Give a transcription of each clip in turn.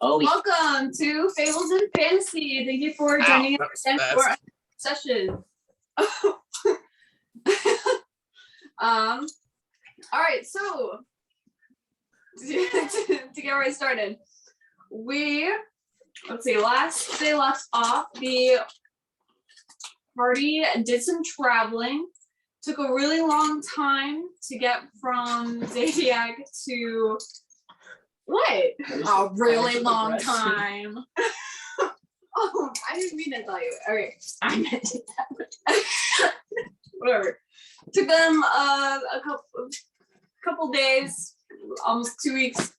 Oh, Welcome to Fables and Fantasy. Thank you for joining us for our session. All right, so to get right started, last they left off, the party did some traveling. Took a really long time to get from Zodiac to what? A really long time. Oh, I didn't mean to tell you. All right, I meant it. Whatever. Took them a couple days, almost 2 weeks,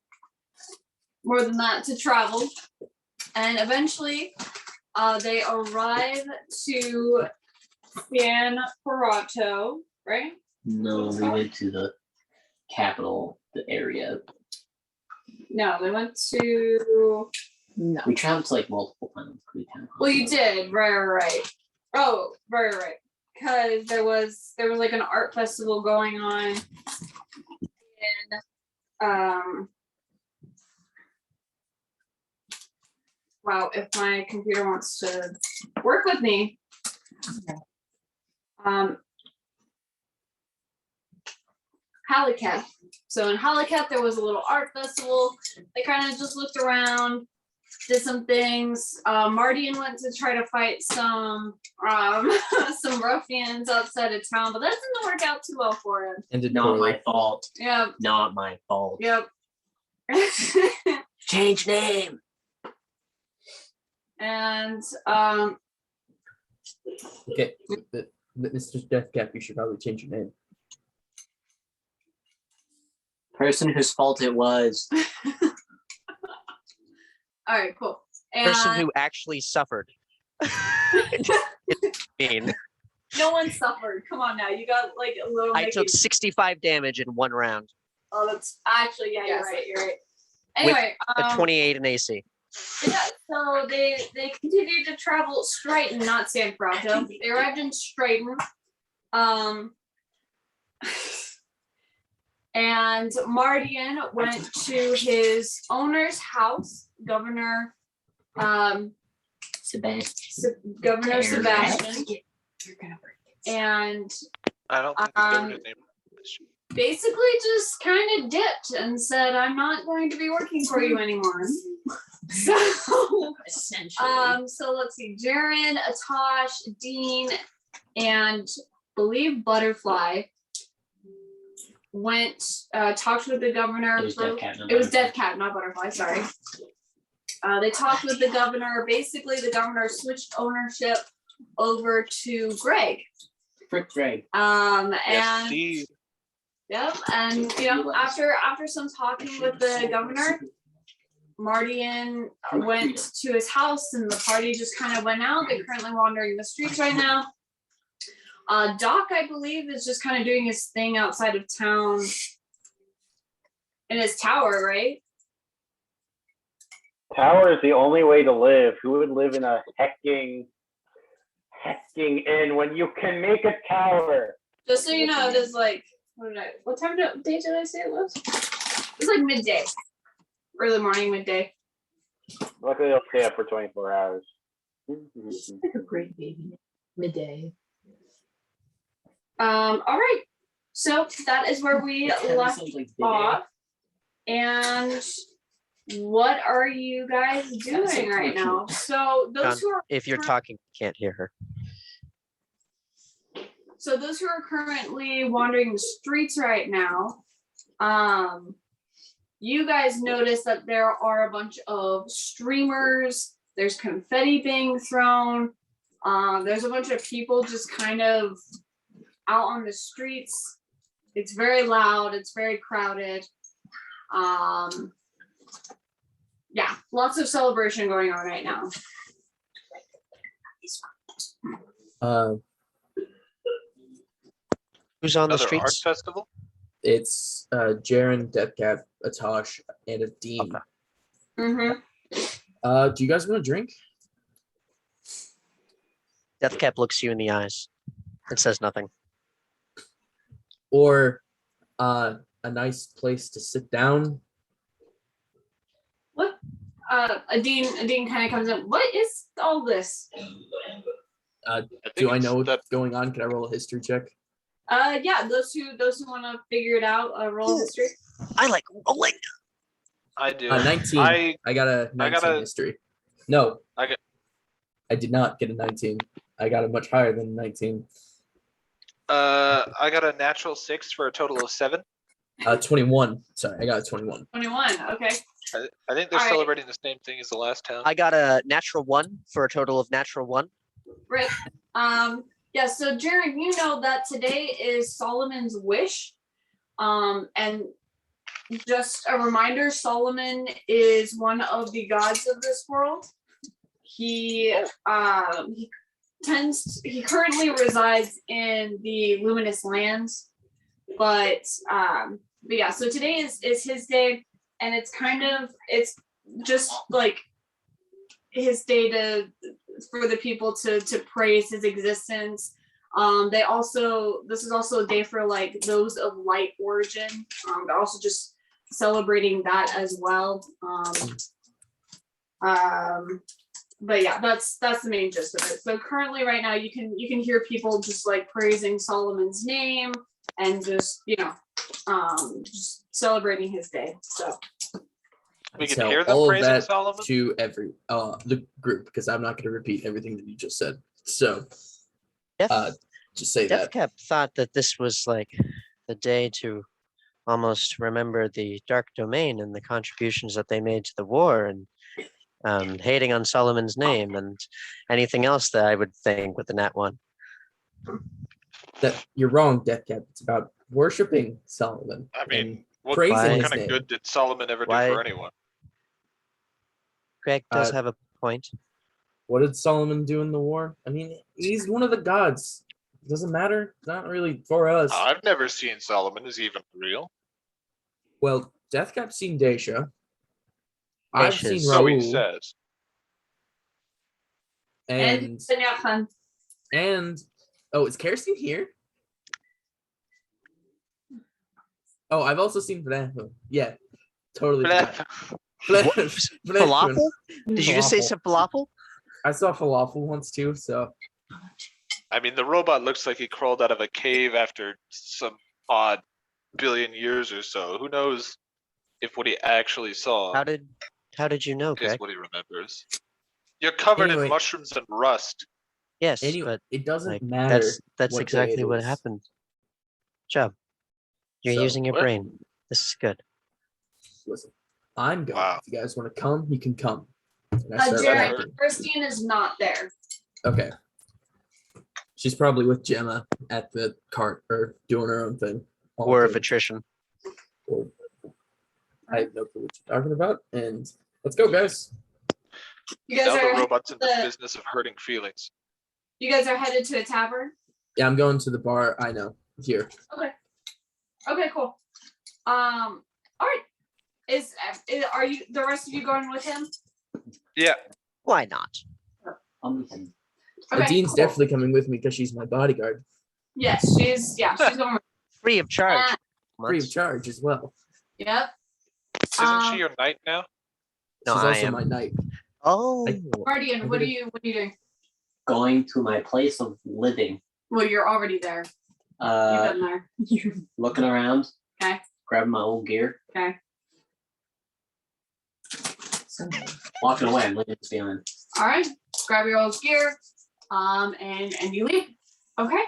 more than that, to travel, and eventually, they arrive to San Parato, right? No, we went to the capital, the area. No, they went to. No. We traveled to like multiple times. Well, you did, right. Oh, right. Because there was like an art festival going on in wow, if my computer wants to work with me. Halikat. So in Halikat, there was a little art festival. They kind of just looked around, did some things. Mardian went to try to fight some some ruffians outside of town, but that didn't work out too well for him. And not my fault. Yep. Not my fault. Yep. Change name. And okay, Mr. Deathcap, you should probably change your name. Person whose fault it was. All right, cool. And person who actually suffered. No one suffered. Come on now, you got like a little. I took 65 damage in one round. Oh, that's actually You're right. Anyway, with a 28 in AC. Yeah, so they continued to travel Stritan, not San Francisco. They arrived in Stritan. And Mardian went to his owner's house, Governor Sebastian. And I don't think the governor's name. basically just kind of dipped and said, I'm not going to be working for you anymore. So essentially. So let's see, Jaren, Atosh, Dean, and I believe Butterfly went talked with the governor. It was Death Cat, not Butterfly, sorry. They talked with the governor. Basically, the governor switched ownership over to Greg. Frick Greg. And Yes, yep, and after some talking with the governor, Mardian went to his house and the party just kind of went out. They're currently wandering the streets right now. Doc, I believe, is just kind of doing his thing outside of town in his tower, right? Tower is the only way to live. Who would live in a hecking inn when you can make a tower? Just so you know, it is like, what time of day did I say it was? It was like midday. Early morning, midday. Luckily, they'll stay up for 24 hours. It's like a great baby. Midday. All right. So that is where we left off. And what are you guys doing right now? So those who are if you're talking, can't hear her. So those who are currently wandering the streets right now, you guys notice that there are a bunch of streamers. There's confetti being thrown. There's a bunch of people just kind of out on the streets. It's very loud. It's very crowded. Yeah, lots of celebration going on right now. Who's on the Another art streets? festival? It's Jaren, Deathcap, Atosh, and a Dean. Okay. Mm-hmm. Do you guys want to drink? Deathcap looks you in the eyes and says nothing. Or a nice place to sit down? What? Adine kind of comes in. What is all this? Do I know that what's going on? Can I roll a history check? Yeah, those who want to figure it out, roll history. I like rolling. I do. 19. I got a 19 history. No. I did not get a 19. I got a much higher than 19. I got a natural 6 for a total of 7. 21. Sorry, I got a 21. 21. Okay. I think they're All right. celebrating the same thing as the last town. I got a natural 1 for a total of natural 1. Right. Yeah, so Jared, you know that today is Solomon's wish. And just a reminder, Solomon is one of the gods of this world. He currently resides in the luminous lands, but yeah, so today is his day, and it's just like his day for the people to praise his existence. This is also a day for like those of light origin. They're also just celebrating that as well. But yeah, that's the main gist of it. So currently right now you can hear people just like praising Solomon's name and just just celebrating his day. So We can Tell hear them all of praising that Solomon. to the group, because I'm not going to repeat everything that you just said. So just say that. Deathcap thought that this was like the day to almost remember the Dark Domain and the contributions that they made to the war, and hating on Solomon's name and anything else that I would think with the Nat 1. That you're wrong, Deathcap. It's about worshiping Solomon. I mean, and what praising his kind of name. good did Solomon ever do Why- for anyone? Greg does Uh, have a point. What did Solomon do in the war? I mean, he's one of the gods. It doesn't matter. It's not really for us. I've never seen Solomon. Is he even real? Well, Deathcap's seen Daisha. I've Daisha's- seen So he Raoul. says. And Fun. oh, is Kerosene here? Oh, I've also seen Falafel. Yeah, totally. forgot. Falafel? Did you just say some falafel? I saw falafel once too, so I mean, the robot looks like he crawled out of a cave after some odd billion years or so. Who knows if what he actually saw How did you know, is Greg? what he remembers? You're covered Anyway. in mushrooms and rust. Yes, anyway, but it doesn't like, matter. that's what day exactly it what is. happened. Job. You're So, using your what? brain. This is good. Listen, I'm going. Wow. If you guys want to come, you can come. And I start Jared, walking. Christine is not there. Okay. She's probably with Gemma at the cart or doing her own thing. War of Walking. attrition. I have no clue what you're talking about. And let's go, guys. You guys Now the are robot's in the the- business of hurting feelings. you guys are headed to a tavern. Yeah, I'm going to the bar. I know. Here. Okay, cool. All right. Are you the rest of you going with him? Yeah. Why not? Okay, Nadine's cool. definitely coming with me because she's my bodyguard. Yes, she's going. Free of charge. Free of charge as well. Yep. Isn't she your knight now? No, she's I also am. my knight. Oh, Guardian, what are you doing? Going to my place of living. Well, you're already there. You've Uh, been there. looking around. Okay. Grabbing my old gear. Okay. Walking away. I'm leaving this behind. All right. Grab your old gear. And you leave. Okay.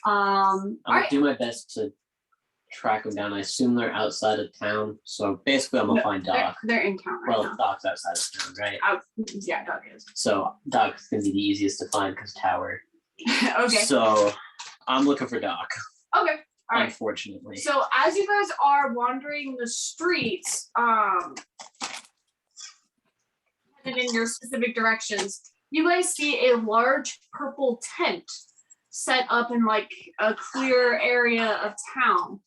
All I'm gonna right. do my best to track them down. I assume they're outside of town. So basically, I'm gonna find Doc. They're in town right Well, Doc's outside of town, right? yeah, Doc is. So Doc's gonna be the easiest to find because tower. Okay. So I'm looking for Doc. Okay. All right. Unfortunately. So as you guys are wandering the streets, headed in your specific directions, you guys see a large purple tent set up in like a clear area of town.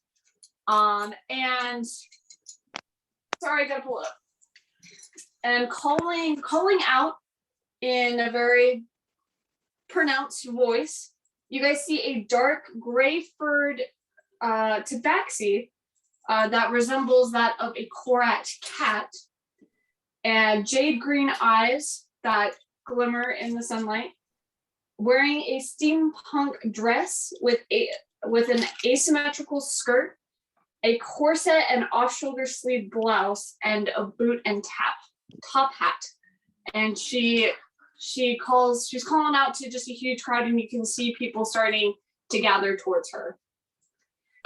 And sorry, I gotta pull it up. And calling out in a very pronounced voice, you guys see a dark gray furred tabaxi that resembles that of a Korat cat. and jade green eyes that glimmer in the sunlight, wearing a steampunk dress with an asymmetrical skirt, a corset and off-shoulder sleeve blouse, and a boot and top hat. And she's calling out to just a huge crowd, and you can see people starting to gather towards her.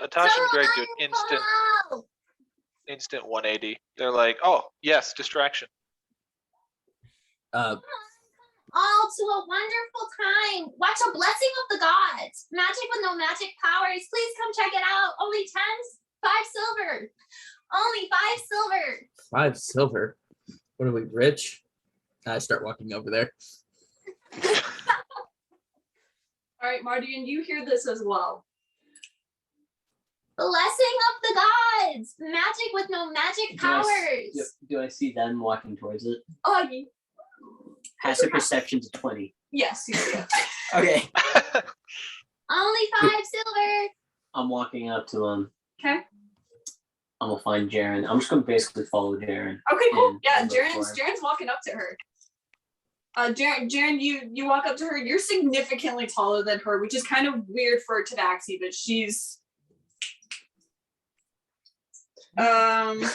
Tasha and Greg do an instant 180. They're like, oh yes, distraction. All to a wonderful time. Watch a blessing of the gods. Magic with no magic powers. Please come check it out. Only 5 silver. Only 5 silver. 5 silver. What are we, rich? I start walking over there. All right, Marty, and you hear this as well. Blessing of the gods. Magic with no magic powers. Do I see them walking towards it? Oh, Passive perception to 20. yes, you see it. Okay. Only 5 silver. I'm walking up to them. Okay. I'm gonna find Jaren. I'm just gonna basically follow Jaren. Okay, cool. And Yeah, look Jaren's for him. walking up to her. Jaren, you walk up to her. You're significantly taller than her, which is kind of weird for a tabaxi, but she's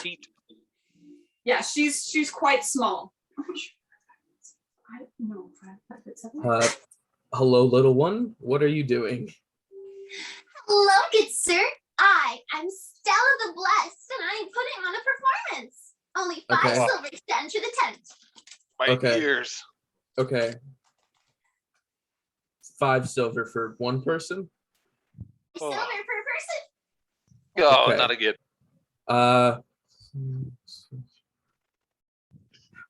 Feet. yeah, she's quite small. I don't know, 5 foot 7. Hello, little one. What are you doing? Hello, good sir. I'm Stella the Blessed, and I'm putting on a performance. Only 5 Okay. silver to enter the tent. My Okay. ears. Okay. 5 silver for one person. Oh. Silver per person. Oh, Okay. not again.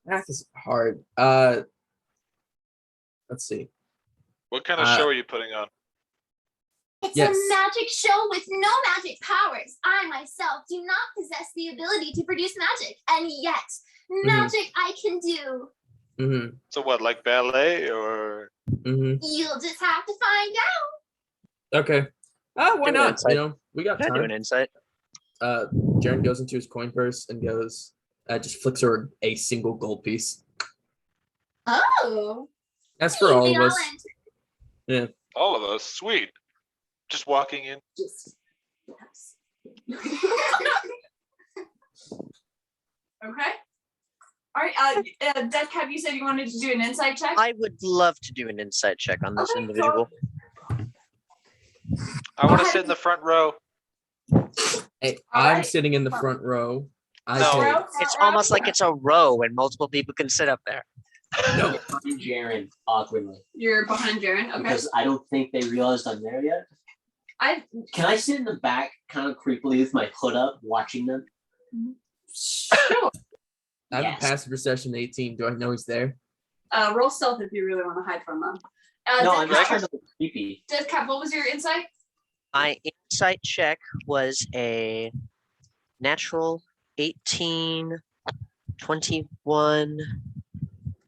Math is hard. Let's see. What kind of show are you putting on? It's Yes. a magic show with no magic powers. I myself do not possess the ability to produce magic, and yet magic I can do. Mm-hmm. So what, like ballet or? Mm-hmm. You'll just have to find out. Okay. Why Do an not? insight. You know, we got Can I do an time. insight? Jaren goes into his coin purse and goes, just flicks her a single gold piece. Oh. That's for all Easy, of I'll us. enter. All of us, sweet. Just walking in. Just yes. Okay. All right. Death Cab, you said you wanted to do an insight check. I would love to do an insight check on this Okay, individual. I want to ahead. sit in the front row. Hey, All I'm right. sitting in the front row. I No. take- Row? It's almost like it's a row and multiple people can sit up there. No, behind Jaren awkwardly You're behind Jaren. Okay. because I don't think they realized I'm there yet. Can I sit in the back, kind of creepily with my hood up, watching them? Sure. I have Yes. a passive perception 18. Do I know he's there? Roll stealth if you really want to hide from them. No, I'm just Death trying to look creepy. Cap, what was your insight? My insight check was a natural 18, 21,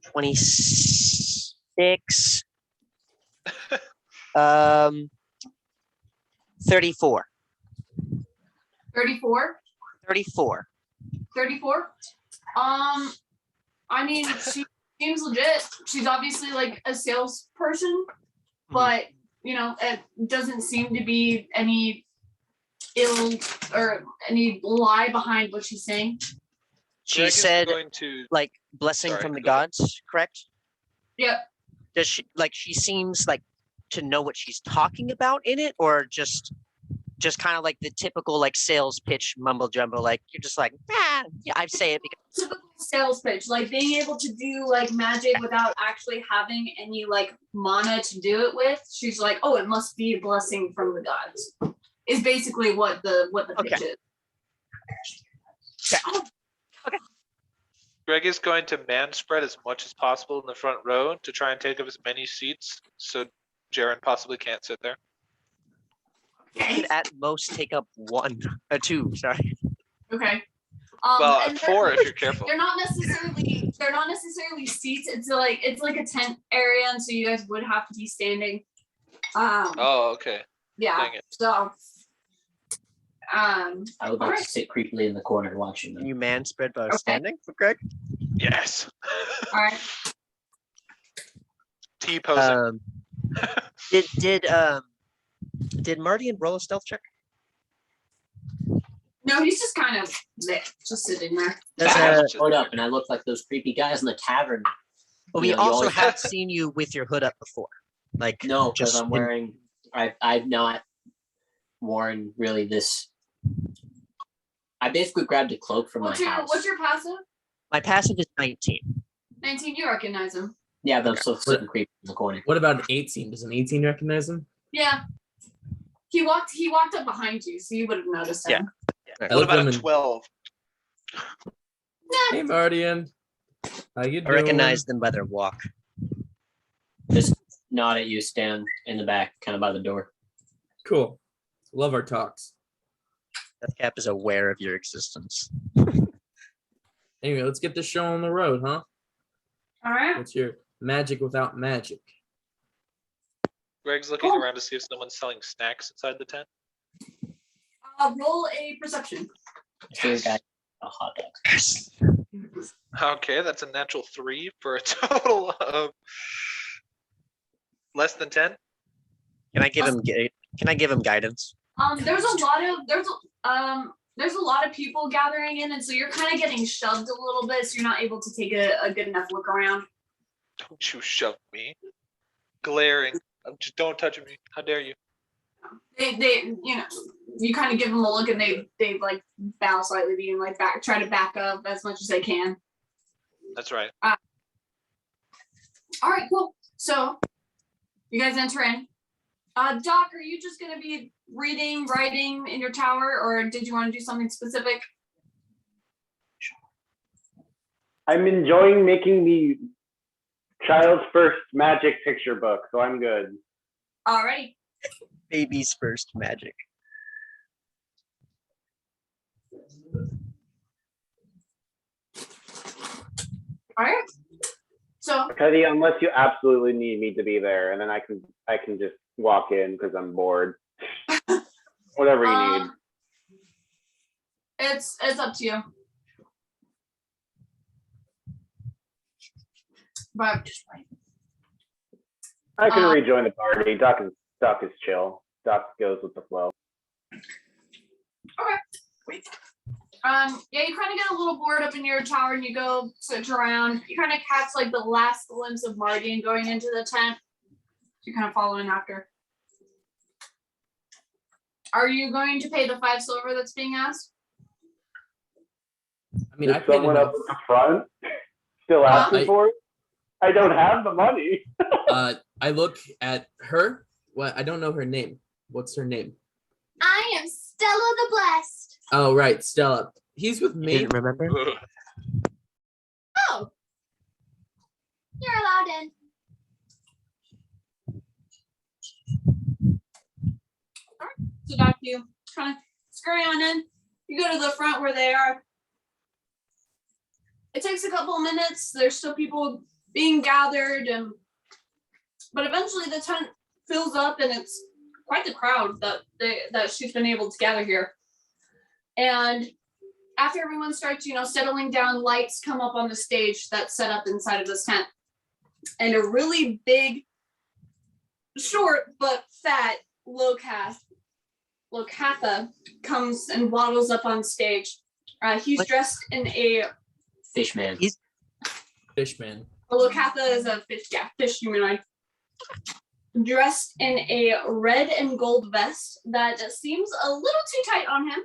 26, 34. 34. 34. 34. I mean, she seems legit. She's obviously like a salesperson, but you know, it doesn't seem to be any ill or any lie behind what she's saying. She Greg is said, going to. like, blessing Sorry, from the go ahead. gods, correct? Yep. Does she, like, she seems like to know what she's talking about in it, or just kind of like the typical like sales pitch mumble jumble, like you're just like, yeah, I say it because Typical sales pitch, like being able to do like magic without actually having any like mana to do it with. She's like, oh, it must be a blessing from the gods. Is basically what the pitch Okay. is. Greg is going to man spread as much as possible in the front row to try and take up as many seats so Jaren possibly can't sit there. you could at most take up 2, sorry. Okay. Well, and 4 if you're careful. they're not necessarily seats. It's like a tent area, and so you guys would have to be standing. Oh, okay. Yeah. Dang it. So. I would like Alright. to sit creepily in the corner watching Can them. you man spread by Okay. standing for Greg? Yes. All right. T posing. Did Mardian roll a stealth check? No, he's just kind of there, just sitting there. I showed up and I look like those creepy guys in the tavern. Well, we also have seen you with your hood up before. Like no, because I'm wearing. I've not worn really this. I basically grabbed a cloak from my house. What's your passive? My passive is 19. 19, you recognize him. Yeah, but I'm still sitting creepy in the corner. What about an 18? Does an 18 recognize him? Yeah. He walked up behind you, so you would have noticed him. Yeah. What about a 12? Hey, Mardian. How you doing? I recognize them by their walk. Just nod at you, stand in the back, kind of by the door. Cool. Love our talks. Deathcap is aware of your existence. Anyway, let's get this show on the road, huh? All right. What's your magic without magic? Greg's looking around to see if someone's selling snacks inside the tent. Roll a perception. Yes. A hot dog. Yes. Okay, that's a natural 3 for a total of less than 10. Can I give him? Can I give him guidance? There's a lot of people gathering in, and so you're kind of getting shoved a little bit, so you're not able to take a good enough look around. Don't you shove me. Glaring. Just don't touch me. How dare you? They you kind of give them a look, and they like bow slightly to you and like try to back up as much as they can. That's right. All right, cool. So you guys enter in. Doc, are you just gonna be reading, writing in your tower, or did you want to do something specific? I'm enjoying making the child's first magic picture book, so I'm good. Alrighty. Baby's first magic. All right. So, Cuddy, unless you absolutely need me to be there, and then I can just walk in because I'm bored. Whatever you need. It's up to you. But I can rejoin the party. Doc is chill. Doc goes with the flow. Okay. Yeah, you kind of get a little bored up in your tower, and you go search around. You kind of catch like the last glimpse of Mardian going into the tent. You kind of follow in after. Are you going to pay the 5 silver that's being asked? I mean, is someone up at the front still asking for it? I don't have the money. I look at her. Well, I don't know her name. What's her name? I am Stella the Blessed. Oh, right, Stella. He's with me. Didn't remember? Oh, you're allowed in. All right. So, Doc, you kind of scurry on in. You go to the front where they are. It takes a couple of minutes. There's still people being gathered, but eventually the tent fills up, and it's quite the crowd that she's been able to gather here. And after everyone starts, settling down, lights come up on the stage that's set up inside of this tent, and a really big, short but fat Lokatha comes and waddles up on stage. He's dressed in a Fishman. Fishman. Lokatha is a fish humanoid. Dressed in a red and gold vest that seems a little too tight on him,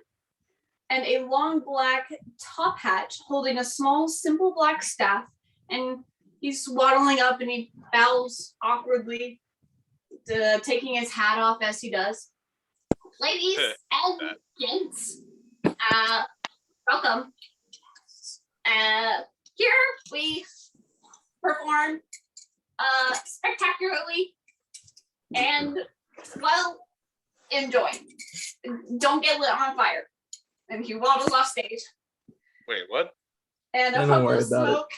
and a long black top hat holding a small, simple black staff. And he's waddling up, and he bows awkwardly, taking his hat off as he does. Ladies and gents, welcome. Here we perform spectacularly and enjoy. Don't get lit on fire. And he waddles off stage. Wait, what? And a puff of smoke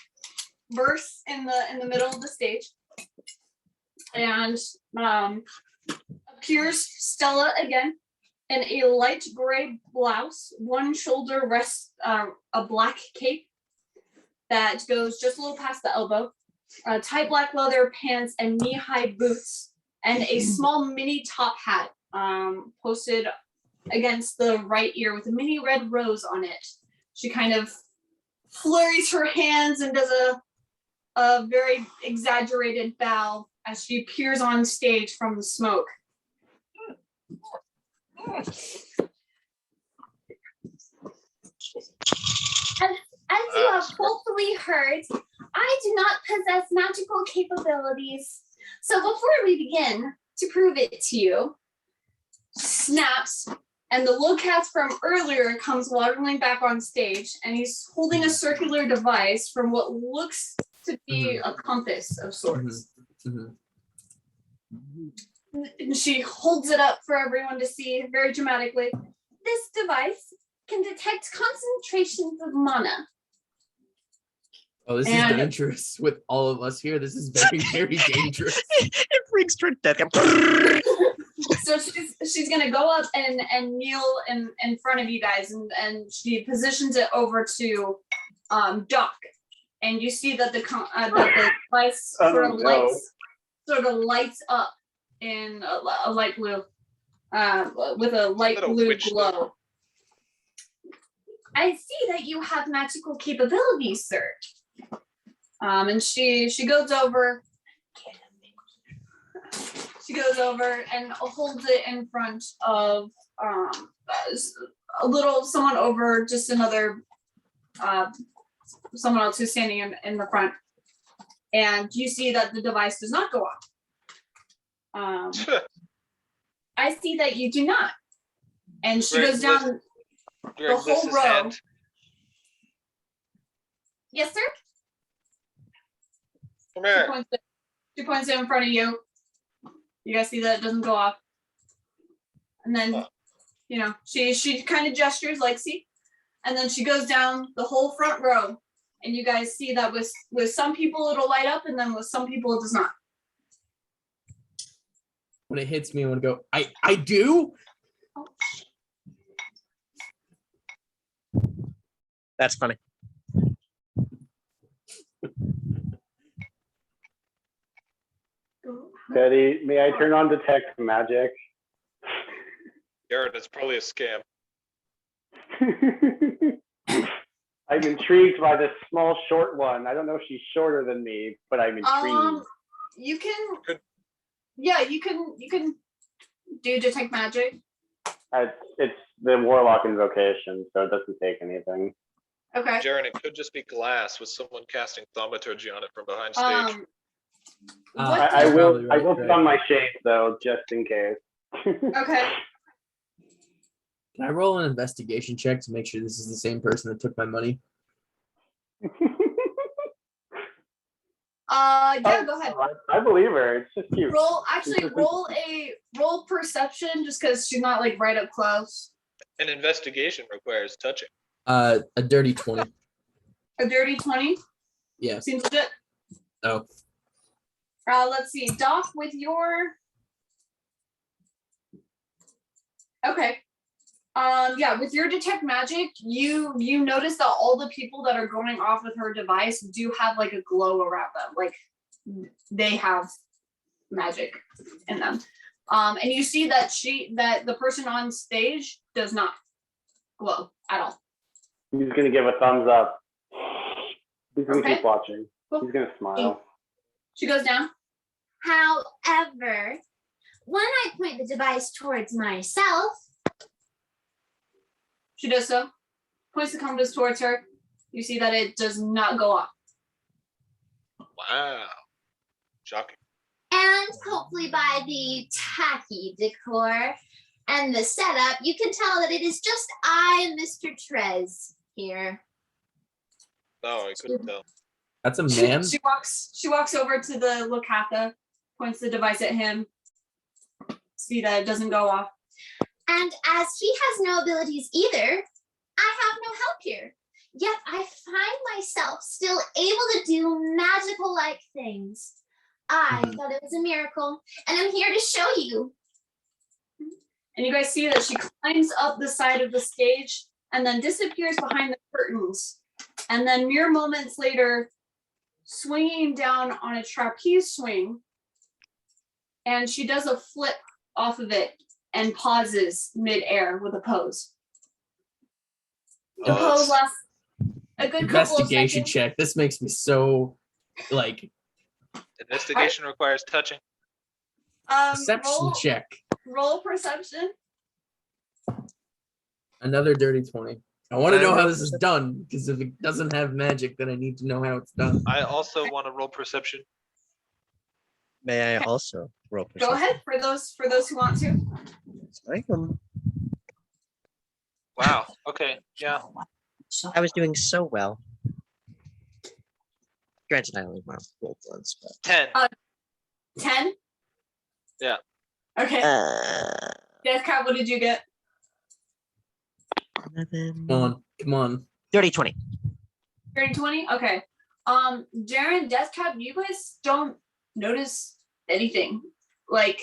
bursts in the middle of the stage. And appears Stella again in a light gray blouse. One shoulder rests a black cape. that goes just a little past the elbow, tight black leather pants and knee-high boots, and a small mini top hat posted against the right ear with a mini red rose on it. She kind of flurries her hands and does a very exaggerated bow as she peers on stage from the smoke. As you have hopefully heard, I do not possess magical capabilities. So before we begin to prove it to you, Snaps, and the little cat from earlier comes waddling back on stage, and he's holding a circular device from what looks to be a compass of sorts. And she holds it up for everyone to see very dramatically. this device can detect concentrations of mana. Oh, this is dangerous with all of us here. This is very, very dangerous. It brings to death. So she's gonna go up and kneel in front of you guys, and she positions it over to Doc, and you see that the device sort of lights up in a light blue, with a light blue glow. I see that you have magical capabilities, sir. And she goes over. She goes over and holds it in front of someone over, just another someone else who's standing in the front, and you see that the device does not go off. I see that you do not. And she goes down the whole row. Hand. Yes, sir. Come here. She points it in front of you. You guys see that it doesn't go off. And then, she kind of gestures like, see? And then she goes down the whole front row. And you guys see that with some people it'll light up, and then with some people it does not. When it hits me, I want to go, I do? That's funny. Teddy, may I turn on detect magic? Garrett, it's probably a scam. I'm intrigued by this small, short one. I don't know if she's shorter than me, but I'm intrigued. You can do detect magic. It's the warlock invocation, so it doesn't take anything. Okay. Jaren, it could just be glass with someone casting thaumaturgy on it from behind stage. I will put on my shades though, just in case. Okay. Can I roll an investigation check to make sure this is the same person that took my money? Yeah, go ahead. I believe her. It's just cute. Roll perception, just because she's not like right up close. An investigation requires touching. A dirty 20. A dirty 20? Yeah. Seems legit. Oh. Let's see. Doc, with your... Okay. Yeah, with your detect magic, you notice that all the people that are going off with her device do have like a glow around them. Like they have magic in them. And you see that the person on stage does not glow at all. He's gonna give a thumbs up. He's gonna Okay. keep watching. Cool. He's gonna smile. She goes down. However, when I point the device towards myself, She does so. Points the compass towards her. You see that it does not go off. Wow. Shocking. and hopefully by the tacky decor and the setup, you can tell that it is just I and Mr. Trez here. No, I couldn't tell. That's a man. She walks over to the Locatha, points the device at him. See that it doesn't go off. And as he has no abilities either, I have no help here. Yet I find myself still able to do magical-like things. I thought it was a miracle, and I'm here to show you. And you guys see that she climbs up the side of the stage and then disappears behind the curtains And then mere moments later, swinging down on a trapeze swing, and she does a flip off of it and pauses mid-air with a pose. The pose lasts a good couple of Investigation seconds. check. This makes me so like Investigation requires touching. perception check. Roll perception. Another dirty 20. I want to know how this is done, because if it doesn't have magic, then I need to know how it's done. I also want to roll perception. May I also roll perception? Go ahead for those who want to. Wow. Okay. Yeah. I was doing so well. Granted, I only rolled once, but 10. 10? Yeah. Okay. Death Cab, what did you get? 11. Come on. 30, 20. 30, 20? Okay. Jaren, Death Cab, you guys don't notice anything. Like,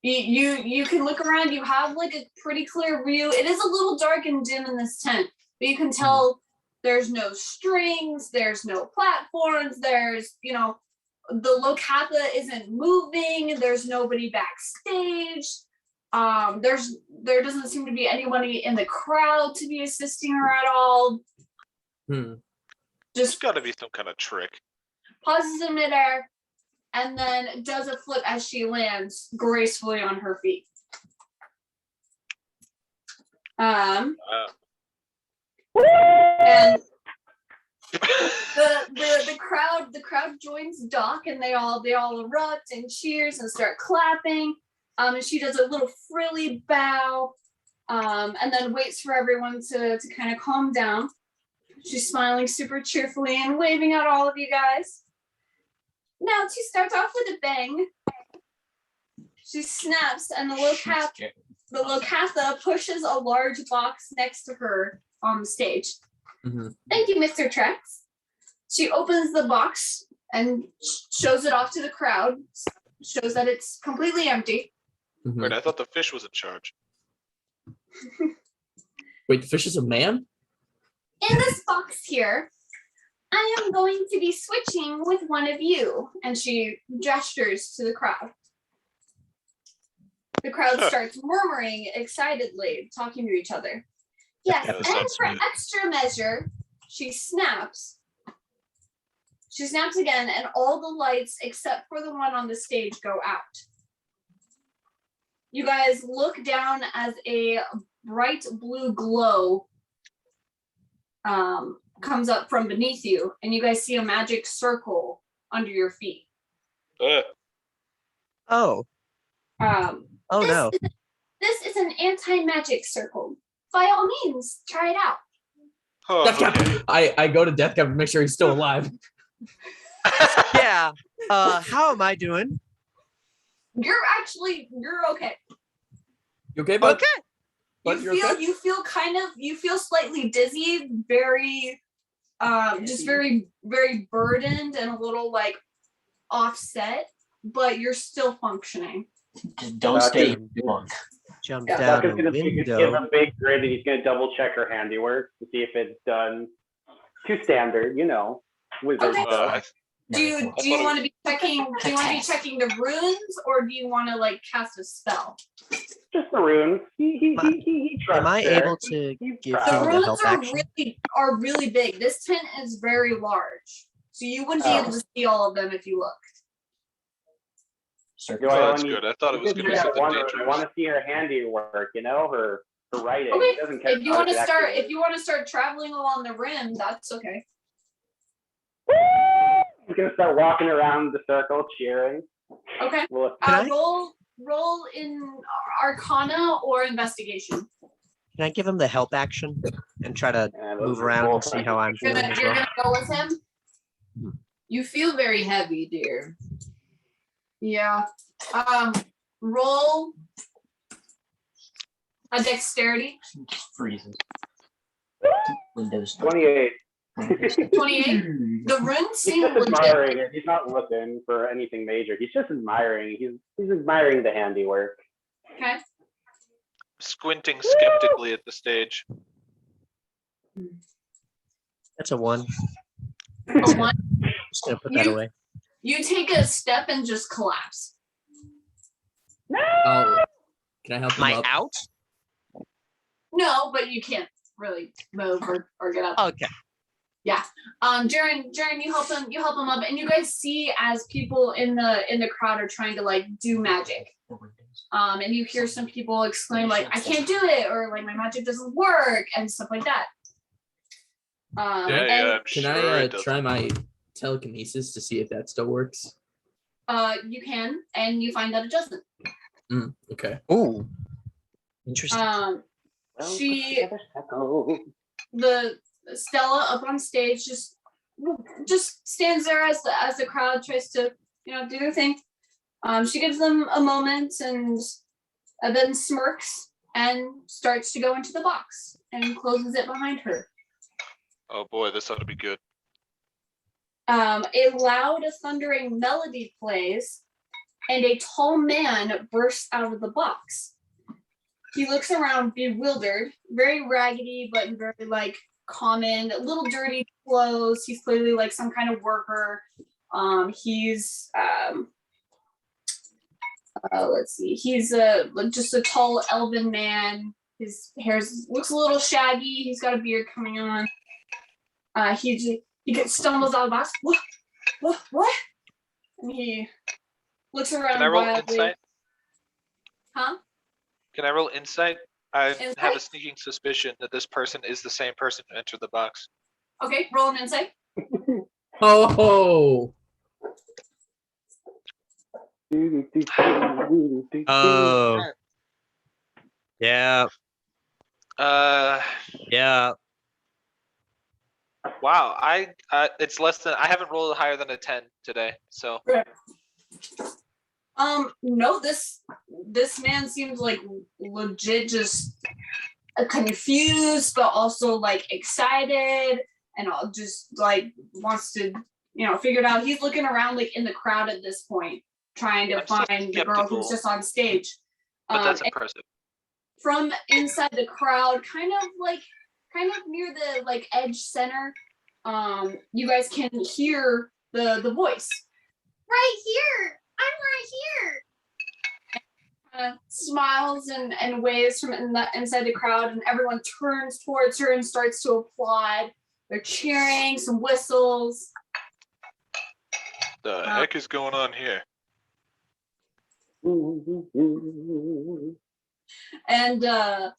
you can look around, you have like a pretty clear view. It is a little dark and dim in this tent, but you can tell there's no strings, there's no platforms, there's, the Locatha isn't moving, there's nobody backstage. There doesn't seem to be anybody in the crowd to be assisting her at all. Just gotta be some kind of trick. Pauses in midair and then does a flip as she lands gracefully on her feet. And the crowd joins Doc, and they all erupt and cheers and start clapping. And she does a little frilly bow, and then waits for everyone to kind of calm down. She's smiling super cheerfully and waving at all of you guys. Now to start off with a bang, she snaps, and the Locatha pushes a large box next to her on the stage. Thank you, Mr. Trex. She opens the box and shows it off to the crowd, shows that it's completely empty. Wait, I thought the fish was in charge. Wait, the fish is a man? In this box here, I am going to be switching with one of you. And she gestures to the crowd. The crowd starts murmuring excitedly, talking to each other. Yes, Yeah, and sounds for sweet. extra measure, She snaps. She snaps again, and all the lights except for the one on the stage go out. You guys look down as a bright blue glow comes up from beneath you, and you guys see a magic circle under your feet. Oh. Um, Oh no. this is an anti-magic circle. By all means, try it out. Oh, Deathcap. okay. I go to Deathcap to make sure he's still alive. Yeah. How am I doing? you're okay. You okay, bud? Okay. Bud, you're okay? You feel slightly dizzy, very just very, very burdened and a little like offset, but you're still functioning. Just don't stay too long. Jump Doc down is a gonna give window. a big grin, and he's gonna double check her handiwork to see if it's done to standard, wizard Okay. stuff. Do you want to be checking? Do you want to be checking the runes, or do you want to like cast a spell? Just the runes. He trusts Am I there. able to He give trusts. The him the runes help are action? really big. This tent is very large, so you wouldn't be able to see all of them if you looked. Do I Oh, that's only- good. I thought it was Because gonna be I something want dangerous. to see her handiwork, her writing. Okay, He doesn't care If you about want to it start, actually. if you want to start traveling along the rim, that's okay. He's gonna start walking around the circle, cheering. Okay. Well, Can I? Roll in Arcana or Investigation. Can I give him the help action and try to move around and see how I'm You're feeling as you're well? gonna go with him. You feel very heavy, dear. Yeah. Roll a dexterity. Just freezes. Windows. 28. 28. The runes He's seem just legit. admiring it. He's not looking for anything major. He's just admiring. He's admiring the handiwork. Okay. Squinting skeptically at the stage. That's a 1. A 1. Just gonna put that away. You take a step and just collapse. Oh, can I help him Am I up? out? No, but you can't really move or get up. Okay. Jaren, you help him up, and you guys see as people in the crowd are trying to like do magic. And you hear some people exclaim like, "I can't do it," or like, "My magic doesn't work," and stuff like that. I'm Can sure I it does. try my telekinesis to see if that still works? You can, and you find that it doesn't. Okay. Ooh. Interesting. The Stella up on stage just stands there as the crowd tries to do their thing. She gives them a moment and then smirks and starts to go into the box and closes it behind her. Oh boy, this ought to be good. A loud thundering melody plays and a tall man bursts out of the box. He looks around bewildered, very raggedy, but very like common, little dirty clothes. He's clearly like some kind of worker. He's let's see, he's just a tall elven man. His hair looks a little shaggy. He's got a beard coming on. He stumbles out of the box. What? And he looks around. Can I roll wildly. insight? Huh? Can I roll insight? I Insight? have a sneaking suspicion that this person is the same person who entered the box. Okay, roll an insight. Oh. Oh. Yeah. Yeah. Wow. It's less than. I haven't rolled higher than a 10 today. So. No, this man seems like legit just confused, but also like excited and all just like wants to, figure it out. He's looking around like in the crowd at this point, trying to find the girl who's just on stage. But that's impressive. From inside the crowd, kind of near the like edge center, you guys can hear the voice. Right here. I'm right here. Smiles and waves from inside the crowd, and everyone turns towards her and starts to applaud. They're cheering, some whistles. The heck is going on here? And as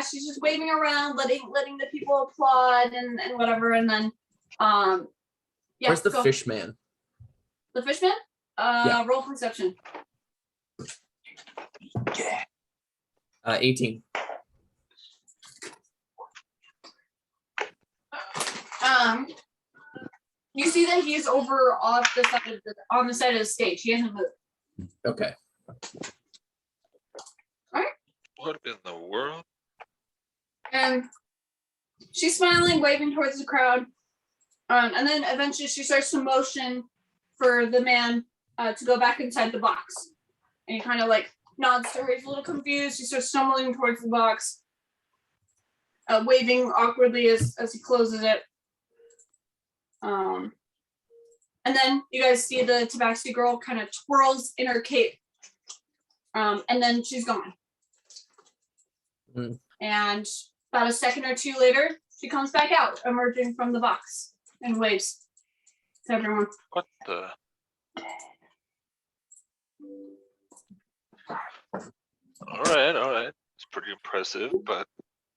she's just waving around, letting the people applaud and whatever, and then Where's the fish man? The fishman? Yeah. Roll perception. 18. You see that he's over off the side on the side of the stage. He hasn't moved. Okay. What in the world? And she's smiling, waving towards the crowd. And then eventually she starts to motion for the man to go back inside the box. And he kind of like nods to her. He's a little confused. He starts stumbling towards the box, waving awkwardly as he closes it. And then you guys see the Tabaxi girl kind of twirls in her cape. And then she's gone. And about a second or two later, she comes back out, emerging from the box, and waves to everyone. What the? All right. It's pretty impressive, but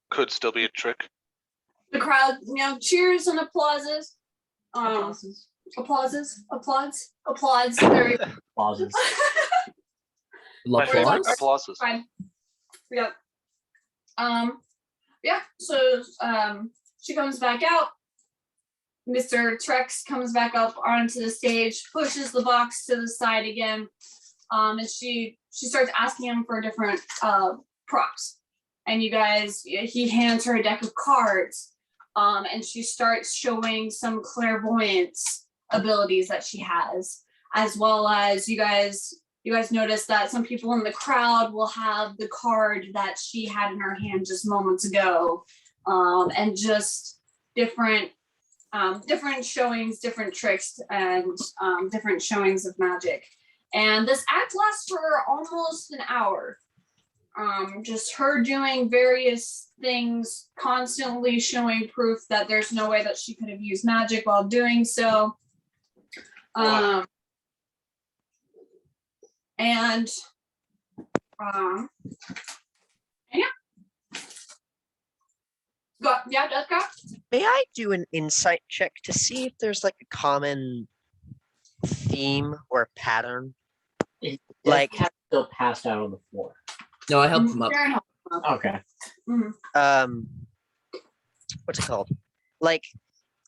could still be a trick. The crowd, cheers and applauses. Applauses. Very Pauses. My favorite applauses. fine. Yeah. So she comes back out. Mr. Trex comes back up onto the stage, pushes the box to the side again, and she starts asking him for different props. And you guys, he hands her a deck of cards, and she starts showing some clairvoyance abilities that she has, as well as you guys notice that some people in the crowd will have the card that she had in her hand just moments ago, and just different showings, different tricks, and different showings of magic. And this act lasts for almost an hour. Just her doing various things, constantly showing proof that there's no way that she could have used magic while doing so. And that's got. May I do an insight check to see if there's like a common theme or pattern? Like cat still passed out on the floor. No, I helped him up. Okay. What's it called? Like,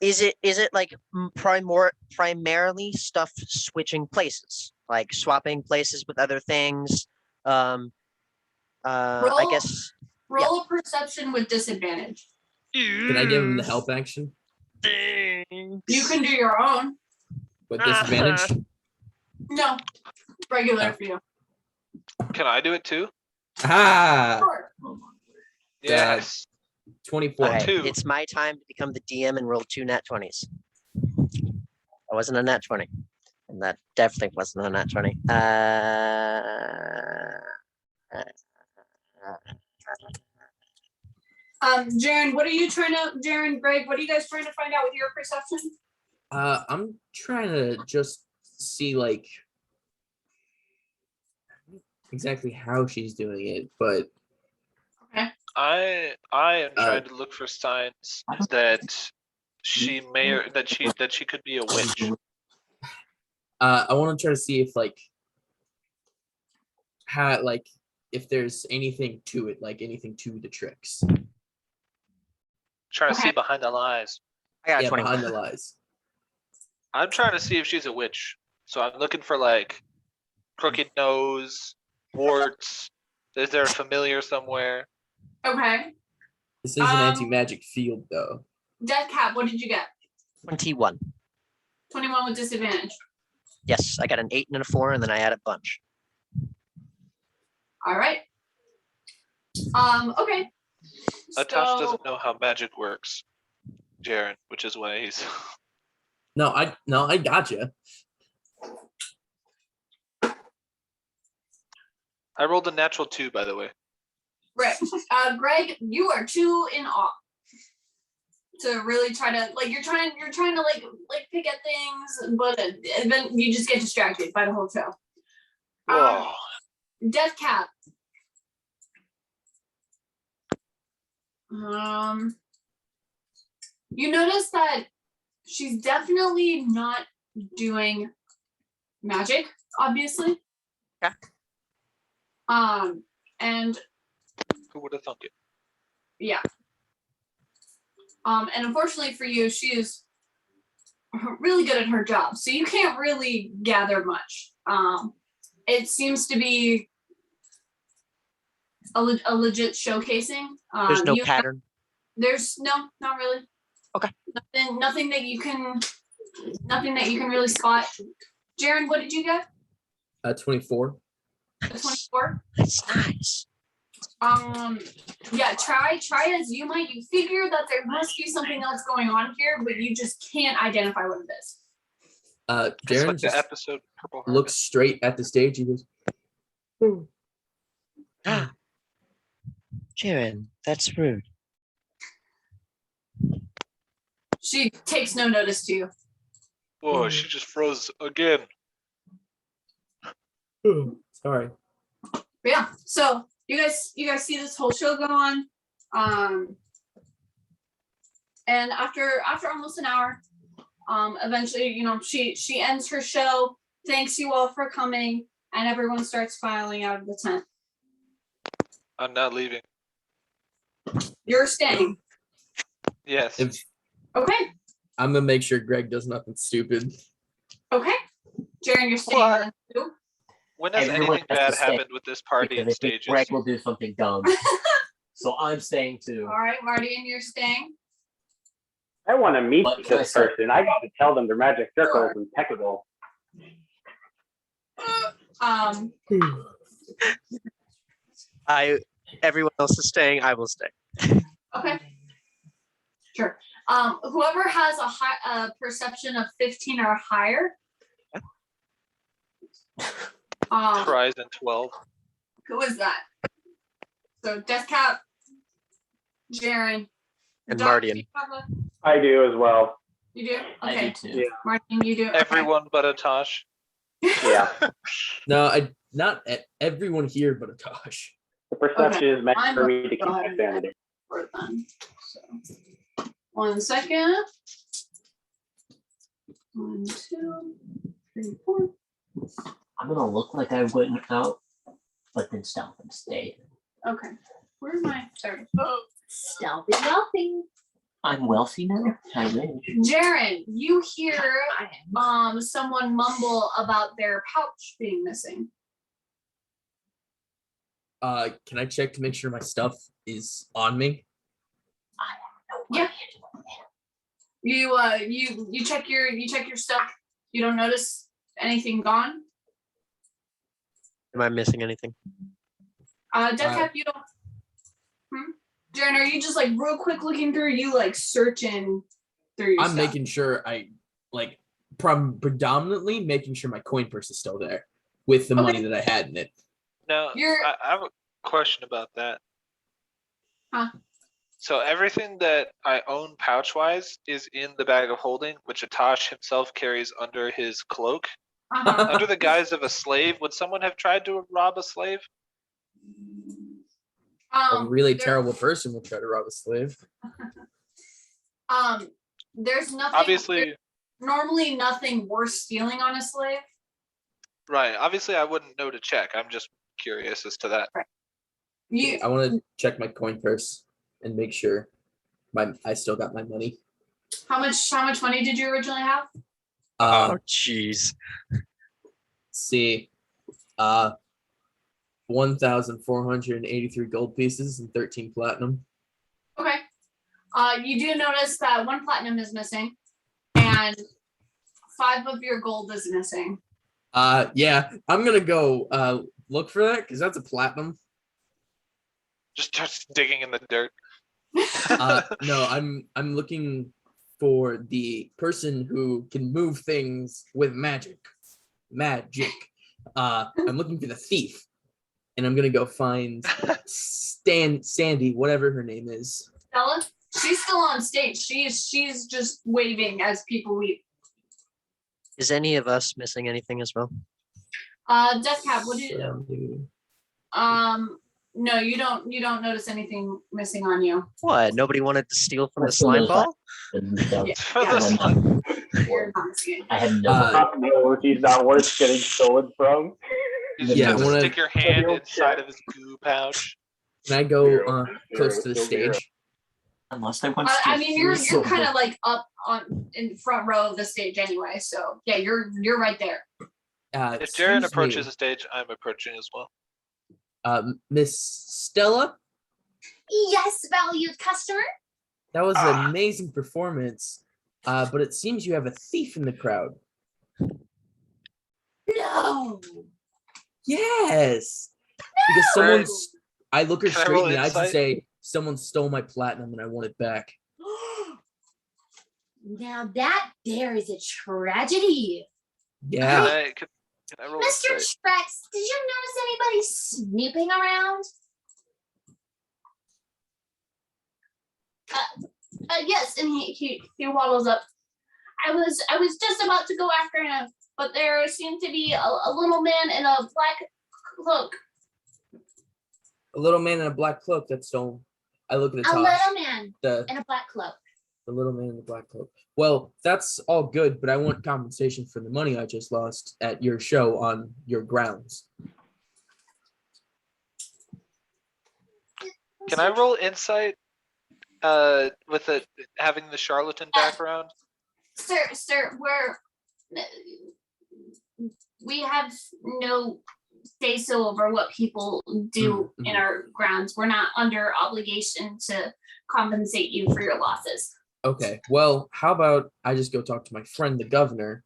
is it like primarily stuff switching places, like swapping places with other things? I guess. Roll a perception with disadvantage. Can I give him the help action? You can do your own. With disadvantage? No, regular Oh. for you. Can I do it too? Ah, Sure. Yes. 24. Alright, Two. it's my time to become the DM and roll 2 nat 20s. I wasn't a nat 20. And that definitely wasn't a nat 20. Jaren, Greg, what are you guys trying to find out with your perception? I'm trying to just see like exactly how she's doing it, but I am trying to look for signs that she may or that she could be a witch. I want to try to see if like how like if there's anything to it, like anything to the tricks. Trying to see behind the lies. I got a Yeah, 21. behind the lies. I'm trying to see if she's a witch. So I'm looking for like crooked nose, warts. Is there a familiar somewhere? Okay. This is an anti-magic field, though. Deathcap, what did you get? 21. 21 with disadvantage. Yes, I got an 8 and a 4, and then I had a bunch. All right. Okay. Atash doesn't know how magic works, Jaren, which is why he's. No, I gotcha. I rolled a natural 2, by the way. Right. Greg, you are too in awe to really try to you're trying to like pick at things, but then you just get distracted by the whole show. Whoa. Deathcap. You notice that she's definitely not doing magic, obviously. Yeah. And Who would have thunk it? yeah. And unfortunately for you, she is really good at her job, so you can't really gather much. It seems to be a legit showcasing. There's no pattern. There's not really. Okay. Nothing that you can really spot. Jaren, what did you get? 24. 24. That's nice. Yeah, try as you might. You figure that there must be something else going on here, but you just can't identify what it is. It's Jaren like the just episode Purple Heart. looks straight at the stage. He goes, Jaren, that's rude. She takes no notice to you. Whoa, she just froze again. "Oh, sorry." But yeah, so you guys see this whole show go on. And after almost an hour, eventually, she ends her show, thanks you all for coming, and everyone starts filing out of the tent. I'm not leaving. You're staying. Yes. Okay. I'm gonna make sure Greg does nothing stupid. Okay. Jaren, you're staying What? then too? When has Everyone anything has to bad stay, happened with this party Because and I think stages? Greg will do something dumb. So I'm staying too. All right, Marty, and you're staying. I want to meet What can I this say? person. I got to tell them their magic circle is impeccable. Everyone else is staying. I will stay. Okay. Sure. Whoever has a perception of 15 or higher. Horizon 12. Who is that? So Deathcap, Jaren, And Doc, Mardian. do you have a- I do as well. You do? I Okay. do too. Yeah. Martin, you do? Okay. Everyone but Atosh. Yeah. No, not everyone here, but Atosh. The perception is meant I'm for a me to keep my god. sanity. For them. So, 1 second. 1, 2, 3, 4. I'm gonna look like I wouldn't out, but then stealth and stay. Okay. Where am I? There. Oh. Stealthy wealthy. I'm wealthy now. I wish. Jaren, you hear someone mumble about their pouch being missing. Can I check to make sure my stuff is on me? Yeah. You check your stuff. You don't notice anything gone. Am I missing anything? Deathcap, you don't. Jaren, are you just like real quick looking through? You like searching through your I'm stuff? making sure predominantly making sure my coin purse is still there with the money that I had in it. Now, I have a question about that. Huh? So everything that I own pouch-wise is in the bag of holding, which Atosh himself carries under his cloak. Uh-huh. Under the guise of a slave, would someone have tried to rob a slave? A really there- terrible person would try to rob a slave. There's nothing. Obviously, there's normally nothing worth stealing on a slave. right. Obviously, I wouldn't know to check. I'm just curious as to that. I want to check my coin purse and make sure I still got my money. How much money did you originally have? Oh, jeez. See, 1,483 gold pieces and 13 platinum. Okay. You do notice that 1 platinum is missing, and 5 of your gold is missing. Yeah, I'm gonna go look for that because that's a platinum. Just starts digging in the dirt. No, I'm looking for the person who can move things with magic. I'm looking for the thief, and I'm gonna go find Sandy, whatever her name is. Stella, she's still on stage. She's just waving as people leave. Is any of us missing anything as well? Deathcap, what do you? No, you don't notice anything missing on you. What? Nobody wanted to steal from the Let's go slime to ball? You're not seeing it. I have no. No, he's not worth getting stolen from. You just Yeah, have I to wanna- stick your hand inside of his goo pouch. Can I go close to the stage? Unless I want I mean, you're kind of like up on in front row of the stage anyway. So yeah, you're right there. If Jaren Excuse approaches me, the stage, I'm approaching as well. Miss Stella, Yes, valued customer. that was an amazing performance. But it seems you have a thief in the crowd. No. Yes. Because someone's I look her Can I straight roll in the eyes and insight? say, someone stole my platinum and I want it back. Now that there is a tragedy. Yeah. Can I roll Mr. insight? Trex, did you notice anybody snooping around? Yes, and he waddles up. I was just about to go after him, but there seemed to be a little man in a black cloak. A little man in a black cloak that stole. I look at the A top. little man The in a black cloak. little man in the black cloak. Well, that's all good, but I want compensation for the money I just lost at your show on your grounds. Can I roll insight? With it having the charlatan background. Sir, we have no say so over what people do in our grounds. We're not under obligation to compensate you for your losses. Okay, well, how about I just go talk to my friend, the governor,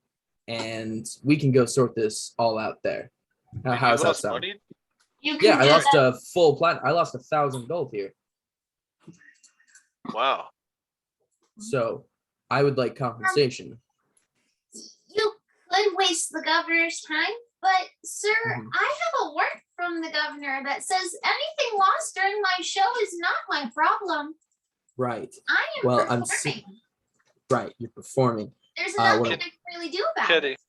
and we can go sort this all out there. Wait, How's you that lost sound? money? You can Yeah, I do lost that. a full platinum. I lost 1,000 gold here. Wow. So I would like compensation. You could waste the governor's time, but sir, Mhm. I have a warrant from the governor that says anything lost during my show is not my problem. Right. I am Well, performing. Right. You're performing. There's what nothing I- I can really do about Kitty, it.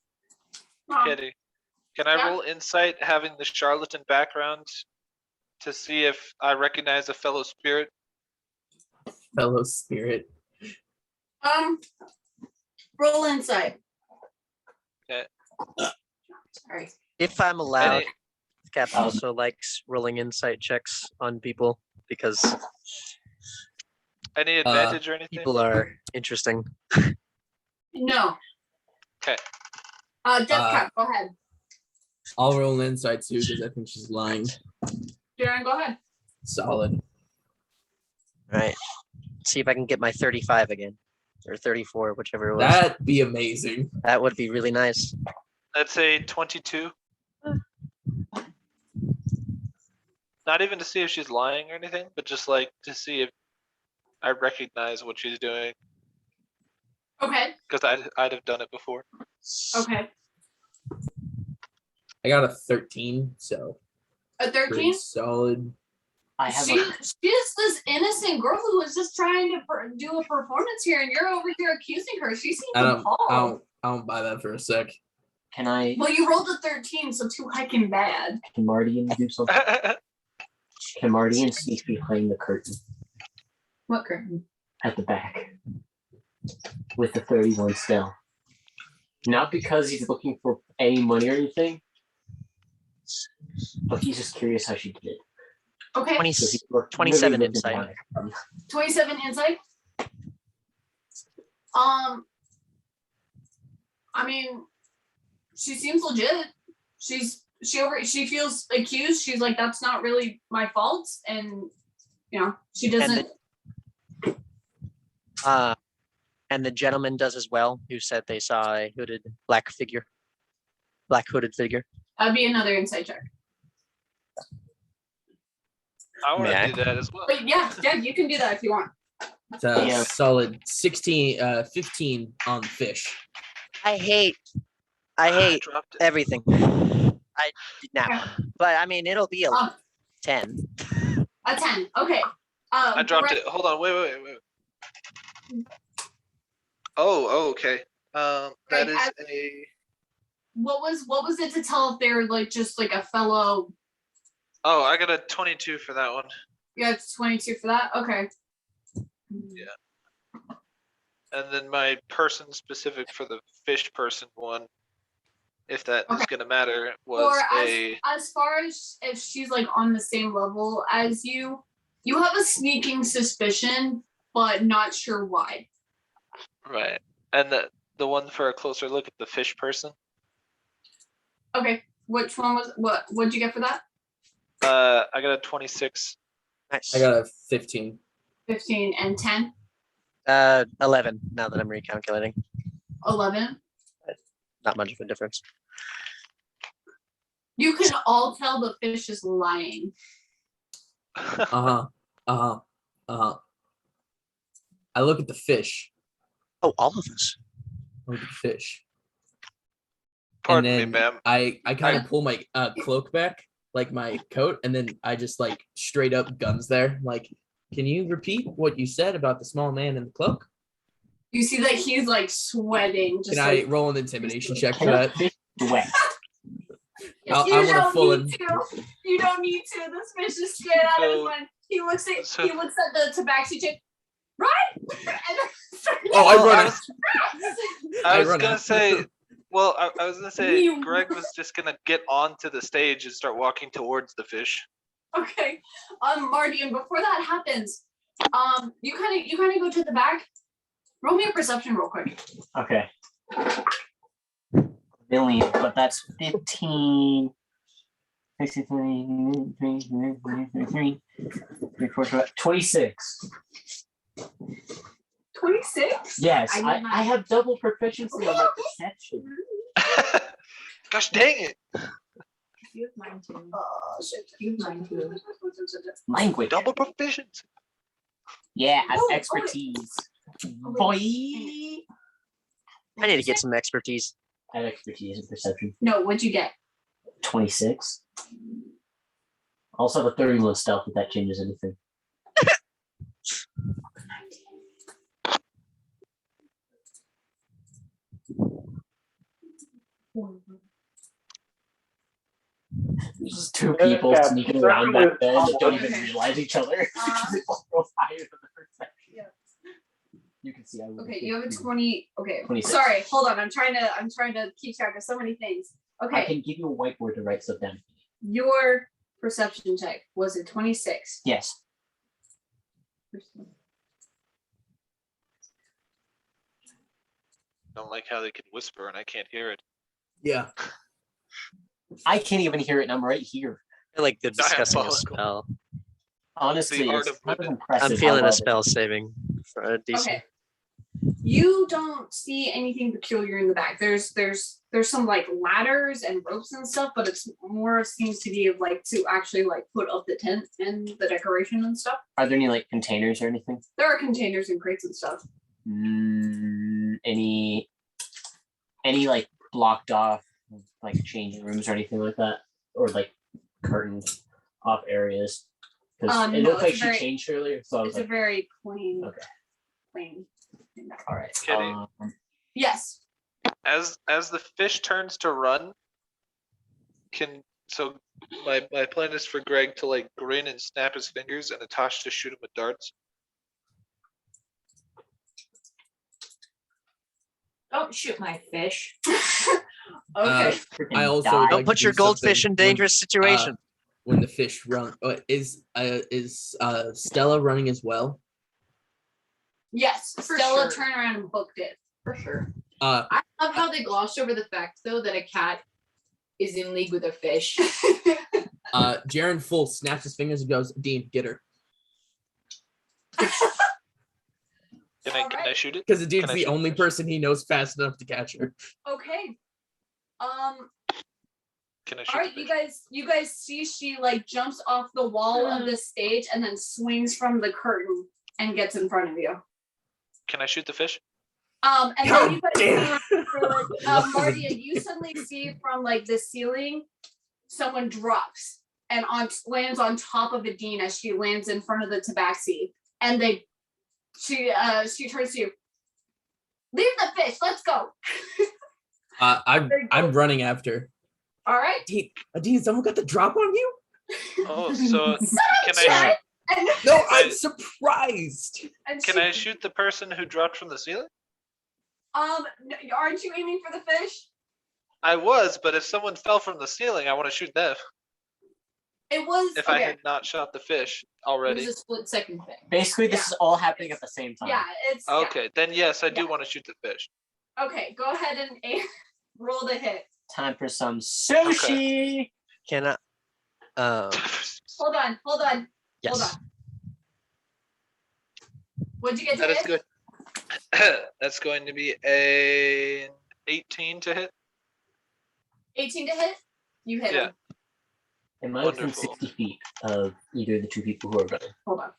Kitty, can I Yeah. roll insight having the charlatan background to see if I recognize a fellow spirit? Fellow spirit. Roll insight. Okay. Sorry. If I'm allowed, Any- Cap also likes rolling insight checks on people because Any advantage or anything? people are interesting. No. Okay. Death Cap, go ahead. I'll roll an insight too because I think she's lying. Darren, go ahead. Solid. All right. See if I can get my 35 again. Or 34, whichever it was. That'd be amazing. That would be really nice. Let's say 22. Not even to see if she's lying or anything, but just like to see if I recognize what she's doing, Okay. because I'd have done it before. Okay. I got a 13, so A pretty 13? solid. I have She's this innocent girl who was just trying to do a performance here, and you're over here accusing her. She seems I appalled. don't buy that for a sec. Can I? Well, you rolled a 13, so too heckin' bad. Can Marty do something? Can Marty sneak behind the curtain What curtain? at the back with the 31 still? Not because he's looking for any money or anything, but he's just curious how she did it. Okay. 20, So he looked 27 really looking insight. behind. 27 insight. I mean, she seems legit. She feels accused. She's like, that's not really my fault, and she doesn't. And the gentleman does as well, who said they saw a black hooded figure. That'd be another insight check. I want May I? to do that as well. But yeah, you can do that if you want. It's a Yeah. solid 15 on the fish. I hate dropped it. everything. I did now, but I mean it'll be a 10. A 10. Okay. I dropped Brett, it. Hold on. Wait. Oh, okay. That Right, is a. What was it to tell if they're like just like a fellow? Oh, I got a 22 for that one. Yeah, it's 22 for that. Okay. And then my person specific for the fish person one, if that is Okay. gonna matter, was Or a. as far as if she's like on the same level as you have a sneaking suspicion, but not sure why. Right. And the one for a closer look at the fish person. Okay. Which one was what'd you get for that? I got a 26. Nice. I got a 15. 15 and 10. 11. Now that I'm recalculating, 11. not much of a difference. You can all tell the fish is lying. I look at the fish. Oh, all of us. I look at the fish. Pardon and me, then ma'am. I kind of pull my cloak back, like my coat, and then I just like straight up guns there. Like, can you repeat what you said about the small man in the cloak? You see that he's like sweating. Just Can I like, roll an intimidation check for Can a that? fish sweat? I you wanna don't full need to. You don't need to. This fish is scared out of his So- mind. He looks at so- the tabaxi chick. Right? And then Oh, I Well, run I out. was- I I was run gonna out. say, well, I was gonna say You- Greg was just gonna get onto the stage and start walking towards the fish. Okay. Marty, and before that happens, you kind of go to the back. Roll me a perception real quick. Okay. Million, but that's 15. 26. 26? Yes, I I, need my- I have double proficiency on my perception. Gosh dang it! You have mine too. Oh shit. You have mine too. Language. Double proficiency. Yeah, I have Oh, expertise. Boy. I need to get some expertise. I have expertise in perception. No, what'd you get? 26. Also have a 31 stealth if that changes anything. There's just two people Yeah, sneaking around back there that don't even Okay. realize each other. They both roll higher than the perception. Yeah. You can see. I rolled Okay, you have a 15. 20. Okay, 26. sorry, hold on. I'm trying to keep track of so many things. I Okay, can give you a whiteboard to write stuff down. your perception check was a 26. Yes. Don't like how they can whisper and I can't hear it. Yeah. I can't even hear it, and I'm right here. I feel like they're discussing a Diabolical. spell. Honestly, The art it's of kind of movement. impressive. I'm how feeling well a they- spell saving for a decent. Okay. You don't see anything peculiar in the back. There's some like ladders and ropes and stuff, but it's more seems to be like to actually like put up the tent and the decoration and stuff. Are there any like containers or anything? There are containers and crates and stuff. Any like blocked off like changing rooms or anything like that, or like curtained off areas? Because it No, looked like it's she very- changed earlier, so I was It's a like, very plain. Okay. Plain. all right. Kitty. Yes. As the fish turns to run, my plan is for Greg to like grin and snap his fingers and Atash to shoot him with darts. Don't shoot my fish. Okay. I also Die. would Don't like put to your do goldfish something in dangerous situations. when the fish run. Is Stella running as well? Yes. For Stella sure. turned around and booked it. For sure. Uh, I love how they glossed over the fact though that a cat is in league with a fish. Jaren full snaps his fingers and goes, "Dean, get her," Can I Alright. shoot it? because the dude's Can I the shoot only fish? person he knows fast enough to catch her. Okay. Can I shoot All right, the you fish? guys see she like jumps off the wall of the stage and then swings from the curtain and gets in front of you. Can I shoot the fish? And then God you guys damn. Marty, you suddenly see from like the ceiling, someone drops and lands on top of Adine as she lands in front of the tabaxi. And she turns to you. Leave the fish, let's go. I'm running after. All right. Dean, someone got the drop on you? Oh, so can I Chad. And, No, I'm surprised. and can she- I shoot the person who dropped from the ceiling? aren't you aiming for the fish? I was, but if someone fell from the ceiling, I want to shoot them. It was If I okay. had not shot the fish It already. was a split second thing. Basically, this Yeah. is all happening at the same time. Yeah, it's yeah. Okay, then yes, I do Yeah. want to shoot the fish. Okay, go ahead and roll the hit. Time for some sushi. Can I? Hold on. Yes. on. What'd you get to That is hit? good. That's going to be a 18 to hit. 18 to hit? You hit Yeah. him. Am I within Wonderful. 60 feet of either of the two people who are running? Hold on.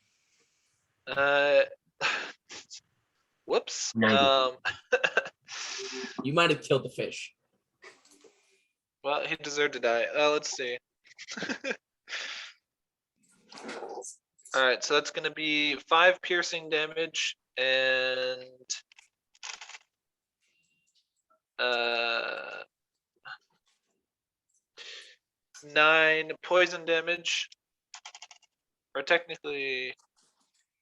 Whoops. 90. You might have killed the fish. Well, he deserved to die. Let's see. All right, so that's going to be 5 piercing damage and 9 poison damage. Or technically,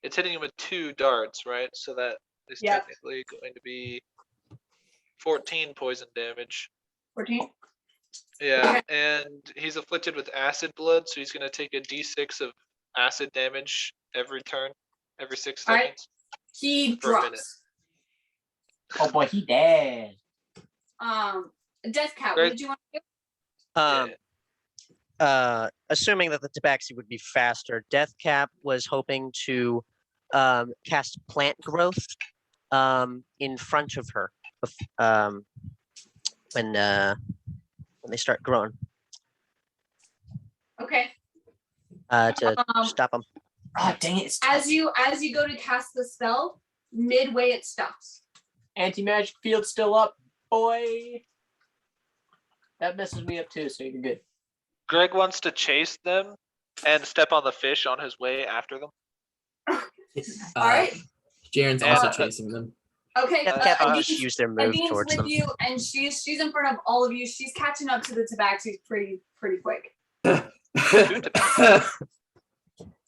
it's hitting him with 2 darts, right? So that is Yep. technically going to be 14 poison damage. 14? Yeah, and he's afflicted with acid blood, so he's gonna take a d6 of acid damage every turn, every 6 Alright. seconds. He For a minute. drops. Oh boy, he dead. Death Cat, Great. what did you want to do? Assuming that the tabaxi would be faster, Deathcap was hoping to cast plant growth in front of her when they start growing Okay. to Um, stop them. Oh dang it! It's As you go to cast the spell, midway it stops. Anti-magic field still up, boy. That messes me up too, so you're good. Greg wants to chase them and step on the fish on his way after them. All right. Jaren's And, also uh, chasing them. Okay. Death Cap will just Adin's- use their move Adin's towards with them. you, and she's in front of all of you. She's catching up to the tabaxis pretty quick.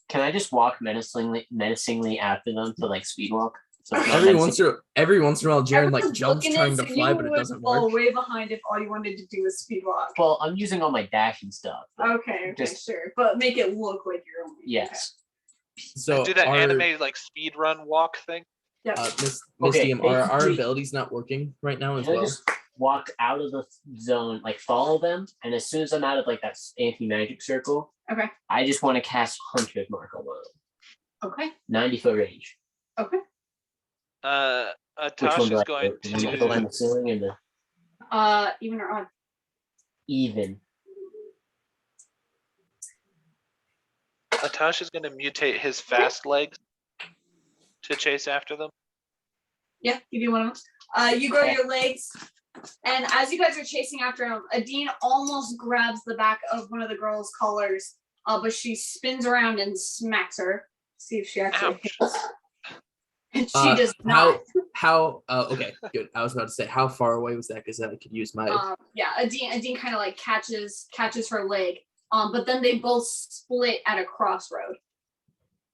Can I just walk menacingly after them to like speed walk? So it's not every menacing. once in a while, Jaren like Everyone's jumps looking trying at to you, fly, but it would doesn't fall work. way behind if all you wanted to do is speed walk. Well, I'm using all my dash and stuff. but Okay, Just- sure, but make it look like you're only. Yes. So Do that our, anime like speed run walk thing. Okay. Yep. Miss Okay, DM, are our basically- abilities not working right now as Can I well? just walk out of the zone, like follow them, and as soon as I'm out of like that anti-magic circle, Okay. I just want to cast Hunter's Mark on one of them. Okay. 90-foot range. Okay. Which one Atash do is I going go? The one up on the to. ceiling and the Even or odd? even. Atash is going to mutate his fast legs to chase after them. Yeah, you do one of them. You grow Okay. your legs, and as you guys are chasing after him, Adine almost grabs the back of one of the girl's collars, but she spins around and smacks her. See if she actually Ouch. hits. And she does how- not. How? Okay, good. I was about to say, how far away was that? Because I could use my. Yeah, Adine kind of like catches her leg. But then they both split at a crossroad.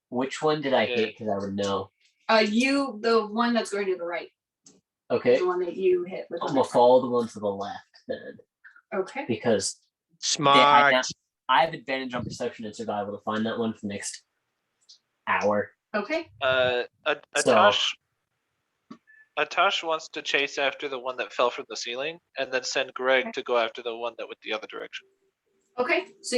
Which one did I Yeah. hit? Because I would know. You, the one that's going to the right, Okay. the one that you hit with. I'm the gonna knife. follow the one to the left then, Okay. because Smart. I have advantage on perception and survival to find that one for the next hour. Okay. Atash wants to chase after the one that fell from the ceiling, and then send Greg to go after the one that went the other direction. Okay. So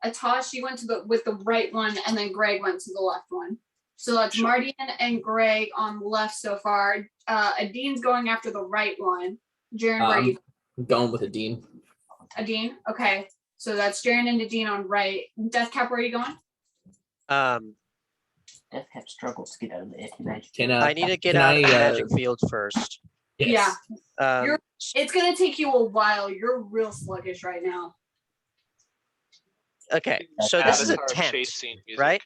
Atash, you went with the right one, and then Greg went to the left one. So that's Sure. Mardian and Greg on the left so far. Adine's going after the right one. Jaren, where are you? I'm going with a Dean. Adine? Okay. So that's Jaren and Adine on right. Death Cap, where are you going? Death Cap struggles to get out of the anti-magic. Can I need to get can out of the I, magic field first. Yes. You're- It's gonna take you a while. You're real sluggish right now. Okay, so this is a Avatar tent, chase scene music. right?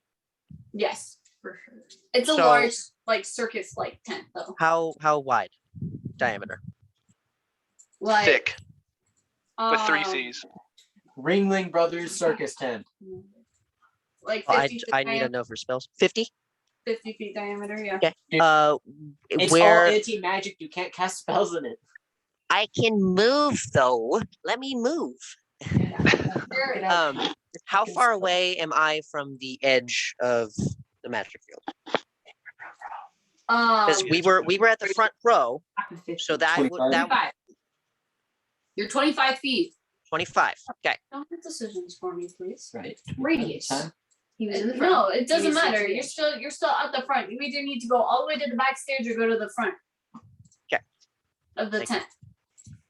Yes, for sure. It's a So- large, like circus-like tent, though. How wide? Diameter. Like Thick with three um, C's. Ringling Brothers Circus Tent. Like Oh, 50 feet I need to diameter, know for spells. 50? 50 feet diameter. Yeah. Okay. It's Where all anti-magic. You can't cast spells in it. I can move though. Let me move. There- How far away am I from the edge of the magic field? Because we were at the front row, so that would 25. You're 25 feet. 25. Okay. Don't make decisions for me, please. Right. Radius. Time. He was in the front. No, it doesn't He was matter. 60. You're still at the front. You either need to go all the way to the backstage or go to the front. 'Kay. Of the Thank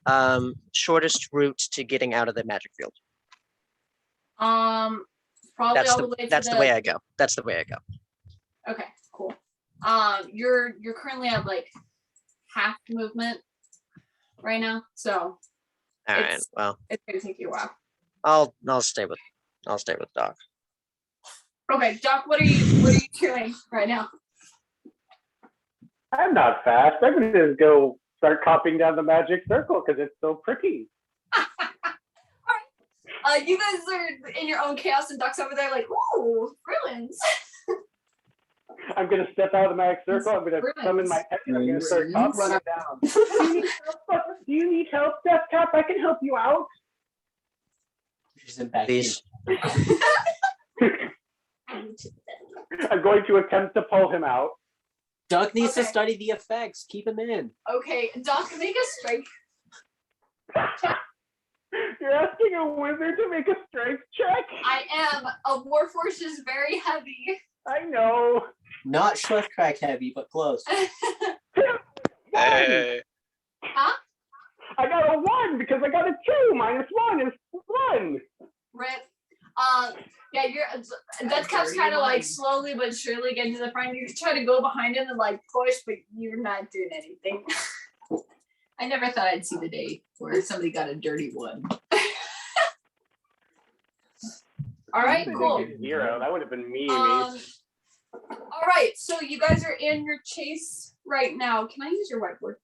tent. Shortest route to getting out of the magic field. Probably That's all the the way to that's the way I go. That's the way I go. Okay, cool. You're currently at like half movement right now, so All right. It's- Well, it's gonna take you a while. I'll stay with Doc. Okay, Doc, what are you doing right now? I'm not fast. I'm gonna just go start copying down the magic circle because it's so pretty. You guys are in your own chaos, and Doc's over there like, ooh, ruins. I'm gonna step out of the magic circle. I'm gonna summon my pet and I'm gonna start copying it down. Do you need help, Death Cap? I can help you out. She's in back. Please. I'm going to attempt to pull him out. Doug needs to Okay. study the effects. Keep him in. Okay, Doc, make a strength. You're asking a wizard to make a strength check? I am. A Warforce is very heavy. I know. Not Schleifcrack heavy, but close. Hey. I got a 1 because I got a 2 minus 1 is 1. Rip. Yeah, Death Cap's kind of like slowly but surely getting to the front. You try to go behind him and like push, but you're not doing anything. I never thought I'd see the day where somebody got a dirty one. All right, They didn't cool. get 0. That would have been me. All right, so you guys are in your chase right now. Can I use your whiteboard?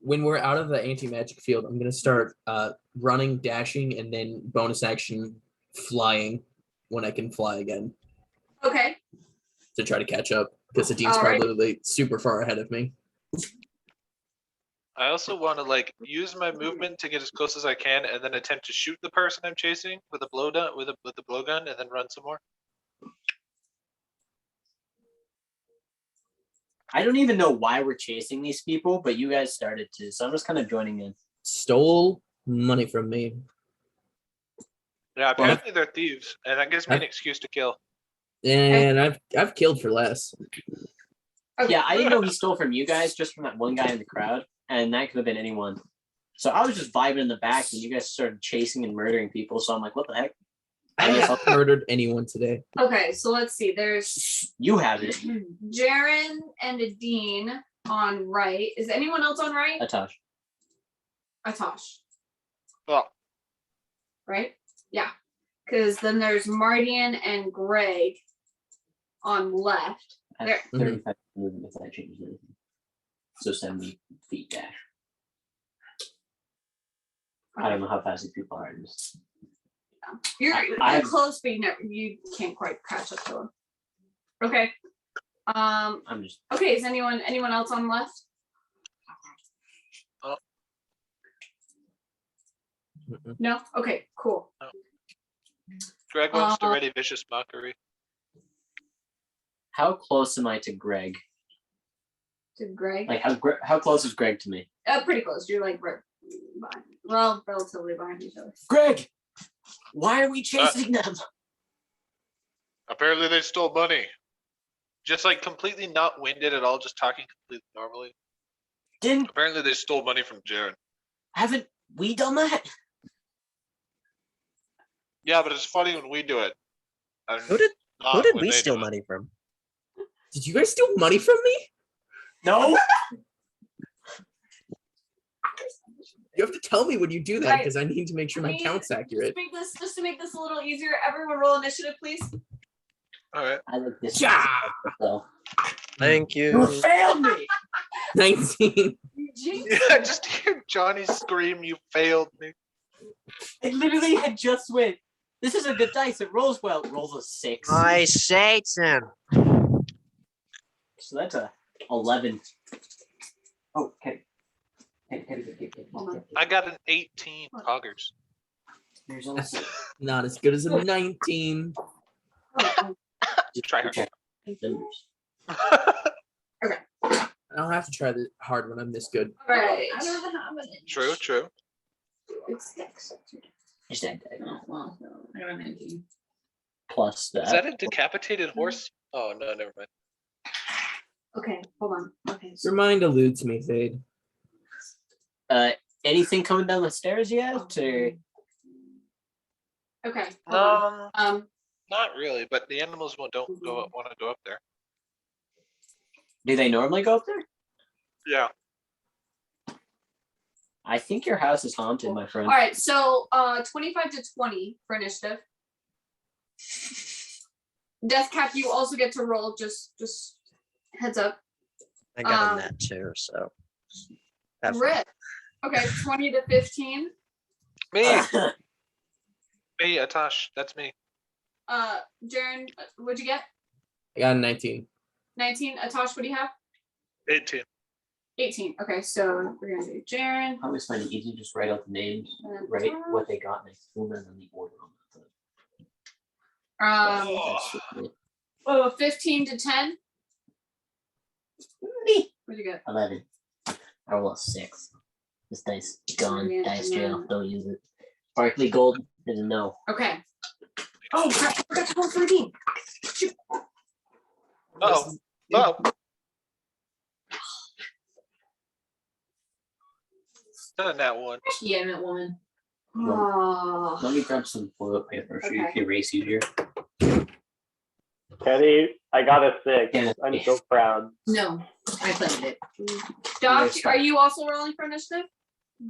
When we're out of the anti-magic field, I'm gonna start running, dashing, and then bonus action flying when I can fly again Okay. to try to catch up because the team's Alright. probably super far ahead of me. I also want to like use my movement to get as close as I can, and then attempt to shoot the person I'm chasing with a blowgun, with the blowgun, and then run some more. I don't even know why we're chasing these people, but you guys started to, so I'm just kind of joining in. Stole money from me. Yeah, apparently they're thieves, and that gives me an excuse to kill. And I've killed for less. Okay. Yeah, I didn't know he stole from you guys, just from that one guy in the crowd, and that could have been anyone. So I was just vibing in the back, and you guys started chasing and murdering people. So I'm like, what the heck? I haven't murdered anyone today. Okay, so let's see. There's You have it, Jaren and Adine on right. Is anyone else on right? Atash. Atosh, Well, right? Yeah. Because then there's Mardian and Greg on left. I There. have 35 movement if that changes anything. So 70 feet dash. I don't know how fast these people are in this. You're I- close, but you can't quite catch up to them. Okay. I'm just Okay, is anyone else on left? No? Okay, cool. Greg wants to ready vicious mockery. how close am I to Greg? To Greg? Like how close is Greg to me? Pretty close. You're like right behind. Well, relatively behind each other. Greg! Why are we chasing them? Apparently they stole money. Just like completely not winded at all, just talking completely normally. Didn't Apparently they stole money from Jared. haven't we done that? Yeah, but it's funny when we do it. and Who did not when we they steal do it. money from? Did you guys steal money from me? No. You have to tell me when you do that Right. because I need to make sure my Please, count's accurate. Just to make this a little easier, everyone roll initiative, please. All right. I like this. Yeah. So. Thank You you. failed me. 19. Yeah, just hear Johnny scream, "You failed me." I literally had just went. This is a good dice. It rolls well. It rolls a 6. My Satan. So that's a 11. Oh, okay. I got an 18 poggers. There's also Not as good as a 19. Try hard. I don't have to try this hard when I'm this good. Right. I don't have an inch. True, true. It's six. Just that Oh, well, no, I don't have anything. plus that. Is that a decapitated horse? Oh no, never mind. Okay, hold on. Okay. So Your mind eludes me, Fade. Anything coming down the stairs yet? Or okay. Hold on. Not really. But the animals want to go up there. do they normally go up there? Yeah. I think your house is haunted, my friend. All right, so 25 to 20 for initiative. Death Cap, you also get to roll. Just heads up. I got in that too, so. have fun. Rip. Okay, 20 to 15. Me, me, Atash. That's me. Jaren, what'd you get? I got a 19. 19. Atosh, what do you have? 18. 18. Okay, so we're gonna do Jaren. I always find it easy to just write out the names, and write Atosh. what they got, and I fill them in the order on that. 15 to 10. What'd you get? 11. I roll a 6. This dice gone. Yeah, Dice yeah. jail. Don't use it. Sparkly gold is a no. Okay. Oh crap! I forgot to roll 13. Oh, oh. Done that one. Yeah, that woman. Oh. Let me grab some toilet paper so you Okay. can erase easier. Teddy, I got a 6. Yeah. I'm so proud. No, I played it. Doc, are you also rolling for initiative?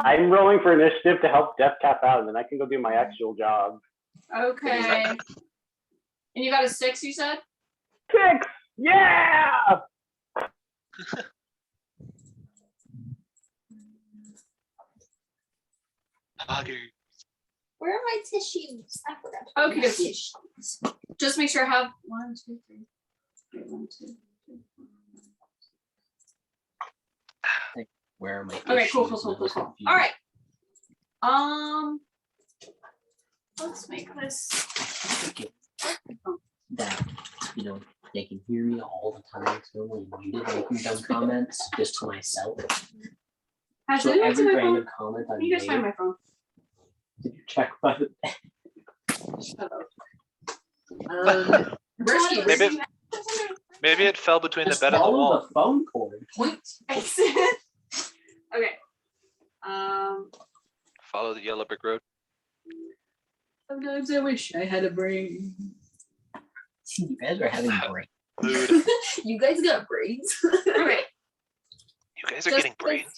I'm rolling for initiative to help Death Cap out, and then I can go do my actual job. Okay. And you got a 6, you said? 6! Yeah! Where are my tissues? I forgot. Okay, Tissues. just make sure I have 1, 2, 3. Wait, 1, 2, 3. Where are my Okay, cool. issues? All right. Let's make this. That, they can hear me all the time, so I'm muted making dumb comments just to myself. So Actually, every my phone. random comment I Can you guys find made, my phone? did you check my Shut up. Maybe it fell between the just bed and the follow wall. the phone cord. Okay. Follow the yellow brick road. Sometimes I wish I had a brain. You guys are having brain. Mood. You guys got brains. Okay. You guys are Just getting brains.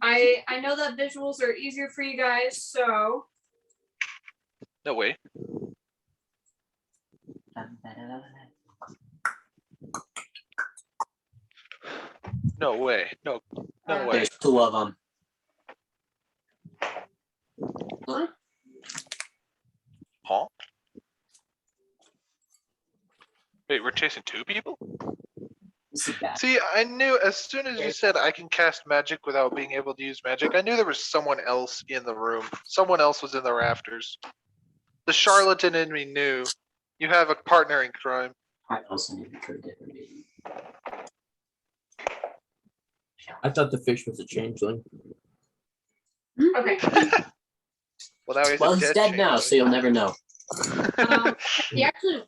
I know that visuals are easier for you guys, so No way. No way. No way. There's 2 of them. Huh? Wait, we're chasing 2 people? This is bad. See, I knew as soon as you said I can cast magic without being able to use magic, I knew there was someone else in the room. Someone else was in the rafters. The charlatan in me knew. You have a partner in crime. I also need to try a different meeting. I thought the fish was a changeling. okay. Well, now he's Well, a he's dead dead now, so you'll never know. He actually.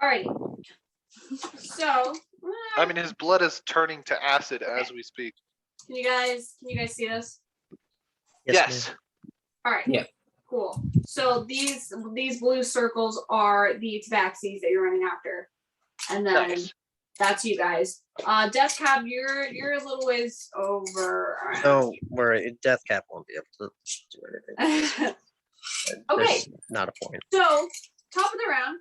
Alright. So. I mean, his blood is turning to acid as we speak. Can you guys see this? Yes. ma'am. All right. Yeah. Cool. So these blue circles are the tabaxis that you're running after, and then Nice. that's you guys. Death Cab, you're a little ways over. Don't worry, Death Cap won't be able to do anything. Okay. There's not a point. So top of the round.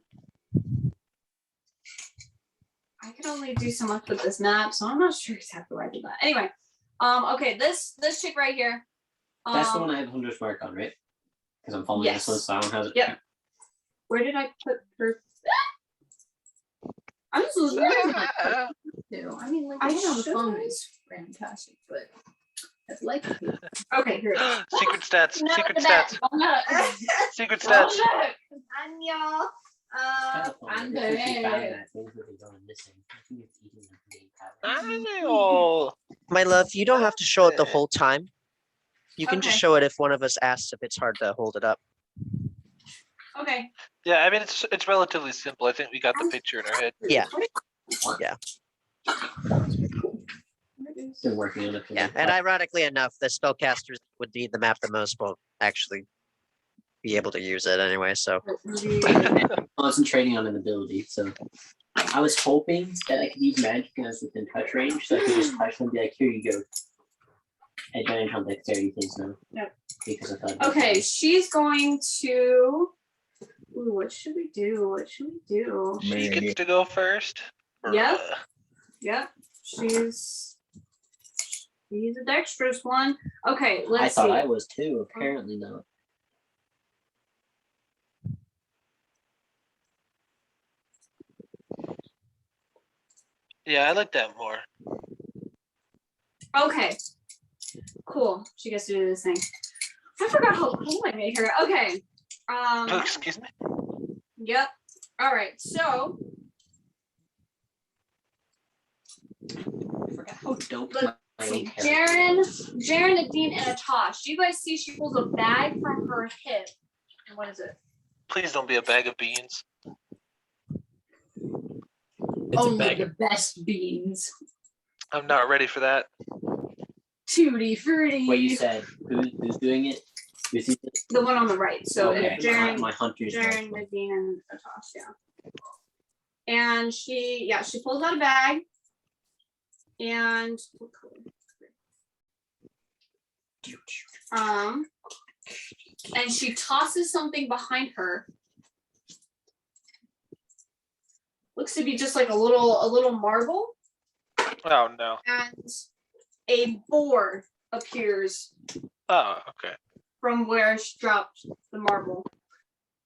I can only do so much with this map, so I'm not sure exactly where I did that. Anyway, okay, this chick right here. That's the one I have Hunter's mark on, right? Because I'm following Yes. this one, so I don't have it. Yep. Where did I put her? I'm just losing. No, I mean, like, I the one on the should. phone is fantastic, but I'd like to. Okay, here it is. Secret stats. No, Secret the best. stats. Secret Oh, stats. Annyeong. I'm It's dead. bad, things really going missing. I think it's eating the main pattern. Oh. My love, you don't have to show it the whole time. You can just Okay. show it if one of us asks if it's hard to hold it up. Okay. Yeah, I mean it's relatively simple. I think we got the picture in our head. Yeah. Been working on it. for Yeah, like and ironically enough, the spellcasters would need the map the most won't actually be able to use it anyway, so. concentrating on an ability. So I was hoping that I could use magic and I was within touch range, so I could just touch them and be like, here you go. Advantage on dexterity things now. Yep. Because I thought. Okay, she's going to. Ooh, what should we do? What should we do? She gets to go first. Yep. Yep. She's a dexterous one. Okay, I let's thought see. I was too. Apparently not. Yeah, I like that more. Okay. Cool. She gets to do this thing. I forgot how cool I made her. Okay. Oh, excuse me. Yep. All right. So I forgot how dope Let's my see. own character Jaren, Nadine, and Atosh. Do you guys see she pulls a bag from her hip? And what is it? Please don't be a bag of beans. It's a Only bag the of best beans. I'm not ready for that. Tutti frutti. Wait, you said who's doing it? Who's he? The one on the right. So Okay, it's Jaren, my hunter's Jaren, right. Nadine, and Atasha. Yeah. And she pulls out a bag. And and she tosses something behind her. Looks to be just like a little marble. Oh no. And a boar appears Oh, okay. from where she dropped the marble.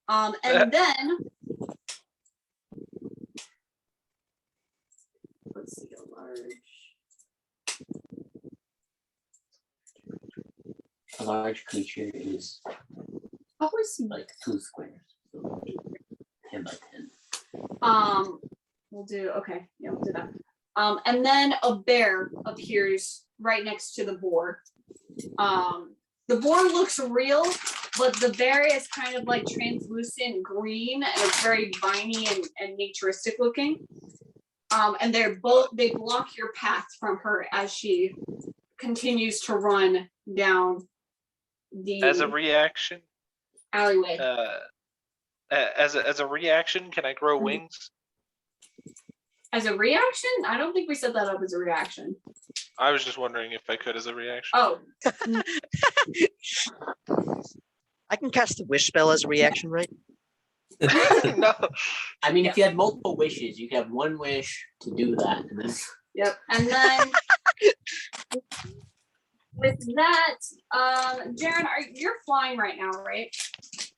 And then let's see, A large creature is like 2 squares. So 10 by 10. We'll do that. And then a bear appears right next to the boar. The boar looks real, but the bear is kind of like translucent green and it's very viney and naturistic looking. And they block your path from her as she continues to run down the As a reaction, alleyway. as a reaction, can I grow wings? As a reaction? I don't think we set that up as a reaction. I was just wondering if I could as a reaction. Oh. I can cast the wish spell as a reaction, right? No. I mean, if you had multiple wishes, you could have 1 wish to do that, and then Yep. And then with that, Jaren, you're flying right now, right?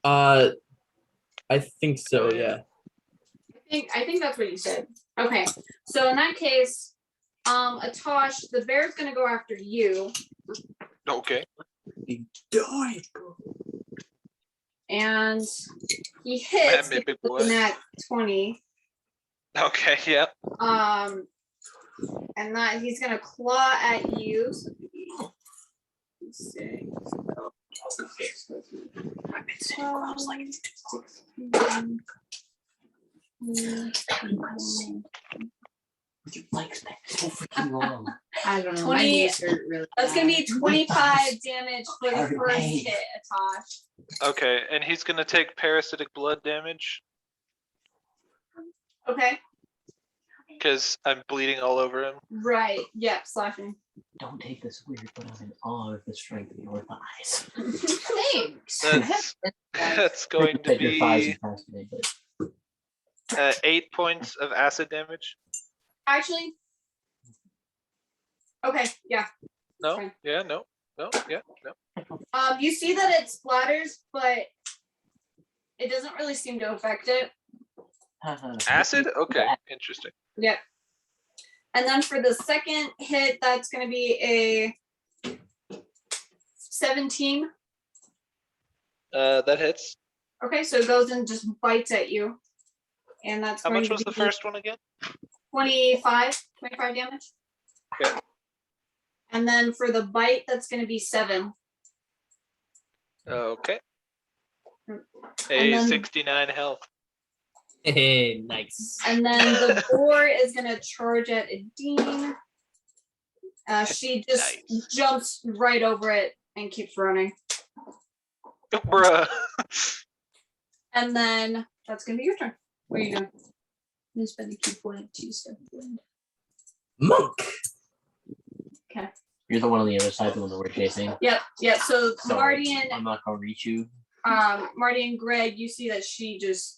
I think so. Yeah. I think that's what you said. Okay. So in that case, Atosh, the bear's gonna go after you. Okay. He died. And he hits Big boy. with that 20. Okay, yeah. And that he's gonna claw at you. So 6. 16. your legs back so freaking long. I don't know. 20 My knees hurt really That's bad. gonna be 25 damage for the Alright. first hit, Atosh. Okay, and he's gonna take parasitic blood damage Okay. because I'm bleeding all over him. Right. Yep. Slashing. Don't take this weird, but I'm in awe of the strength of your thighs. Thanks. That's going to Take your thighs be and pass me, but 8 points of acid damage. Actually. Okay. Yeah. No, Fine. yeah, no, yeah, no. You see that it splatters, but it doesn't really seem to affect it. Acid? Okay, interesting. Yep. And then for the second hit, that's going to be a 17. That hits. Okay, so it goes and just bites at you. And that's How going much to was the be first one again? 25 damage. Okay. And then for the bite, that's going to be 7. Okay. And A then- 69 health. Hey, nice. And then the boar is going to charge at Adine. She just Nice. jumps right over it and keeps running. Bruh. And then that's going to be your turn. What are you doing? You spend a key point to step in. Monk. you're the one on the other side, the one that we're chasing. Yep. So, So Marty and I'm not gonna reach you. Marty and Greg, you see that she just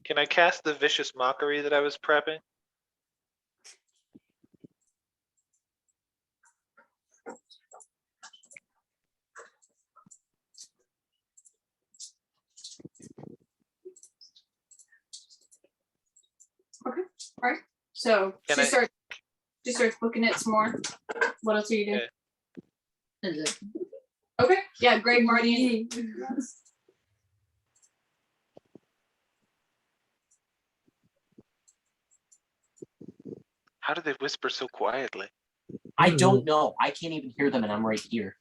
Can I cast the vicious mockery that I was prepping? so Can she I- starts looking at some more. What else are you doing? Yeah. Okay. Yeah, Greg, Marty, and How do they whisper so quietly? I don't know. I can't even hear them, and I'm right here.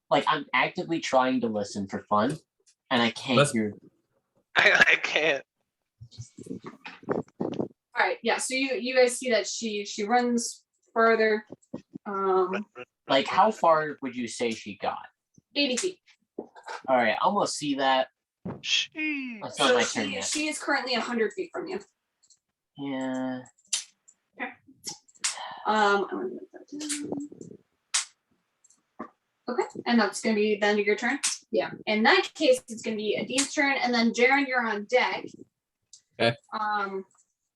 Like I'm actively trying to listen for fun, and I can't Let's- hear. I can't. right, yeah. So you guys see that she runs further, Like, how far would you say she got? 80 feet. All right, almost see that. Sheesh. That's not So my turn yet. she is currently 100 feet from you. Yeah. I'm gonna put that down. Okay, and that's gonna be the end of your turn. Yeah. In that case, it's gonna be Adin's turn, and then Jaren, you're on deck. Okay.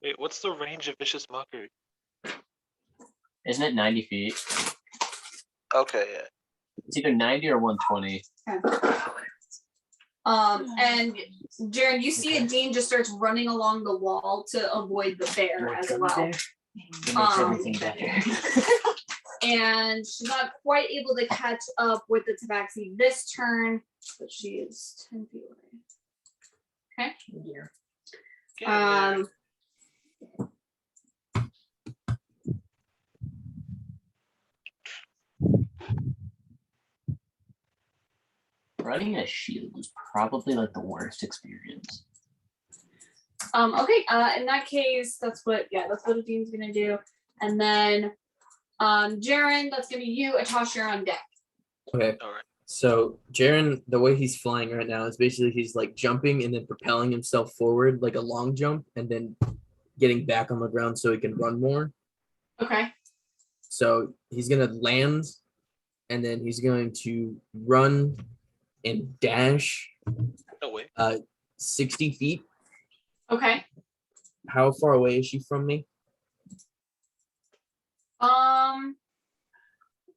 Wait, what's the range of vicious mockery? Isn't it 90 feet? Okay, yeah. It's either 90 or 120. And Jaren, you see Adin just starts running along the wall to avoid the bear as well. It makes everything better. And she's not quite able to catch up with the tabaxi this turn, but she is 10 feet away. Okay. Get in there. Running a shield was probably like the worst experience. Okay, in that case, that's what Adin's gonna do. And then Jaren, that's gonna be you. Atasha, you're on deck. Okay. All right. So Jaren, the way he's flying right now is basically he's like jumping and then propelling himself forward like a long jump and then getting back on the ground so he can run more. Okay. So he's gonna land and then he's going to run and dash No way. 60 feet. Okay. How far away is she from me?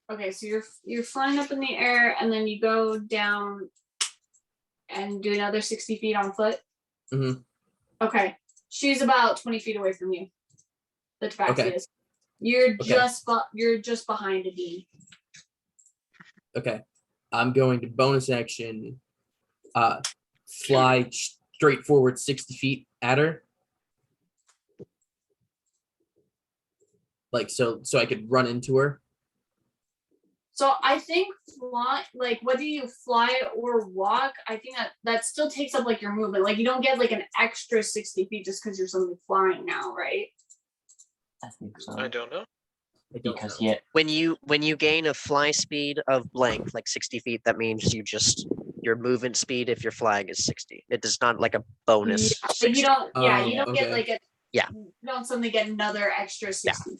Okay, so you're flying up in the air and then you go down and do another 60 feet on foot. Mhm. Okay. She's about 20 feet away from you. The tabaxi Okay. is. You're Okay. just behind Adin. Okay. I'm going to bonus action fly straight forward 60 feet at her. Like so I could run into her. So I think fly, like whether you fly or walk, I think that still takes up like your movement. Like you don't get like an extra 60 feet just because you're suddenly flying now, right? I think so. I don't know. I don't Because know. When you gain a fly speed of blank, like 60 feet, that means your movement speed if you're flying is 60. It does not like a bonus. Yeah, but 60. you don't. Yeah, you Oh, don't get okay. like a. Yeah. You don't suddenly get another extra 60.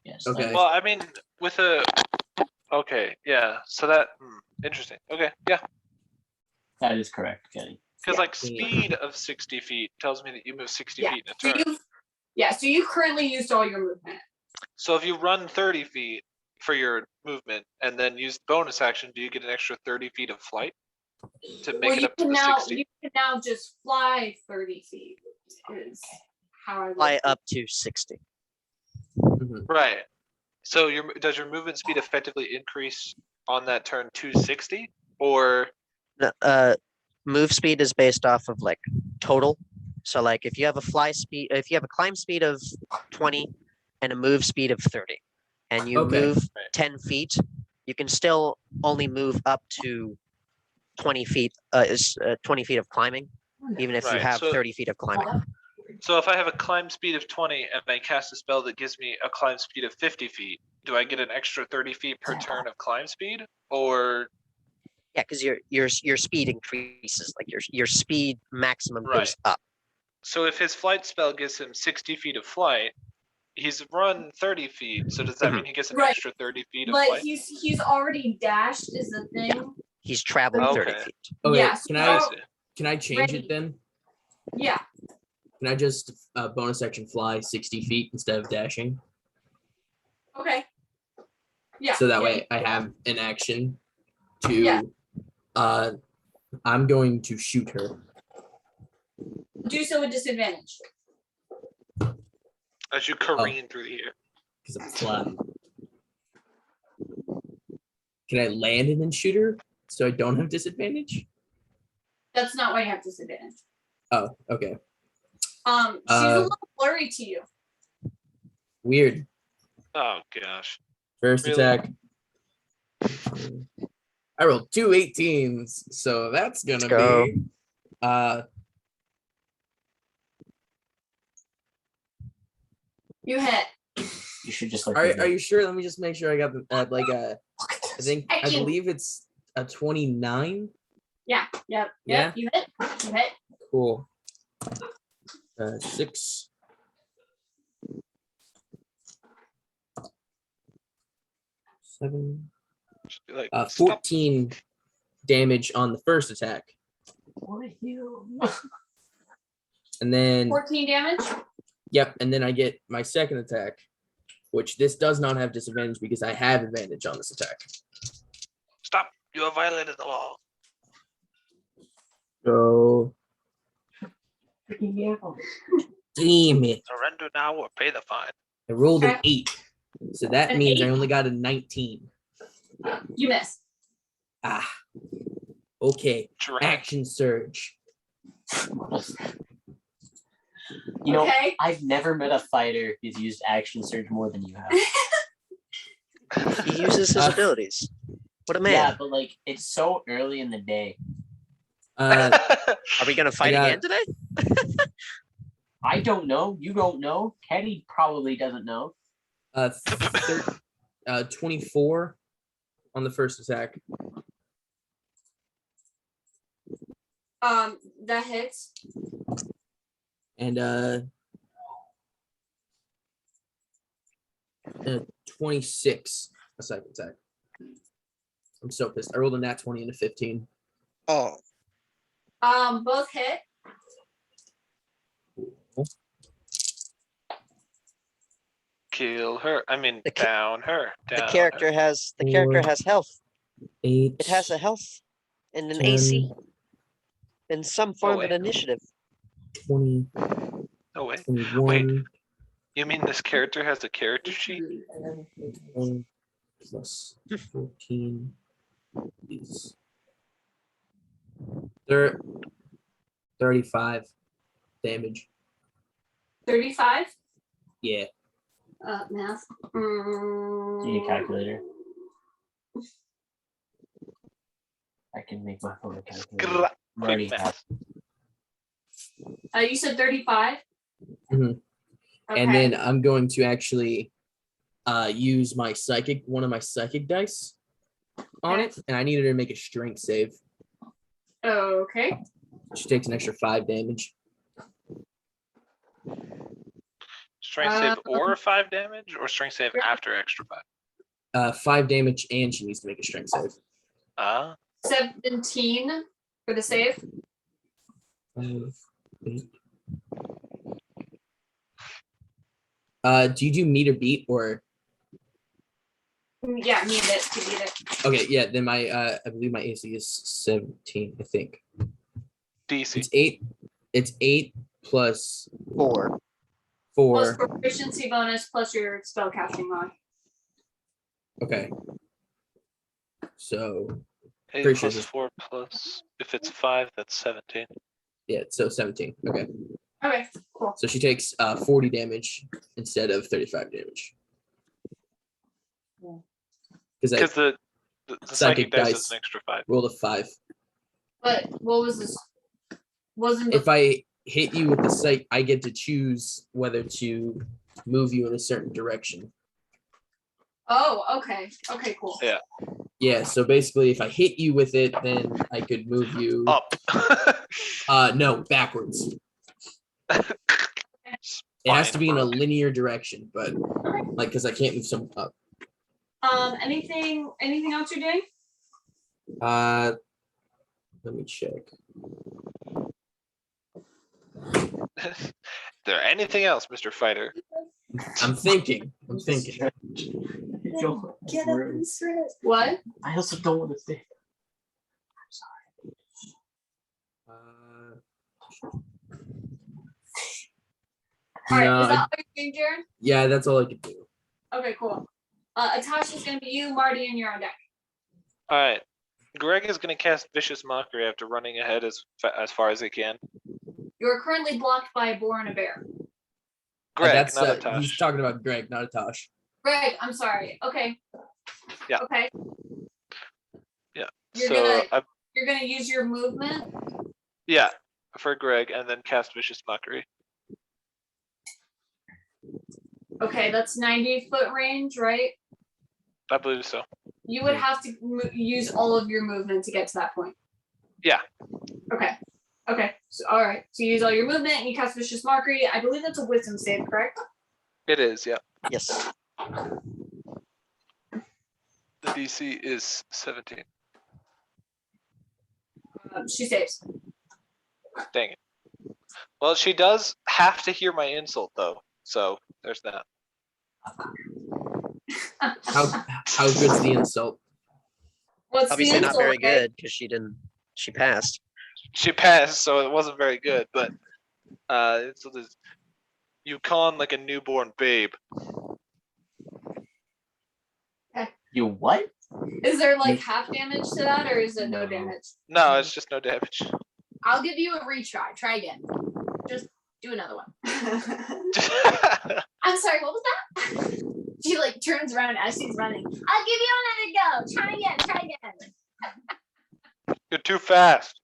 Yes. Okay. Well, I mean, with a. Okay, yeah. So that interesting. Okay, yeah. That is correct, Kenny. Because Yeah. like speed of 60 feet tells me that you move 60 Yeah. feet in a So turn. so you currently used all your movement. So if you run 30 feet for your movement and then use bonus action, do you get an extra 30 feet of flight to make it up to the 60? You can now just fly 30 feet. Is how I would Fly up to 60. Mhm. Right. So does your movement speed effectively increase on that turn to 60? Or No, move speed is based off of like total. So like if you have a climb speed of 20 and a move speed of 30, and you Okay. move Right. 10 feet, you can still only move up to 20 feet. 20 feet of climbing, even if you Right, have so- 30 feet of climbing. so if I have a climb speed of 20 and I cast a spell that gives me a climb speed of 50 feet, do I get an extra 30 feet per turn of climb speed? Or Yeah, because your speed increases, like your speed maximum goes Right. up. so if his flight spell gives him 60 feet of flight, he's run 30 feet. So does that Mhm. mean he gets an Right. extra 30 feet of But flight? he's already dashed is the thing. He's traveled 30 Okay. feet. Okay, Yeah, can I I see. can I change Ready. it then? Yeah. Can I just bonus action fly 60 feet instead of dashing? Okay. Yeah. So that yeah, way I have an action to Yeah. I'm going to shoot her. do so with disadvantage. As you careen through the air. Because I'm flying. Can I land and then shoot her so I don't have disadvantage? That's not why you have disadvantage. Oh, okay. She's a little blurry to you. Weird. Oh gosh. First Really? attack. I rolled 2 18s, so that's gonna go. be You hit. You should just look. Are you sure? Let me just make sure I got the like a. I Action. believe it's a 29. Yeah. Yep. Yeah. You hit. You hit. Cool. 6. Seven. Just be like, 14 damage on the first attack, and then 14 damage. yep, and then I get my second attack, which this does not have disadvantage because I have advantage on this attack. Stop! You have violated the law. So, damn it! Surrender now or pay the fine. I rolled an Okay. 8, so that An means I 8? only got a 19. You miss. Ah, okay. Drag. Action surge. You know, Okay. I've never met a fighter who's used action surge more than you have. He uses his abilities. What a man. Yeah, but like it's so early in the day. Uh, Are we gonna fight got- again today? I don't know. You don't know. Kenny probably doesn't know. 24 on the first attack. That hits. And 26 a second attack. I'm so pissed. I rolled a nat 20 and a 15. Oh, Both hit. Kill her. I mean, The ca- down her. the Down character her. has Four. health. 8. It has a health and an 10, AC and some form of wait. initiative. 20, Oh wait. 21, You mean this character has a character sheet? 1 plus 14 is 35 damage. 35. Yeah. Math. Do you need a calculator? I can make my phone a calculator. Grrrr. I'm already Quick have. math. You said 35. Mhm. Okay. And then I'm going to actually use my one of my psychic dice on it, and I need her to make a strength save. Okay. She takes an extra 5 damage. Strength save or 5 damage, or strength save after extra 5? 5 damage, and she needs to make a strength save. 17 for the save. 5, 8. Do you do meet or beat or? Yeah, need it to beat it. Okay, yeah. Then my I believe my AC is 17. I think DC. it's 8. It's 8 plus 4. Plus 4. proficiency bonus plus your spell casting mod. Okay. So 8 pretty sure plus this- 4 plus. If it's 5, that's 17. yeah, so 17. Okay. Okay, cool. So she takes 40 damage instead of 35 damage. Because I Because the psychic dice is an extra 5. rolled a 5. But what was this? Wasn't If I hit you with the sight, I get to choose whether to move you in a certain direction. Oh, okay. Okay, cool. Yeah. Yeah, so basically if I hit you with it, then I could move you Up. no, backwards. It has to be in a linear direction, but like because I can't move someone up. Anything else you're doing? Let me check. Is there anything else, Mr. Fighter? I'm thinking. Get up and What? I also don't want to say. All right, No, is that all you're doing, Jared? yeah, that's all I could do. Okay, cool. Atasha's gonna be you, Marty, and you're on deck. Alright. Greg is going to cast Vicious Mockery after running ahead as far as he can. You're currently blocked by a boar and a bear. Greg, That's not he's Atash. talking about Greg, not Atash. Greg, I'm sorry. Okay. Yeah. Okay. Yeah. You're So, You're gonna use your movement. yeah, for Greg, and then cast Vicious Mockery. Okay, that's 90-foot range, right? I believe so. You would have to use all of your movement to get to that point. Yeah. Okay. Okay. So, all right. So you use all your movement and you cast Vicious Mockery. I believe that's a Wisdom save, correct? It is, yeah. Yes. The DC is 17. She saves. Dang it. Well, she does have to hear my insult, though. So there's that. How good's the insult? What's Obviously the not insult, very right? good because she passed. She passed, so it wasn't very good. But so there's, you con like a newborn babe. You what? Is there like half damage to that, or is it no damage? No, it's just no damage. I'll give you a retry. Try again. Just do another one. I'm sorry, what was that? She like turns around as she's running. I'll give you another go. Try again, try again. You're too fast.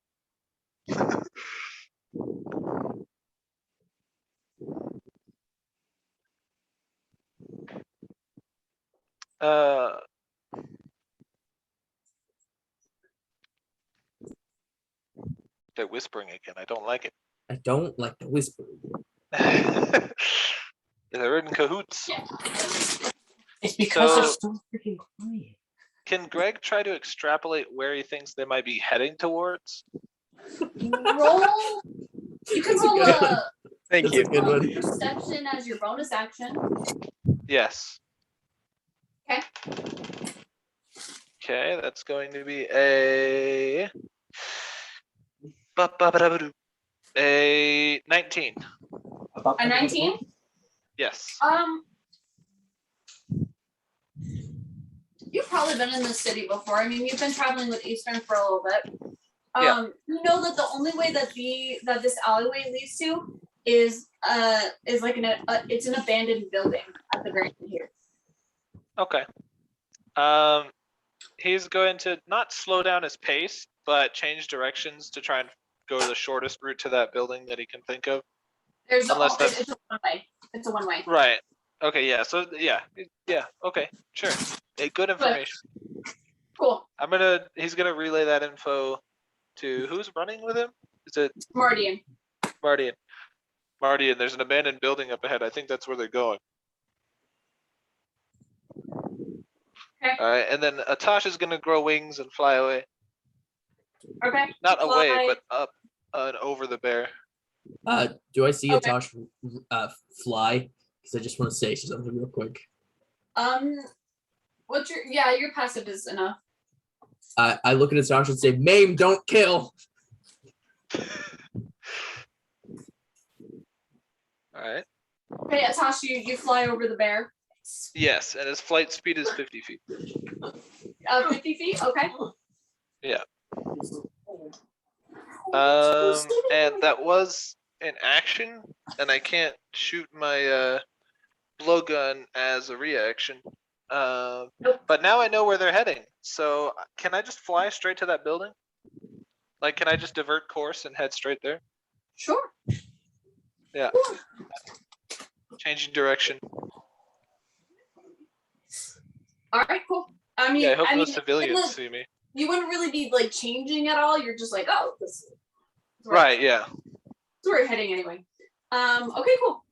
They're whispering again. I don't like it. I don't like the whisper. They're in cahoots. It's because they're So- so freaking quiet. Can Greg try to extrapolate where he thinks they might be heading towards? Roll. You can That's a roll good one. a Thank That's you. a good one. perception as your bonus action. Yes. Okay. Okay, that's going to be a 19. About A 19. Yes. You've probably been in this city before. I mean, you've been traveling with Eastern for a little bit. Yeah. You know that the only way that this alleyway leads to is like it's an abandoned building at the very end here. Okay. He's going to not slow down his pace, but change directions to try and go the shortest route to that building that he can think of. There's Unless that's- it's a one way. It's a one way. Right. Okay. Yeah. So yeah. Okay. Sure. Good information. Cool. He's gonna relay that info to who's running with him. Is it Mardian. Mardian? Mardian. There's an abandoned building up ahead. I think that's where they're going. Okay. All right. And then Atasha's gonna grow wings and fly away. Okay. Not away, Fly. but up and over the bear. Do I see Okay. Atash fly? Because I just want to say something real quick. What's your your passive is enough. I look at Atash and say, "Maim, don't kill." All right. Okay, Atash, you fly over the bear. Yes, and his flight speed is 50 feet. 50 feet. Okay. And that was an action, and I can't shoot my blowgun as a reaction. But now I know where they're heading. So can I just fly straight to that building? Like, can I just divert course and head straight there? Sure. Yeah. Changing direction. All right. Cool. I mean, Yeah, I hope no mean, civilians see me. you wouldn't really be like changing at all. You're just like, oh, this is Right, yeah. That's where we're heading anyway. Okay, cool.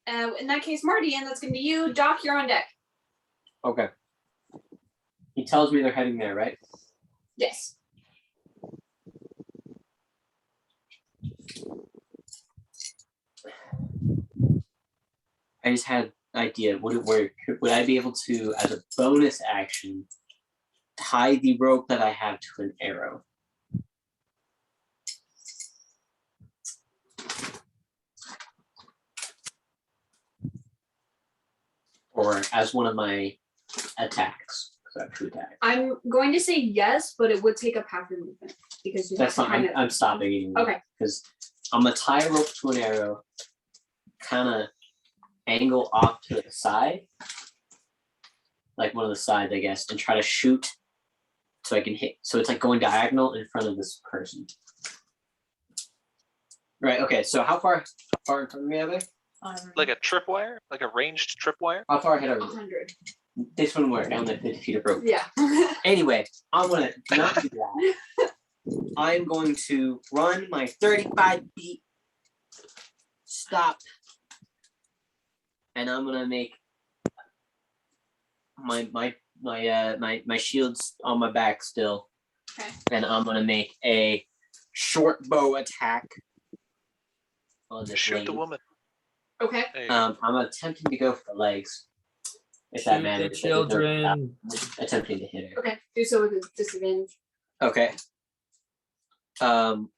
In that case, Marty, and that's gonna be you. Doc, you're on deck. Okay. He tells me they're heading there, right? Yes. I just had an idea. Would it work? Would I be able to, as a bonus action, tie the rope that I have to an arrow? Or as one of my attacks? Because I have 2 attacks. I'm going to say yes, but it would take up half your movement because you That's have to fine. kind of. I'm stopping anyway. Okay. Because I'm gonna tie a rope to an arrow, kind of angle off to the side, like one of the sides, I guess, and try to shoot so I can hit. So it's like going diagonal in front of this person. Right. Okay. So how far in front of me are they? Like a tripwire? Like a ranged tripwire? How far ahead are we? 100. This one worked down like 50 feet of rope. Yeah. Anyway, I'm gonna not do that. I'm going to run my 35 feet. Stop. And I'm gonna make my shields on my back still. Okay. And I'm gonna make a short bow attack. On this Shoot the lady. woman. Okay. There you go. I'm attempting to go for the legs. If that Shoot the matters. children. I'm attempting to hit her. Okay. Do so with a disadvantage. Okay. I'm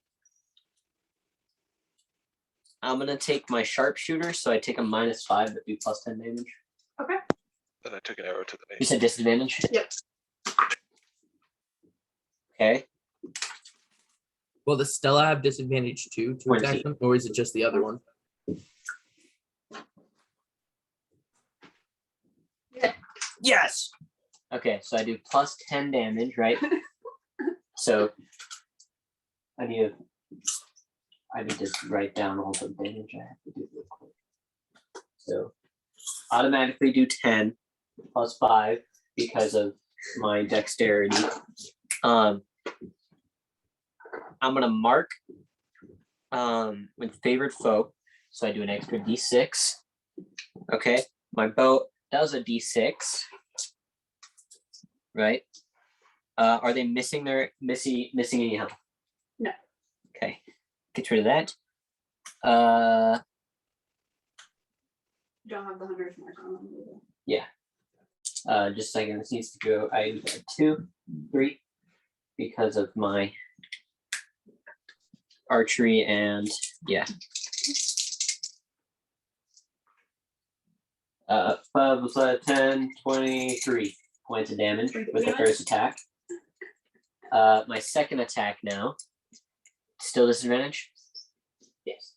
gonna take my sharpshooter, so I take a -5, but do +10 damage. Then I took an arrow to the You knee. said disadvantage? Yep. Okay. Will the Stella have disadvantage too to Where is attack it? them, or is it just the other one? Yes. Okay, so I do +10 damage, right? So I need to write down all the damage I have to do real quick. So automatically do 10 +5 because of my dexterity. I'm gonna mark with favored foe, so I do an extra d6. Okay, my bow does a d6, right? Are they missing any health? No. Okay, get rid of that. Don't have the 100 mark on them either. Just a second. This needs to go. I use 2, 3 because of my archery and yeah. 5 + 10, 23 points of damage with the first attack. My second attack now. Still disadvantage? Yes.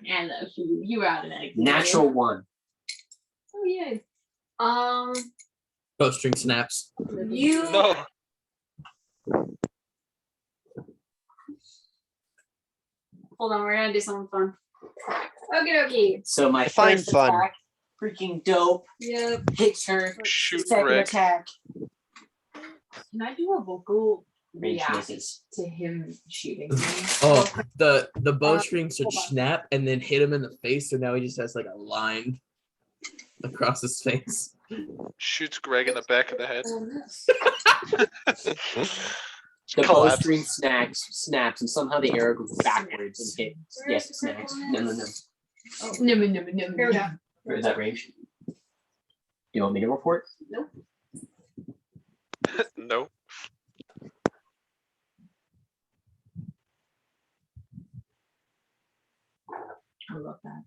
And you were automatic. Natural 1. Oh yay. Bowstring snaps. You No. hold on, we're gonna do something fun. Okie dokie. So my Define first fun. attack, freaking dope, Yep. hits her. Shoot Second Greg. attack, Can I do a vocal range react misses. to him shooting me? Oh, the bowstring should hold on. snap and then hit him in the face, so now he just has like a line across his face. Shoots Greg in the back of the head. The Collapse. bowstring snaps, and somehow the arrow goes backwards and hits. Yes, it snaps. No. No. Here we go. Where is that range? Do you want me to report? No. I love that.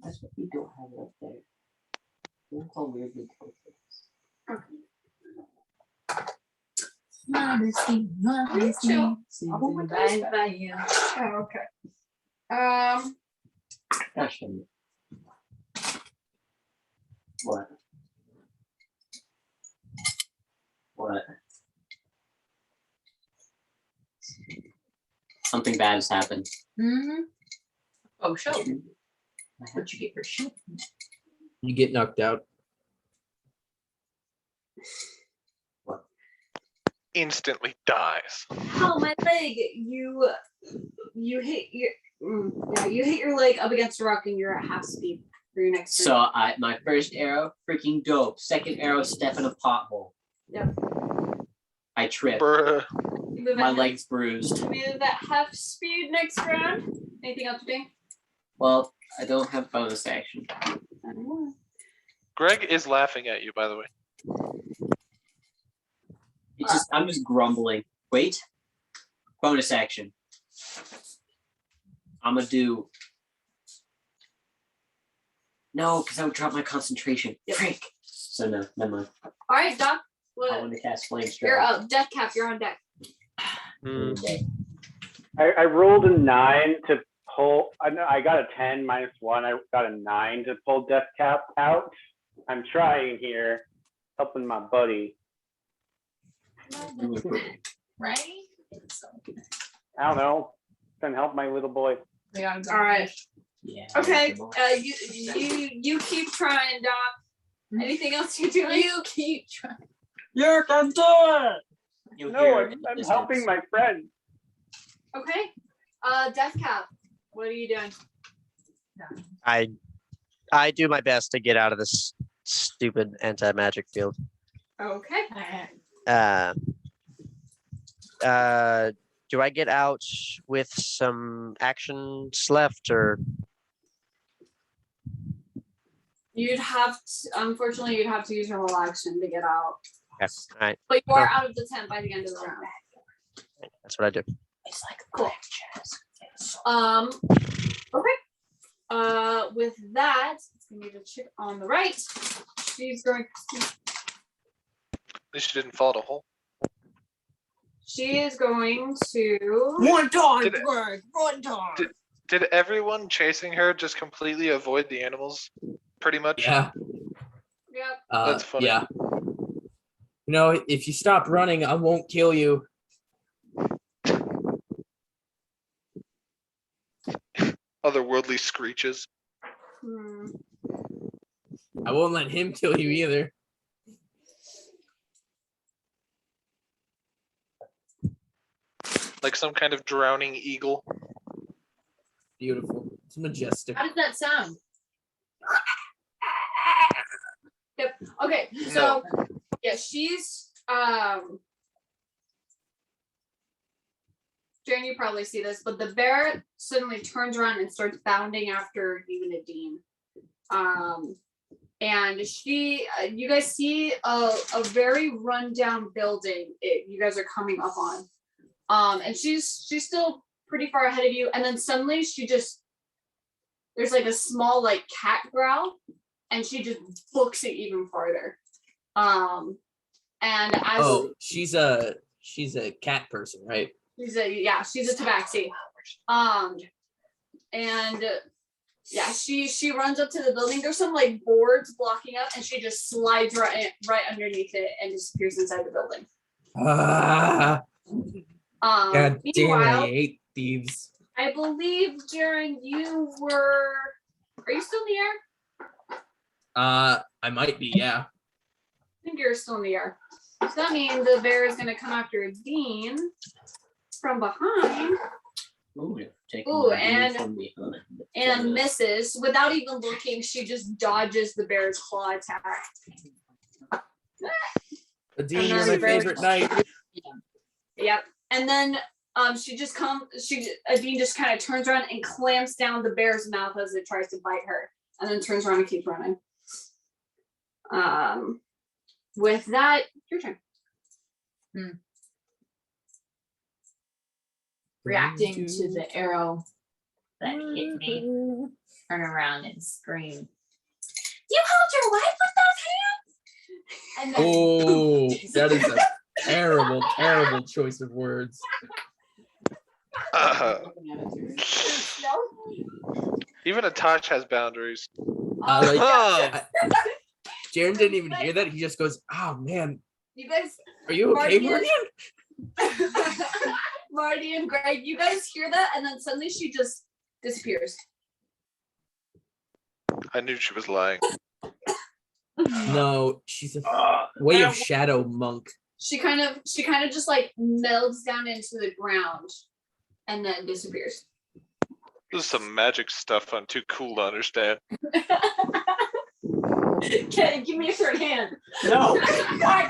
That's what we don't have it up there. Don't call weirdly close. Modesty, modesty. Chill. Sitting right by you. Oh, okay. Gosh, dang it. What? What? Something bad has happened. Mm-hmm. Oh, show. What you get for shooting? You get knocked out. Instantly dies. Oh, my leg! You hit your you hit your leg up against a rock and you're at half speed for your next turn. So my first arrow, freaking dope. Second arrow, step in a pothole. Yep. I trip. Bruh. You move My at- leg's bruised. Move at half speed next round. Anything else to do? Well, I don't have bonus action. I don't know. Greg is laughing at you, by the way. I'm just grumbling. Wait. Bonus action. I'm gonna do. No, because I would drop my concentration. Freak. So no, never mind. All right, Doc. I What? want to cast flame You're strike. up. Death cap. You're on deck. Hmm. I rolled a 9 to pull. I got a 10 -1. I got a 9 to pull Death Cap out. I'm trying here, helping my buddy. Right? I don't know. Then help my little boy. Yeah, All right. Yeah. Okay. You keep trying, Doc. Anything else you're doing? You keep trying. You can do it. You'll No, hear it in the I'm distance. helping my friend. Okay. Death Cap. What are you doing? I do my best to get out of this stupid anti-magic field. Okay. Do I get out with some actions left, or You'd have to, unfortunately, you'd have to use your whole action to get out. okay, all right, But you are out of the tent by the end of the round. that's what I do. It's like Cool. black chess. Okay. With that, it's gonna be the chick on the right. She's going to. At least you didn't fall in a hole. She is going to. One time, Did it- Greg. One time. Did everyone chasing her just completely avoid the animals? Pretty much. Yeah. Yep. That's funny. Yeah. You know, if you stop running, I won't kill you. Otherworldly screeches. Hmm. I won't let him kill you either. Like some kind of drowning eagle. Beautiful. It's majestic. How does that sound? Yep. Okay. So yeah, she's Jen, you probably see this, but the bear suddenly turns around and starts bounding after you and Nadine. And she, you guys see a very rundown building. You guys are coming up on, and she's still pretty far ahead of you. And then suddenly there's like a small like cat growl, and she just books it even farther. And as she's a cat person, right? she's a tabaxi. And yeah, she runs up to the building. There's some like boards blocking up, and she just slides right underneath it and disappears inside the building. God damn it, Meanwhile, I hate thieves. I believe Jaren, you were. Are you still in the air? I might be, yeah. I think you're still in the air. So that means the bear is gonna come after Dean from behind. Ooh, And misses without even looking. She just dodges the bear's claw attack. Dean, you're my favorite knight. Yep. And then Dean just kind of turns around and clamps down the bear's mouth as it tries to bite her, and then turns around and keeps running. With that, your turn. Reacting to the arrow that hit me. Turn around and scream. You held your wife with those hands? And then Oh, that is a terrible, terrible choice of words. Even a touch has boundaries. Jaren didn't even hear that. He just goes, "Oh man, You guys, are you okay, Marty?" Marty and Greg, you guys hear that, and then suddenly she just disappears. I knew she was lying. No, she's a way of shadow monk. She kind of just like melts down into the ground, and then disappears. This is some magic stuff I'm too cool to understand. Okay, give me a third hand. No. What?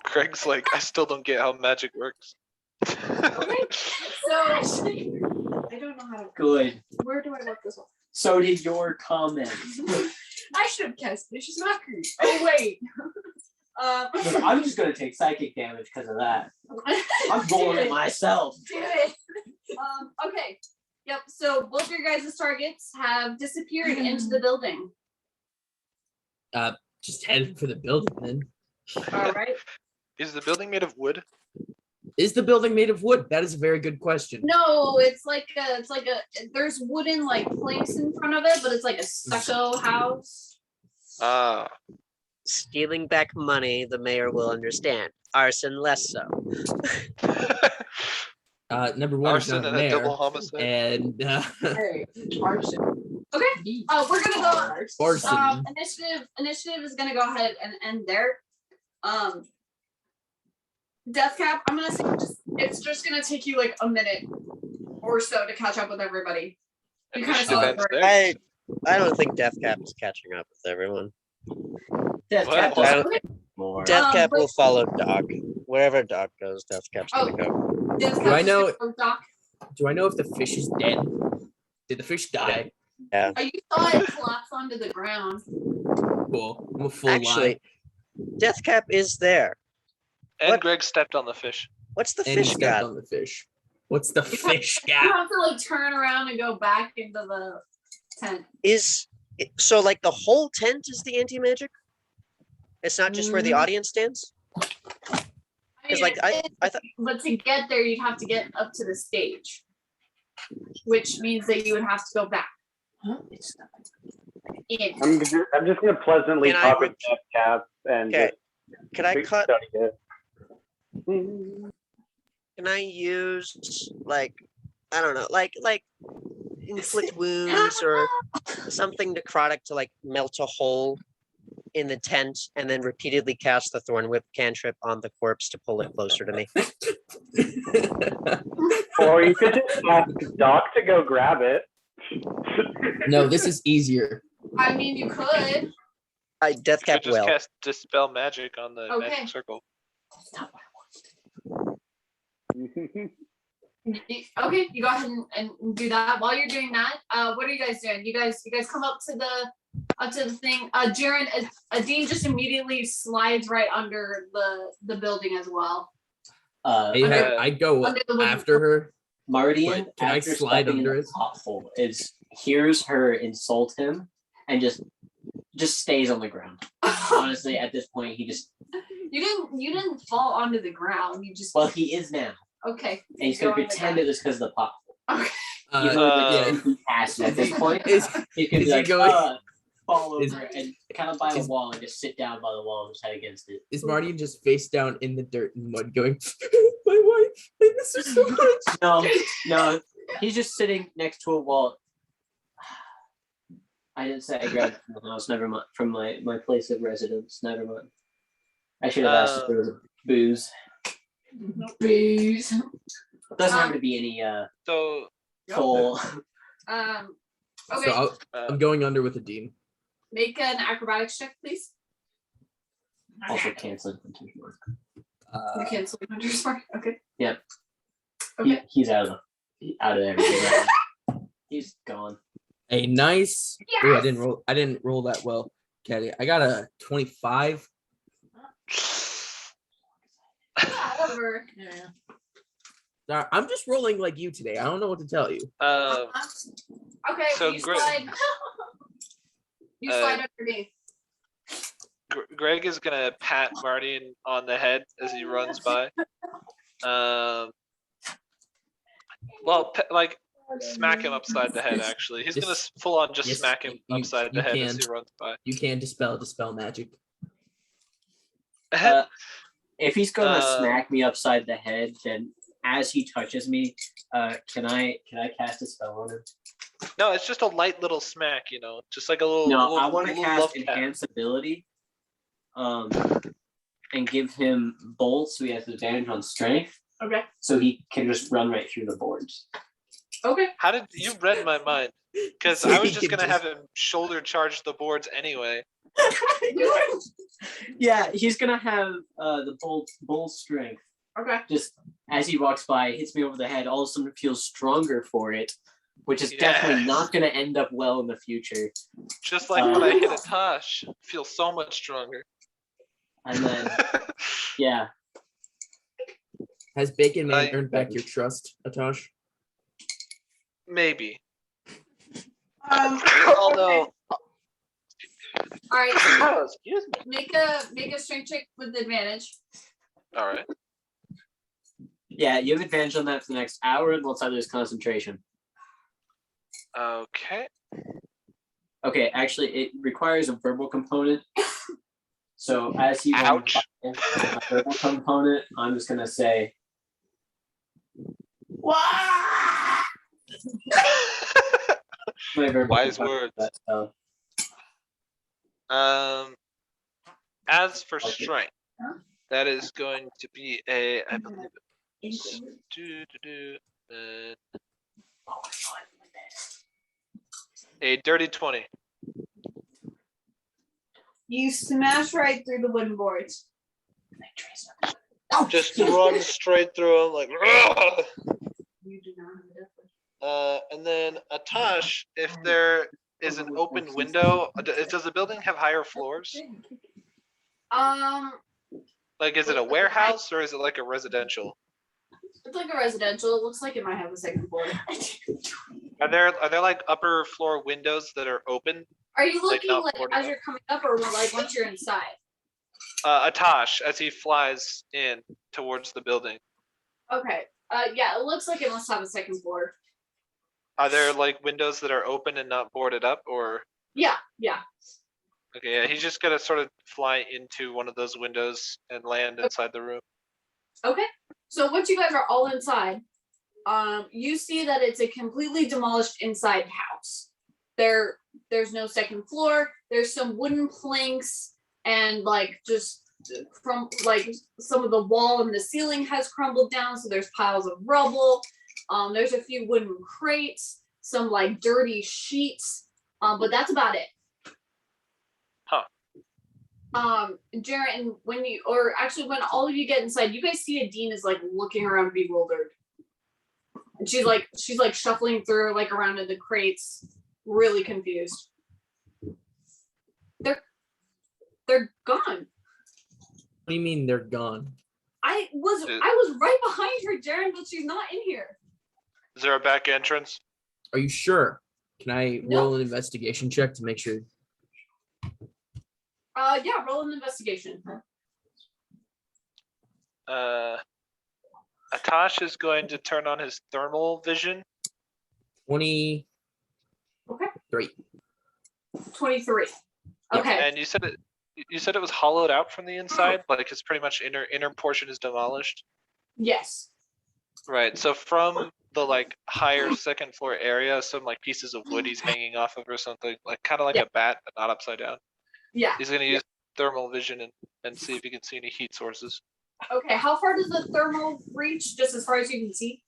Craig's like, I still don't get how magic works. Okay, so I don't know how to. Good. Where do I look this one? So did your comment. I should have cast vicious mockery. Oh wait. Look, I'm just gonna take psychic damage because of that. I'm rolling it myself. Do it. Okay. Yep. So both your guys' targets have disappeared into the building. Just headed for the building then. All right. Is the building made of wood? Is the building made of wood? That is a very good question. No, it's like a. There's wooden like planks in front of it, but it's like a stucco house. Ah. Stealing back money, the mayor will understand. Arson, less so. Number one is Arson not a and a double mayor, homicide. and Hey, arson. Okay. We're gonna go. arson. Initiative is gonna go ahead and end there. Death cap. I'm gonna say it's just gonna take you like a minute or so to catch up with everybody. You kind of Initiative saw ends it. there. I don't think Death Cap is catching up with everyone. Death What? Cap I doesn't don't, more. Death Cap but- will follow Doc. Wherever Doc goes, Death Cap's gonna go. Death Do I cap know- is gonna go, Doc. Do I know if the fish is dead? Did the fish die? You saw it collapse onto the ground. Cool. I'm a full Actually, lie. Death Cap is there. And What? Greg stepped on the fish. What's the And he fish stepped got? on the fish. What's the fish You got? have to like turn around and go back into the tent. So like the whole tent is the anti-magic? It's not just where the Mm. audience stands? I Because mean, like I thought but to get there, you'd have to get up to the stage, which means that you would have to go back in. I'm just gonna pleasantly Can I talk with re- Death Cap and Okay. just Can I cut? study it. Can I use like I don't know, like inflict wounds or something necrotic to like melt a hole in the tent and then repeatedly cast the Thorn Whip cantrip on the corpse to pull it closer to me? Or you could just ask Doc to go grab it. No, this is easier. I mean, you could. Death You Cap could just will. cast Dispel Magic on the Okay. magic circle. Okay, you go ahead and do that. While you're doing that, what are you guys doing? You guys come up to the thing. Jaren, Adine just immediately slides right under the building as well. I go under the wooden- after her. Mardian, But can I after slide stepping in under the it? pothole, hears her insult him and just stays on the ground. Honestly, at this point, he just You didn't fall onto the ground. You just he is now, okay. and he's gonna Go on the pretend ground. it was because of the pothole. Okay. He's like passive at this point. Is, He could is be he like, going- fall is- over and kind of by a is- wall and just sit down by the wall and just head against it. is Marty just face down in the dirt and mud going, my wife, I miss her so much. No, he's just sitting next to a wall. I didn't say I grabbed it from the house. Never mind. From my place of residence. Never mind. I should have asked if there was a booze. Booze. Doesn't have to be any So full. Okay. So I'm going under with a dean. Make an acrobatics check, please. Also canceling Hunter's Mark. You cancel your hunter's mark. Okay. Yep. Okay. He's out of everything right now. He's gone. A nice. Ooh, I didn't roll that well, Caddy. I got a 25. Whatever. Sorry, I'm just rolling like you today. I don't know what to tell you. Okay. So you Greg- slide. You slide underneath. Greg is gonna pat Martin on the head as he runs by. Like smack him upside the head. Actually, he's gonna full on just Yes, smack him you- upside the you head as can. he runs by. You can dispel magic. If he's gonna Uh, smack me upside the head, then as he touches me, can I cast a spell on him? No, it's just a light little smack. Just like a little. No, little, I want to little cast love tap. enhance ability, and give him bolt so he has advantage on strength, Okay. so he can just run right through the boards. Okay. How did you read my mind? Because So I was he just can gonna just- have him shoulder charge the boards anyway. Yeah, he's gonna have the bolt strength. Okay. Just as he walks by, hits me over the head. All of a sudden, feels stronger for it, which is definitely Yes. not gonna end up well in the future. Just like when I hit a Tosh, feel so much stronger. And then, yeah, Has Bacon Man I- earned back your trust, Atosh? Maybe. Okay. Although, All right. oh, excuse me. Make a strength check with advantage. All right. yeah, you have advantage on that for the next hour unless I lose concentration. Okay. Okay, actually, it requires a verbal component. So as he runs Ouch. by my purple component, I'm just gonna say, "Wah!" My verbal Wise component, words. but, As for strength, that is going to be a, I believe it's a dirty 20. You smash right through the wooden boards. Just run straight through him like. "Ugh!" You do not have a death wish. And then Atash, if there is an open window, does the building have higher floors? Like, is it a warehouse or is it like a residential? It's like a residential. It looks like it might have a second floor. Are there like upper floor windows that are open? Are you Like, looking not like boarded as up? you're coming up, or like once you're inside? Atash, as he flies in towards the building, Okay. Yeah, it looks like it must have a second floor. are there like windows that are open and not boarded up, or? Yeah. Okay, yeah, he's just gonna sort of fly into one of those windows and land inside the room. Okay. So once you guys are all inside, you see that it's a completely demolished inside house. There's no second floor. There's some wooden planks and like just from like some of the wall and the ceiling has crumbled down, so there's piles of rubble. There's a few wooden crates, some like dirty sheets, but that's about it. Jarrett, and when all of you get inside, you guys see Adine is like looking around bewildered. And she's like shuffling through like around in the crates, really confused. They're gone. What do you mean they're gone? I was right behind her, Jaren, but she's not in here. Is there a back entrance? Are you sure? Can I No. roll an investigation check to make sure? Yeah, roll an investigation. Atash is going to turn on his thermal vision. 20. Okay. 3. 23. Yep. Okay. And you said it was hollowed out from the inside, like it's pretty much inner portion is demolished. Yes. Right. So from the like higher second floor area, some like pieces of wood he's hanging off of or something, like kind of like a bat, but not upside down. Yeah. He's gonna use thermal vision and see if he can see any heat sources. Okay. How far does the thermal reach? Just as far as you can see?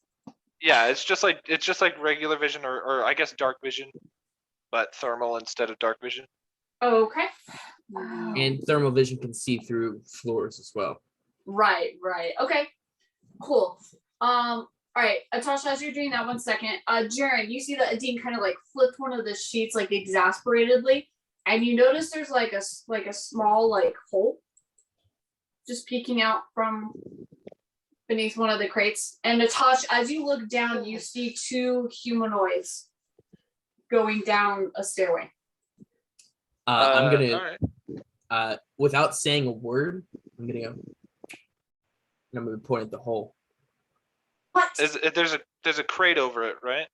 Yeah, it's just like regular vision or I guess dark vision, but thermal instead of dark vision. Okay. And thermal vision can see through floors as well. Right. Okay. Cool. All right, Atasha, as you're doing that, 1 second. Jaren, you see that Adine kind of like flipped one of the sheets like exasperatedly, and you notice there's like a small like hole just peeking out from beneath one of the crates. And Natasha, as you look down, you see 2 humanoids going down a stairway. I'm gonna, all right. without saying a word, I'm gonna go. And I'm gonna point at the hole. What? There's a crate over it, right?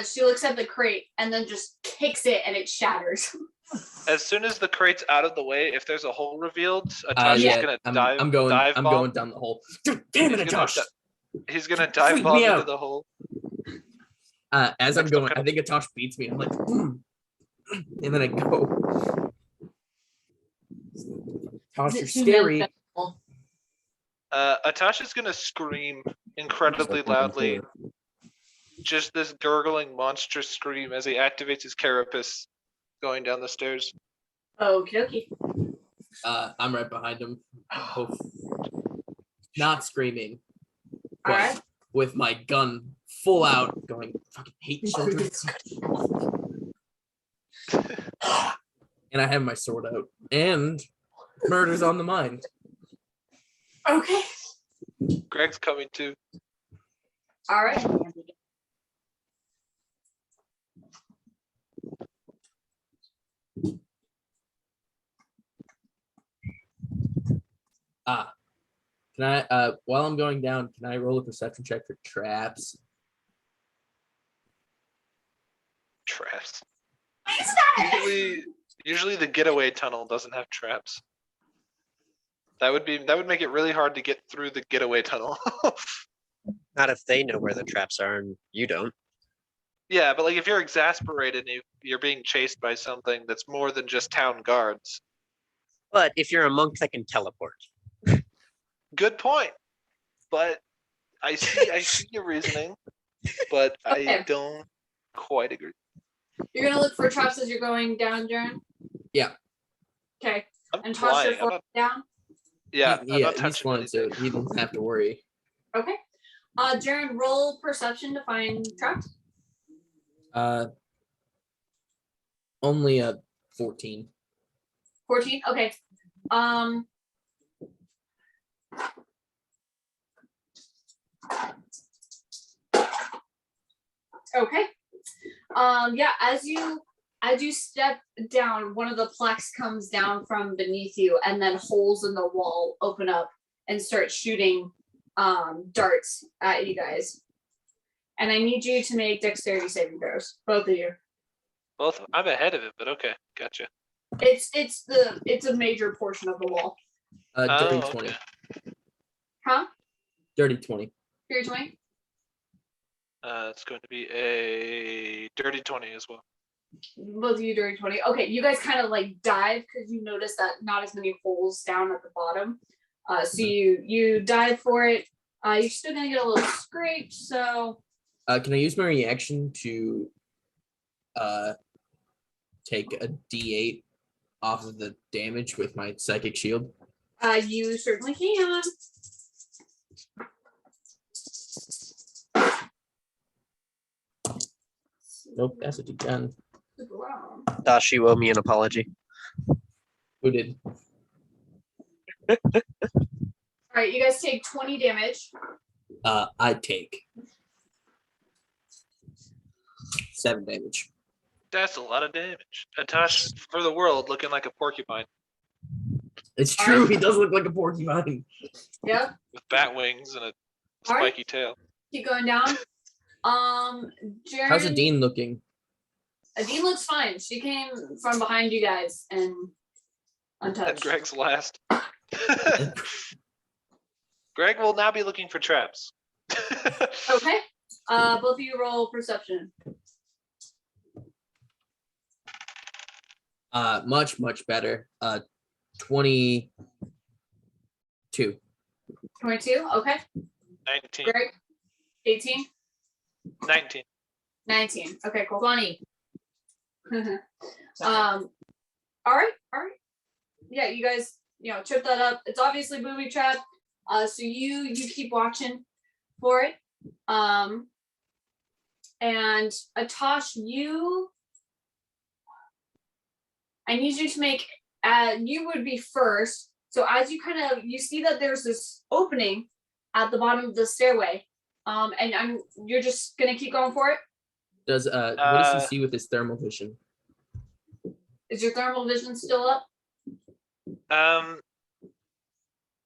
She looks at the crate and then just kicks it and it shatters. As soon as the crate's out of the way, if there's a hole revealed, Atasha's Yeah, gonna I'm dive going bomb. down the hole. Damn it, He's gonna Atosh! He's gonna dive Freak bomb me into out. the hole. As I'm Next going, up, I think Atosh beats me. I'm like, and then I go. Atosh, you're scary. Atasha's gonna scream incredibly loudly. Just this gurgling monstrous scream as he activates his carapace going down the stairs. Okay. I'm right behind him. Not screaming, but Alright. with my gun full out, going, fucking hate children. And I have my sword out. And murder's on the mind. Okay. Greg's coming too. All right. Can I, while I'm going down, can I roll a perception check for traps? Traps. Is that Usually the getaway tunnel doesn't have traps. That would make it really hard to get through the getaway tunnel. Not if they know where the traps are and you don't. Yeah, but like if you're exasperated and you're being chased by something that's more than just town guards. But if you're a monk that can teleport, Good point. But I see your reasoning, but Okay. I don't quite agree. You're gonna look for traps as you're going down, Jaren? Yeah. Okay. I'm And toss your flying. fork down? Yeah, I'm not he's touching flying, so anything. he doesn't have to worry. Okay. Jaren, roll perception to find traps. Only a 14. 14. Okay. Okay. Yeah, as you step down, one of the plex comes down from beneath you, and then holes in the wall open up and start shooting darts at you guys. And I need you to make dexterity saving throws, both of you. Both. I'm ahead of it, but okay, gotcha. It's a major portion of the wall. Dirty Oh, 20. okay. Huh? Dirty 20. You're 20? It's going to be a dirty 20 as well. Both of you dirty 20. Okay, you guys kind of like dive because you notice that not as many holes down at the bottom. So you dive for it. You're still gonna get a little scrape, so Can I use my reaction to take a D8 off of the damage with my psychic shield? you certainly can. Nope, that's a D10. Wow. Dash, you owe me an apology. Who did? All right, you guys take 20 damage. I take 7 damage. That's a lot of damage. Atash, for the world, looking like a porcupine It's true. He does look like a porcupine. Yep. with bat wings and a All right. spiky tail. Keep going down. Jaren, How's Adine looking? Adine looks fine. She came from behind you guys and And untouched. Greg's last. Greg will now be looking for traps. Okay. Both of you roll perception. Much better. 22. 22. Okay. 19. Greg. 18. 19. 19. Okay, cool. 20. All right. Yeah, you guys, trip that up. It's obviously booby trap. So you keep watching for it. And Atosh, I need you to make. You would be first. So as you see that there's this opening at the bottom of the stairway. And you're just gonna keep going for it. What does he see with his thermal vision? Is your thermal vision still up?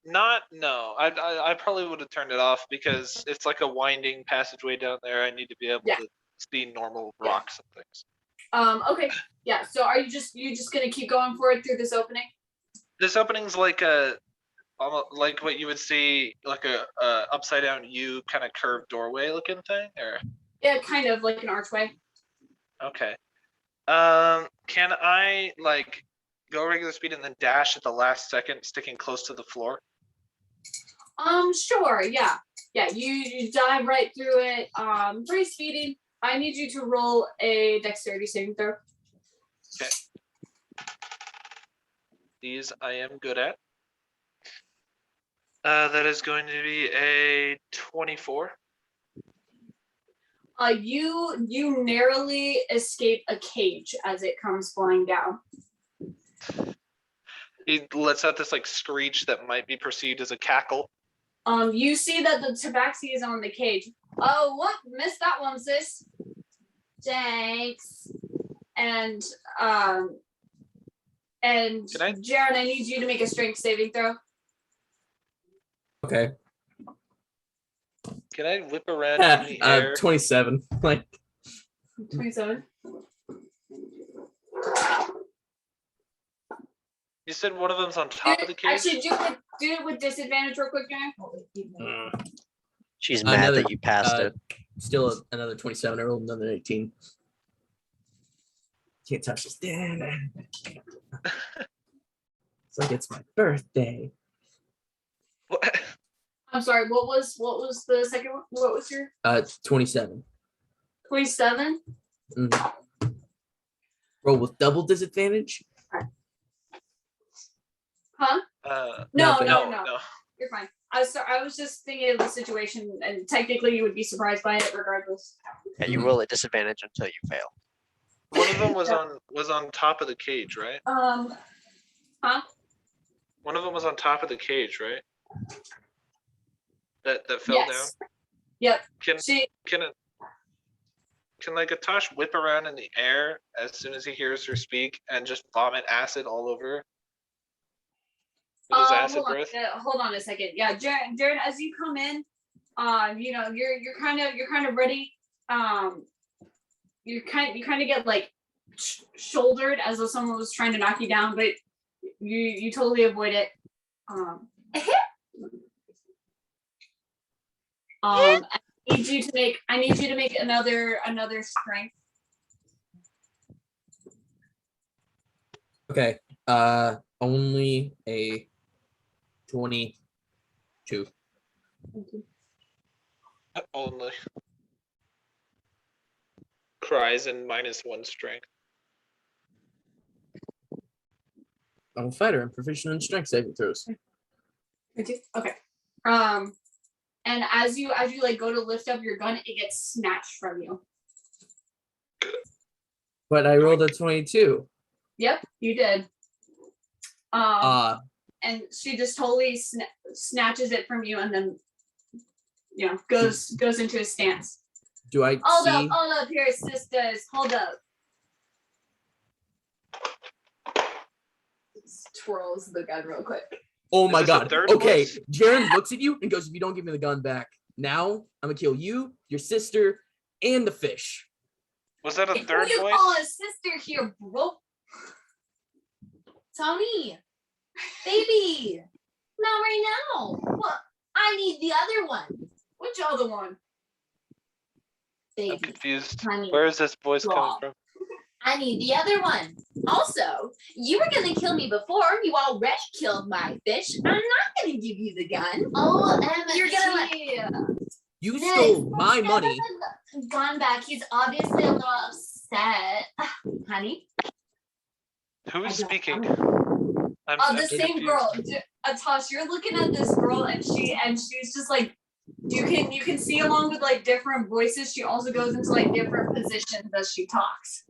No. I probably would have turned it off because it's like a winding passageway down there. I need to be able to see normal rocks and things. Okay. Yeah. So are you just gonna keep going for it through this opening? This opening's like almost like what you would see like a upside down U kind of curved doorway looking thing, or Yeah, kind of like an archway. okay. Can I like go regular speed and then dash at the last second, sticking close to the floor? Sure. Yeah. You dive right through it. Free speeding. I need you to roll a dexterity saving throw. Okay. These I am good at. That is going to be a 24. You narrowly escape a cage as it comes flying down. He lets out this like screech that might be perceived as a cackle. You see that the tabaxi is on the cage. Oh, what? Missed that one, sis. Thanks. And Jaren, I need you to make a strength saving throw. Okay. Can I whip around in the air? 27. Like 27. You said one of them's on top of the cage? Actually, do it with disadvantage real quick, Jared. She's mad Another, that you passed it. Still another 27. I rolled another 18. Can't touch this. It's like it's my birthday. What? I'm sorry. What was the second one? What was your 27. 27? Roll with double disadvantage. Huh? No. Nothing. No. You're fine. I was just thinking of the situation, and technically you would be surprised by it regardless. Yeah, you roll at disadvantage until you fail. One of them was on top of the cage, right? Huh? One of them was on top of the cage, right? That fell Yes. down. Yep. Can like Atash whip around in the air as soon as he hears her speak and just vomit acid all over her? With his acid breath? Hold on a second. Yeah, Jared, as you come in, you know, you're kind of ready. You kind of get like shouldered as though someone was trying to knock you down, but you totally avoid it. I need you to make another strength. Okay. Only a 22. Only. Cries and -1 strength. I'm a fighter. I'm proficient in strength saving throws. Okay. And as you like go to lift up your gun, it gets snatched from you. But I rolled a 22. Yep, you did. And she just totally snatches it from you, and then goes into a stance. Do I Hold see? up here, sisters. Hold up. Just twirls the gun real quick. Oh my Is this a god. third Okay. voice? Jaren looks at you and goes, if you don't give me the gun back now, I'm gonna kill you, your sister, and the fish. Was that a Who third you voice? call a sister here, bro? Tony, baby, not right now. What? I need the other one. Which other one? I'm Baby, confused. honey, Where is this voice coming Raw. from? I need the other one. Also, you were gonna kill me before. You already killed my fish. I'm not gonna give you the gun. Oh, and You're gonna let You stole my money. Gone back. He's obviously a little upset, honey. Who is I don't speaking? know. I'm The same confused. girl. Atash, you're looking at this girl, and she's just like, you can see along with like different voices. She also goes into like different positions as she talks.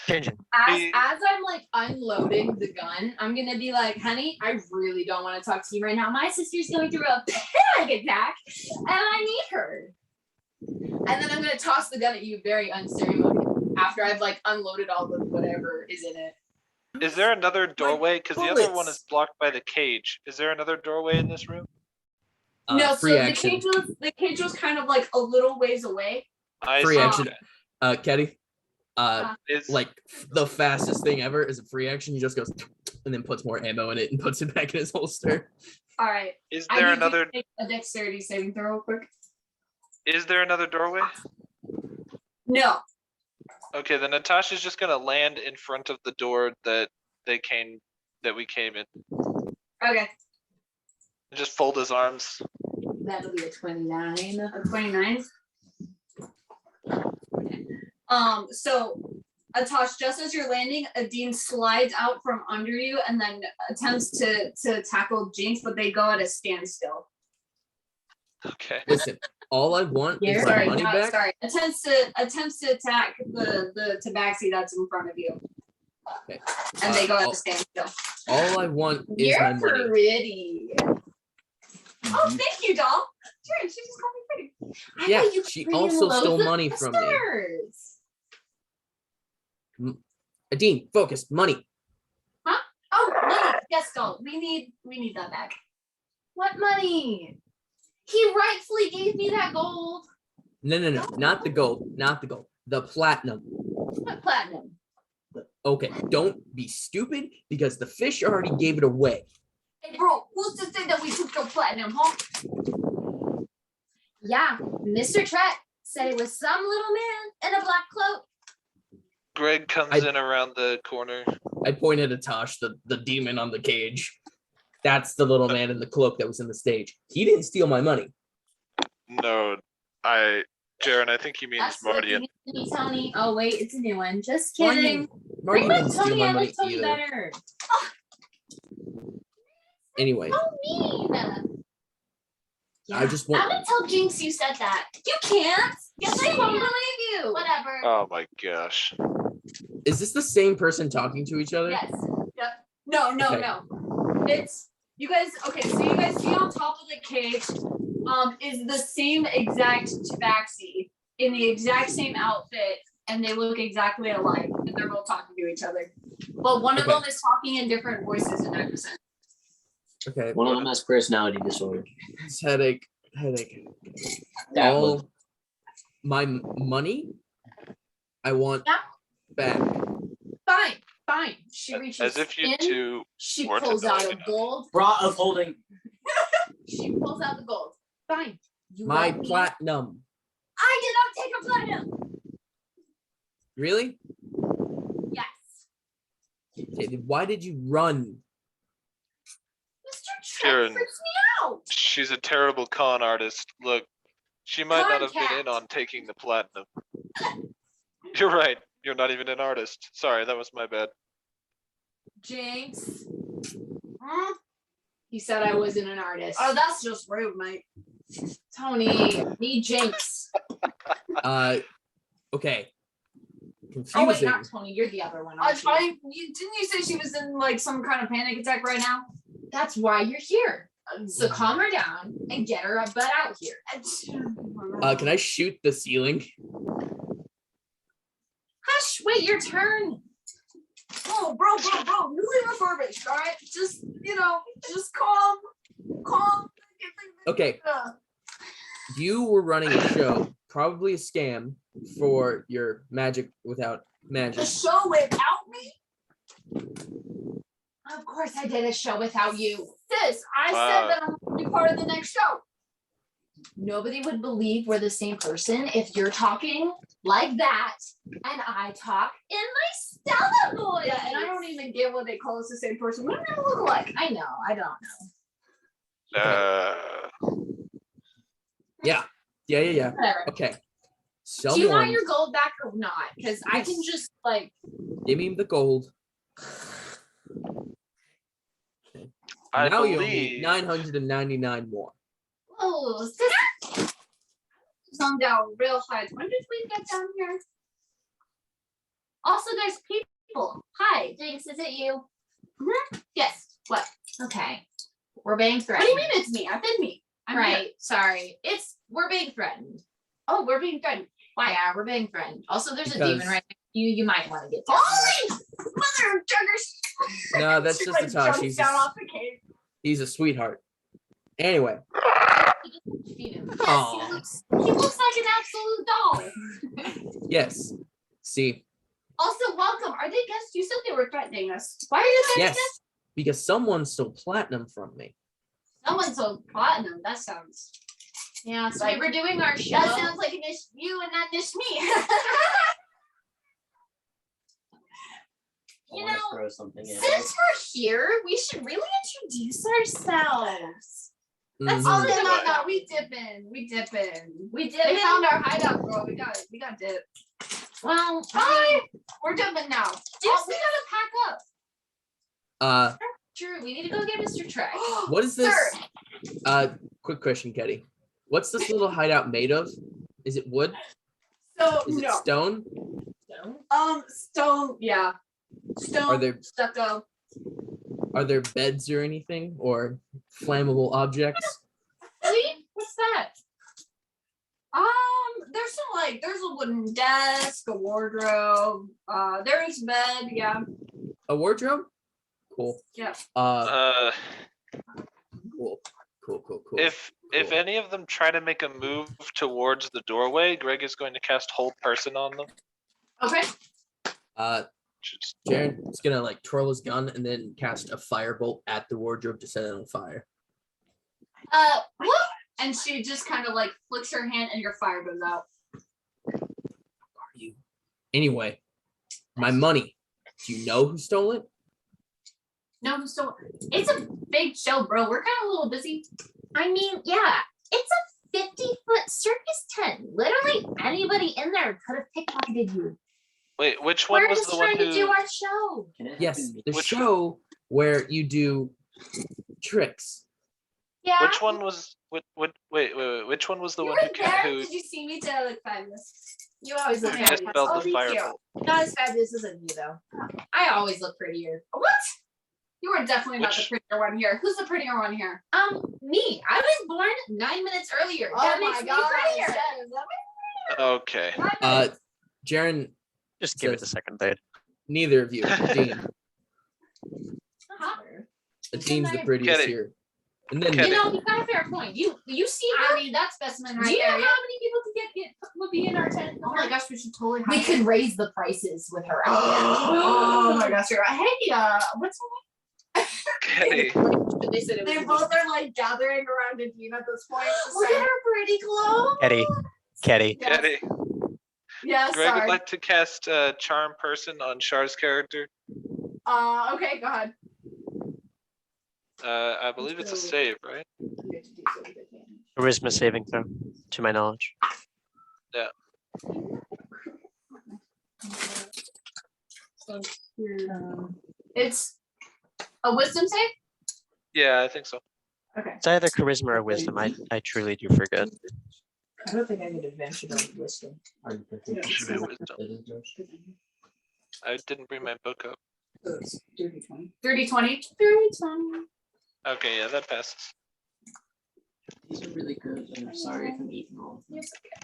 Changing. As I'm like unloading the gun, I'm gonna be like, honey, I really don't want to talk to you right now. My sister's going through a panic attack, and I need her. And then I'm gonna toss the gun at you very unceremoniously after I've like unloaded all the whatever is in it. Is there another doorway? Because the other one bullets. is blocked by the cage. Is there another doorway in this room? No, Free so action. the cage was kind of like a little ways away. Free see. action. Ketty. Is Like the fastest thing ever is a free action. He just goes and then puts more ammo in it and puts it back in his holster. All right. is I there need you to another make a dexterity saving throw real quick. is there another doorway? No. Okay, then Natasha's just gonna land in front of the door that we came in. Okay. And just fold his arms. That'll be a 29. A 29. Okay. So Atash, just as you're landing, Adine slides out from under you and then attempts to tackle Jinx, but they go at a standstill. Okay. Listen, all I want is my money back. Sorry. Attempts to attack the tabaxi that's in front of you. Okay. And they go at all- a standstill. All I want is my You're money. pretty. Oh, thank you, doll. Sure, she just called me pretty. I Yeah, thought you she bring in also loads stole of money from me. customers. Adine, focus, money. Oh, money. Yes, doll. We need that back. What money? He rightfully gave me that gold. No, not the gold, not the gold. The platinum. What platinum? Okay, don't be stupid because the fish already gave it away. Hey, bro, who's to say that we took your platinum, huh? Yeah, Mr. Trek said it was some little man in a black cloak. Greg comes in around the corner. I pointed at Tosh, the demon on the cage. That's the little man in the cloak that was in the stage. He didn't steal my money. No, Jaren, I think he means That's what Marty. you mean, Tony. Oh wait, it's a new one. Just kidding. Marty Bring didn't steal Tony. my I money like Tony either. better. Anyway, So mean. Yeah. I just I'm want. gonna tell Jinx you said that. You can't. Yes, She I won't can. believe you. Whatever. Oh my gosh. Is this the same person talking to each other? Yes. Yep. No, Okay. no. It's you guys. Okay, so you guys see on top of the cage, is the same exact tabaxi in the exact same outfit, and they look exactly alike, and they're both talking to each other. But one of Okay. them is talking in different voices and accents. Okay. One of them has personality disorder. It's headache. That All one. my money, I want Yeah. back. Fine. She reaches As if you in, two she weren't pulls out annoying a enough. gold. Bra of holding. She pulls out the gold. Fine. You My let me- platinum. I did not take a platinum. Really? Yes. Okay, then why did you run? Mr. Trek Karen. freaks me out. She's a terrible con artist. Look, she might not have been in Contact. on taking the platinum. You're right. You're not even an artist. Sorry, that was my bad. Jinx. He said I wasn't an artist. Oh, that's just rude, mate. Tony, me Jinx. Okay. Oh wait, Confusing. not Tony. You're the other one. Aren't you? Didn't you say she was in like some kind of panic attack right now? That's why you're here. So calm her down and get her butt out here. Can I shoot the ceiling? Hush, wait, your turn. Oh, bro, newly refurbished. All right, just just calm. Okay. You were running a show, probably a scam for your magic without The magic. show without me. Of course I did a show without you. Sis, I Wow. said that I'm gonna be part of the next show. Nobody would believe we're the same person if you're talking like that and I talk in my Stella voice. Yeah, and I don't even get what they call us the same person. We don't even look alike. I know, I don't know. Yeah. Whatever. Okay. Do you want Someone your gold back or not? Because I can just like give me the gold. I Now you owe me believe 999 more. oh Sung down real high. When did we get down here? also there's people. Hi. Jinx, is it you? Yes. What? Okay. We're being What threatened. do you mean it's me? I've been me. I'm right. here. Sorry. We're being threatened. Oh, we're being threatened. Why? Yeah, we're being threatened. Also, there's a Because- demon right now. You might want to get down. Holy mother of juggers! No, that's She, just like, Natasha. jumps down off the cave. He's a sweetheart. Anyway. Feed him. Aw. He looks like an absolute doll. Yes. See. Also, welcome. Are they guests? You said they were threatening us. Why are you saying Yes. Because someone stole platinum from me. Someone sold platinum. That sounds. Yeah, so Like, we were doing our show. That sounds like an ish you and not just me. I You wanna know, throw something in. Since we're here, we should really introduce ourselves. That's Mhm. all. No. We dip in. We dip in. We did They it. found our hideout, girl. We got it. We got dip. Well, Hi. We're dipping now. we gotta pack up. Drew, we need to go get Mr. Trek. What is this? Sir. Quick question, Ketty. What's this little hideout made of? Is it wood? So Is it no. stone? Stone. Yeah. Stone. Are there stucco. are there beds or anything or flammable objects? Really? What's that? There's a wooden desk, a wardrobe. There is a bed. Yeah. A wardrobe? Cool. Yeah. Cool. If Cool. any of them try to make a move towards the doorway, Greg is going to cast Hold Person on them. Okay. Just Jaren's gonna like twirl his gun and then cast a firebolt at the wardrobe to set it on fire. Whoop! And she just kind of like flicks her hand and your fire goes out. Are you? Anyway, my money. Do you know who stole it? No, so it's a big show, bro. We're kind of a little busy. I mean, yeah, it's a 50-foot circus tent. Literally anybody in there could have pickpocketed you. wait, which one We're was just the one trying to do who? our show. Can it Yes, happen to the me? Which show where you do tricks. Yeah. Which one was? Wait, which one was the You one were who there. who Did you see me? Did I look fabulous? You always look Yeah, fabulous. dispelled Oh, the thank you. firebolt? Not as fabulous as you though. I always look prettier. What? You are definitely not the Which- prettier one here. Who's the prettier one here? Me. I was born 9 minutes earlier. That makes me prettier. Okay. Jaren, Just give it a Says- second, dude. neither of you. Dean. Huh? Dean's the Get prettiest it. here. And then Get You it. know, you got a fair point. You see I her? mean, that's specimen Do right you know there. how Yeah. many people could get would be in our tent? Oh my gosh, we should totally. We hire could her. raise the prices with her out Oh my gosh, you're right. Hey, what's Kenny. they said it was they both are like gathering around Dean at this point. just Look saying, at her pretty clothes. Ketty. Yes. Kenny. Yes, Greg would sorry. like to cast Charm Person on Char's character. Okay, go ahead. I believe it's a save, right? Charisma saving throw, to my knowledge. It's a wisdom save. Yeah, I think so. Okay. It's either charisma or wisdom. I truly do forget. I don't think I need advantage on wisdom. Should be wisdom. I didn't bring my book up. 30-20. 30-20. Okay, yeah, that passes. These are really good. And I'm sorry if I'm eating all of them.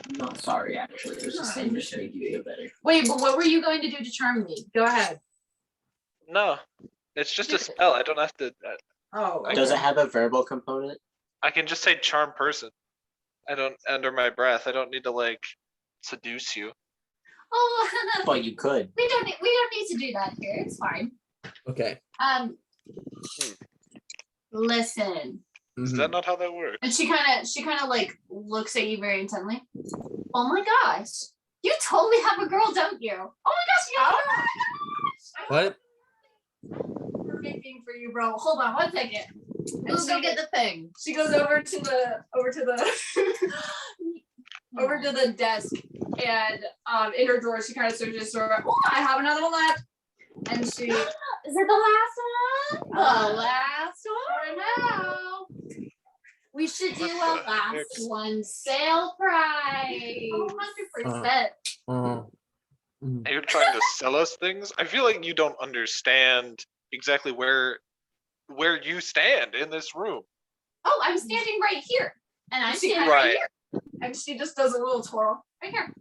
I'm not sorry, actually. I was just saying this to make you feel better. Wait, but what were you going to do to charm me? Go ahead. No, it's just a spell. I don't have to. Oh, Does it have a verbal component? I can just say Charm Person. I don't under my breath. I don't need to like seduce you. Oh, Well, you could. we don't need to do that here. It's fine. okay. Listen. Is Mhm. that not how that works? And she kind of like looks at you very intently. Oh my gosh. You totally have a girl, don't you? Oh my gosh, you have a girl. What? Perfect thing for you, bro. Hold on one second. Let's go get the thing. She goes over to the over to the desk and in her drawer she kind of searches for. Oh, I have another one left. And she Is it the last one? Uh, The last one? now. We should do What a the last heck? one sale price. 100%. Mhm. Are you trying to sell us things? I feel like you don't understand exactly where you stand in this room. Oh, I'm standing right here. And I'm She- standing Right. right here. And she just does a little twirl. Right here.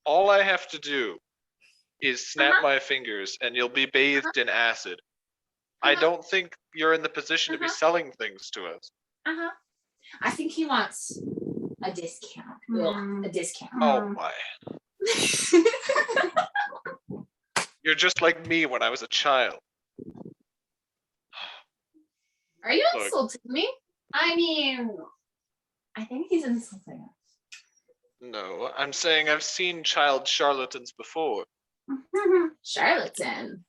All I have to do is snap my fingers and you'll be bathed in acid. I don't think you're in the position to be selling things to us. Uh-huh. I think he wants a discount. Mm. A discount. Oh my. You're just like me when I was a child. Are you Look. insulting me? I mean, I think he's insulting us. No, I'm saying I've seen child charlatans before. Charlatan.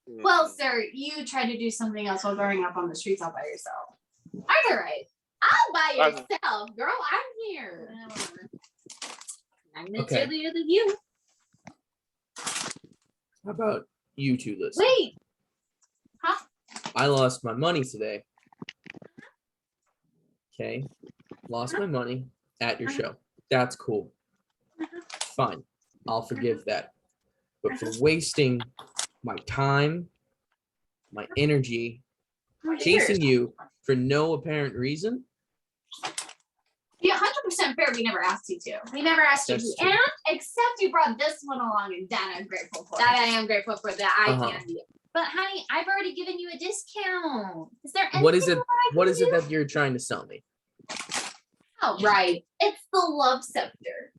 Well, sir, you tried to do something else while growing up on the streets all by yourself. All right. All by I'm- yourself, girl. I'm here. I'm the Okay. sillier than you. How about you two listen? Wait. I lost my money today. Okay. Lost my money at your show. That's cool. Fine. I'll forgive that. But for wasting my time, my energy, chasing you for no apparent reason, Yeah, 100% fair. We never asked you to. We never asked you That's to. true. And except you brought this one along, and that I'm grateful for. That I am grateful for. That I Uh-huh. can do. But honey, I've already given you a discount. Is there anything what is it? more I What can is it do? that you're trying to sell me? Oh, right. It's the love scepter.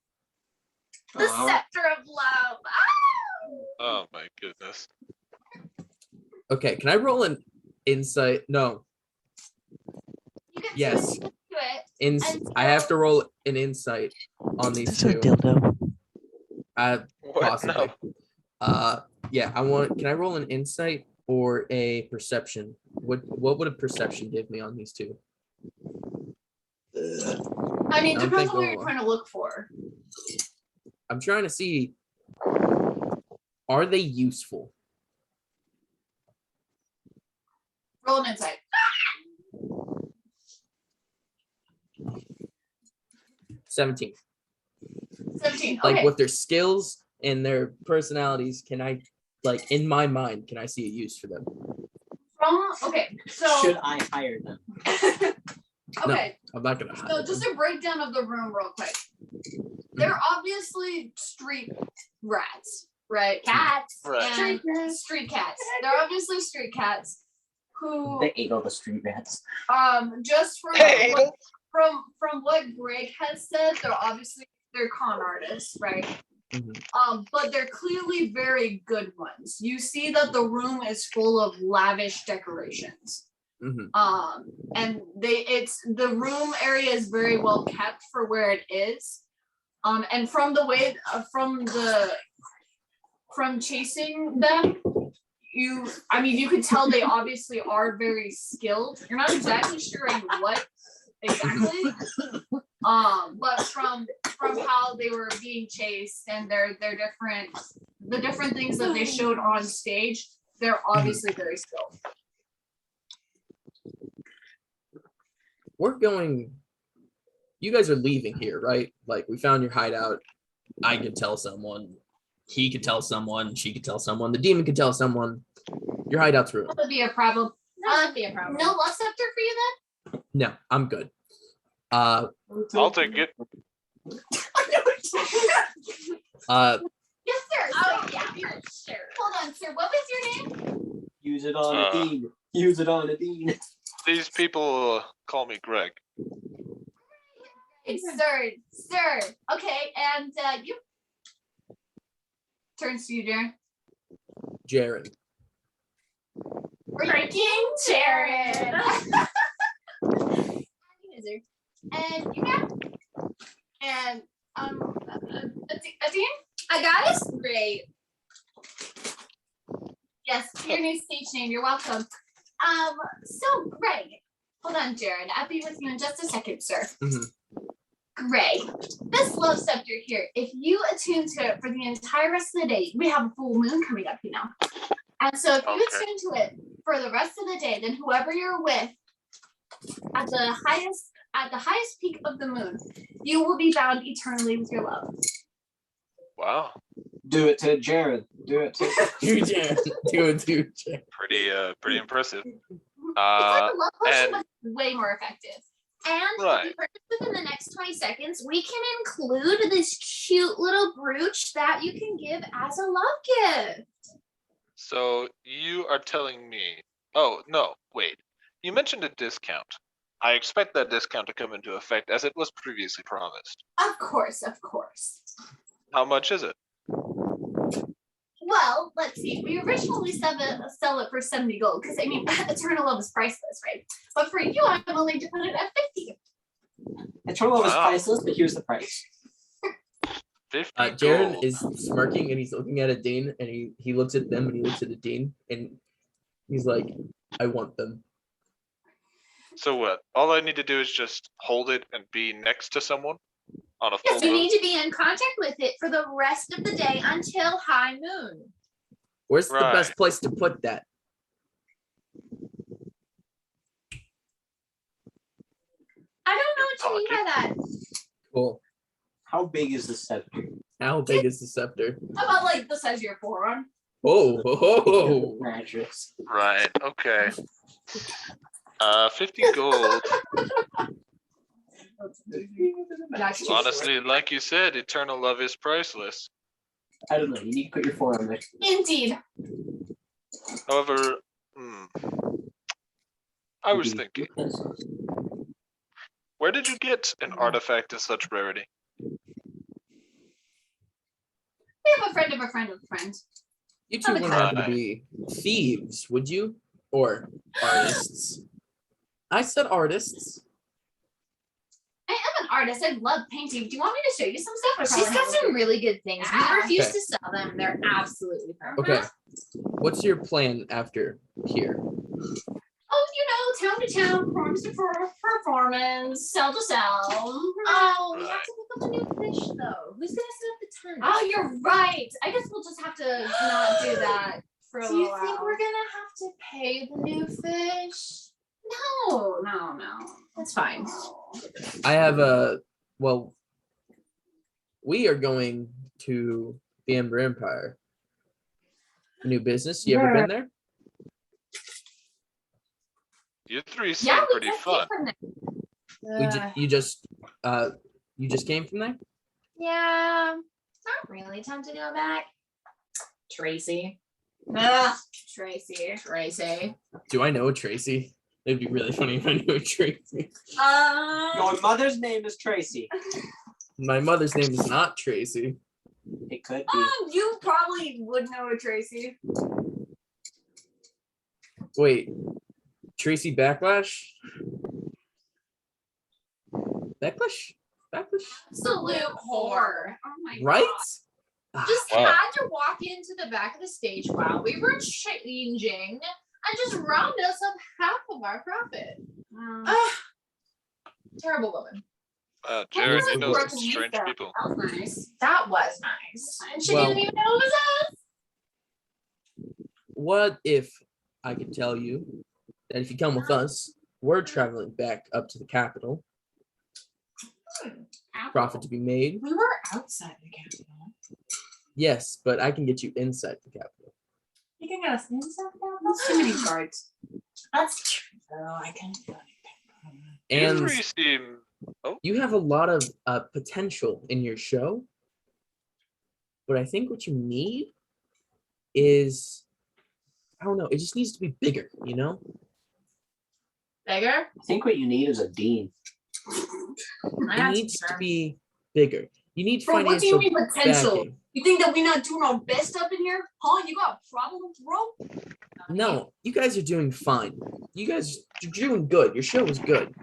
The Aw. scepter of love. Ah! Oh my goodness. Okay, can I roll an insight? No. You can Yes. do it. I have to roll an insight on these Is there a two. dildo? What? Possibly. No. Yeah, can I roll an insight or a perception? What would a perception give me on these two? I mean, I'm depends on what thinking- you're trying to look for. I'm trying to see, are they useful? Roll an insight. 17. 17. Like Okay. with their skills and their personalities, can I, like in my mind, can I see a use for them? Okay. So Should I hire them? okay. I'm not gonna hire So them. just a breakdown of the room real quick. They're obviously street rats, right? Cats. Right. And street cats. They're obviously street cats who They ate all the street rats. just from Hey, what, from what Greg has said, they're con artists, right? Mhm. But they're clearly very good ones. You see that the room is full of lavish decorations. Mhm. And the room area is very well kept for where it is. And from the way from chasing them, you could tell they obviously are very skilled. You're not exactly sure in what exactly. But from how they were being chased and the different things that they showed on stage, they're obviously very skilled. You guys are leaving here, right? Like we found your hideout. I could tell someone, he could tell someone, she could tell someone, the demon could tell someone. Your hideout's ruined. That would be a problem. That would be a problem. No love scepter for you then? No, I'm good. I'll take it. Yes, sir. Oh, yeah, sure. Hold on, sir. What was your name? Use it on a dean. Use it on a dean. These people call me Greg. It's sir. Okay, and you. Turns to you, Darren. Jared. Freaking Jared. And you got. And Adine? I got us. Great. Yes, your new stage name. You're welcome. So Greg, hold on, Jared. I'll be with you in just a second, sir. Mhm. Greg, this love scepter here, if you attune to it for the entire rest of the day, we have a full moon coming up, And so if you Okay. attune to it for the rest of the day, then whoever you're with at the highest peak of the moon, you will be bound eternally with your love. Wow. Do it to Jared. Do it to Do Jared. Do Jared. Pretty impressive. It's like a love potion, and- but way more effective. And Right. if you purchase within the next 20 seconds, we can include this cute little brooch that you can give as a love gift. So you are telling me, oh, no, wait. You mentioned a discount. I expect that discount to come into effect as it was previously promised. Of course. How much is it? Well, let's see. We originally sell it for 70 gold because eternal love is priceless, right? But for you, I'm willing to put it at 50. Eternal Love is Wow. priceless, but here's the price. 50 Jared gold. is smirking and he's looking at a dean and he looks at them and he looks at the dean and he's like, I want them. So what? All I need to do is just hold it and be next to someone on a full Yes, you moon? need to be in contact with it for the rest of the day until high moon. Where's the Right. best place to put that? I don't know what you mean by that. Cool. How big is the scepter? How big is the scepter? About like the size of your forearm. Oh. Mattress. Right, okay. 50 gold. Honestly, like you said, eternal love is priceless. I don't know. You need to put your forearm there. Indeed. However, I was thinking, where did you get an artifact of such rarity? We have a friend of a friend of a friend. You two wouldn't happen to be thieves, would you? Or artists? I said artists. I am an artist. I love painting. Do you want me to show you some stuff? She's She's got some really good things. We Yeah. refuse Okay. to sell them. They're absolutely perfect. Okay. What's your plan after here? Oh, town to town, performance to performance, cell to cell. Oh, we have to pick up a new fish though. Who's gonna set up the tent? Oh, you're right. I guess we'll just have to not do that for a Do little you think while. we're gonna have to pay the new fish? No. That's fine. I have we are going to the Ember Empire. A new business. You ever been there? You three seem Yeah, we pretty just fun. came from there. You just came from there? Yeah, not really. Time to go back. Tracy. Tracy. Tracy. Do I know a Tracy? It'd be really funny if I knew a Tracy. Your mother's name is Tracy. My mother's name is not Tracy. It could be. You probably would know a Tracy. Wait, Tracy Backlash? Backlash? Absolute whore. Oh my Right? God. Just Wow. had to walk into the back of the stage while we were changing and just round us up half of our profit. Terrible woman. Jared, Well, you know work some with strange that. people. That was nice. That was nice. And she Well- didn't even know it was us. What if I could tell you that if you come with us, we're traveling back up to the capital. Profit to be made. We were outside the capital. Yes, but I can get you inside the capital. You can get us inside the capital? That's too many guards. That's true. Oh, I can't do anything. You And three seem. you have a lot of potential in your show. But I think what you need is, I don't know, it just needs to be bigger, you know? Bigger? I think what you need is a dean. It needs to be bigger. You need Bro, what do you financial mean potential? backing. You think that we're not doing our best up in here? Huh? You got problems, bro? No, you guys are doing fine. You guys are doing good. Your show is good.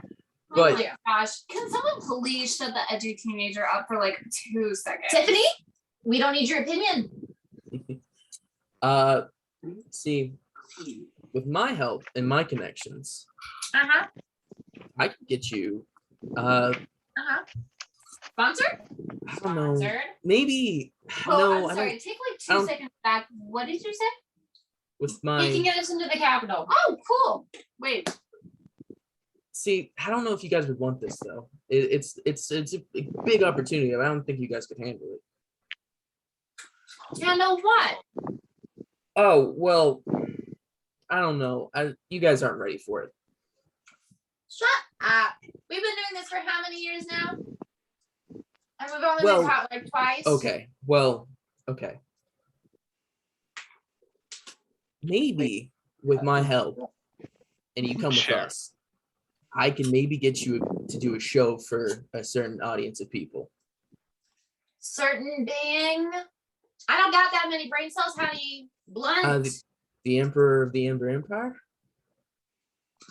But Oh my gosh. Can someone please shut the edgy teenager up for like 2 seconds? Tiffany, we don't need your opinion. see, with my help and my connections, Uh-huh. I can get you Uh-huh. Sponsored? I don't know. Sponsored. Maybe Oh, no, I'm I sorry. don't Take like I 2 don't- seconds back. What did you say? with You can my get us into the capital. Oh, cool. Wait. see, I don't know if you guys would want this though. It's a big opportunity, but I don't think you guys could handle it. Handle what? Oh, well, I don't know. You guys aren't ready for it. Shut up. We've been doing this for how many years now? And we've only Well, been caught like twice. Okay. Well, okay. Maybe with my help and you come with Sure. us, I can maybe get you to do a show for a certain audience of people. Certain being. I don't got that many brain cells, honey. Blunt. The Emperor of the Ember Empire?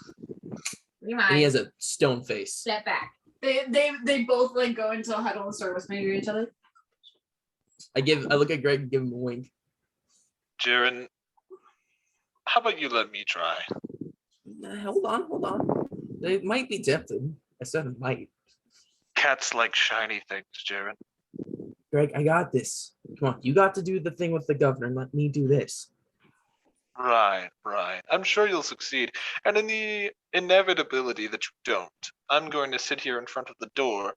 You And he might has a stone face. step back. They both like go into a huddle and start whispering to each other. I look at Greg and give him a wink. Jaren, how about you let me try? Nah, hold on. They might be tempted. I said it might. Cats like shiny things, Jaren. Greg, I got this. Come on, you got to do the thing with the governor and let me do this. Right. I'm sure you'll succeed. And in the inevitability that you don't, I'm going to sit here in front of the door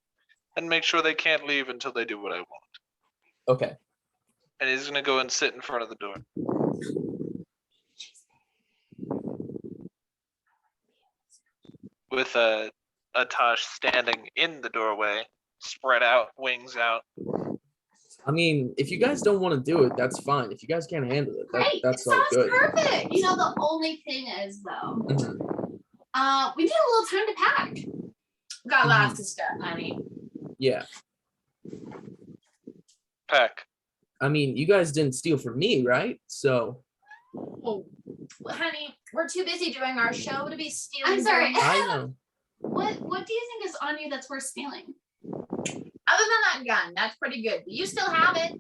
and make sure they can't leave until they do what I want. Okay. And he's going to go and sit in front of the door. With Tosh standing in the doorway, spread out, wings out. I mean, if you guys don't want to do it, that's fine. If you guys can't handle it, Great. that's it all sounds good. perfect. The only thing is though, Mhm. we need a little time to pack. Got lots Mhm. of stuff, honey. Yeah. Pack. I mean, you guys didn't steal from me, right? So Oh, honey, we're too busy doing our show to be stealing. I'm sorry. during- I know. What do you think is on you that's worth stealing? Other than that gun, that's pretty good. But you still have it.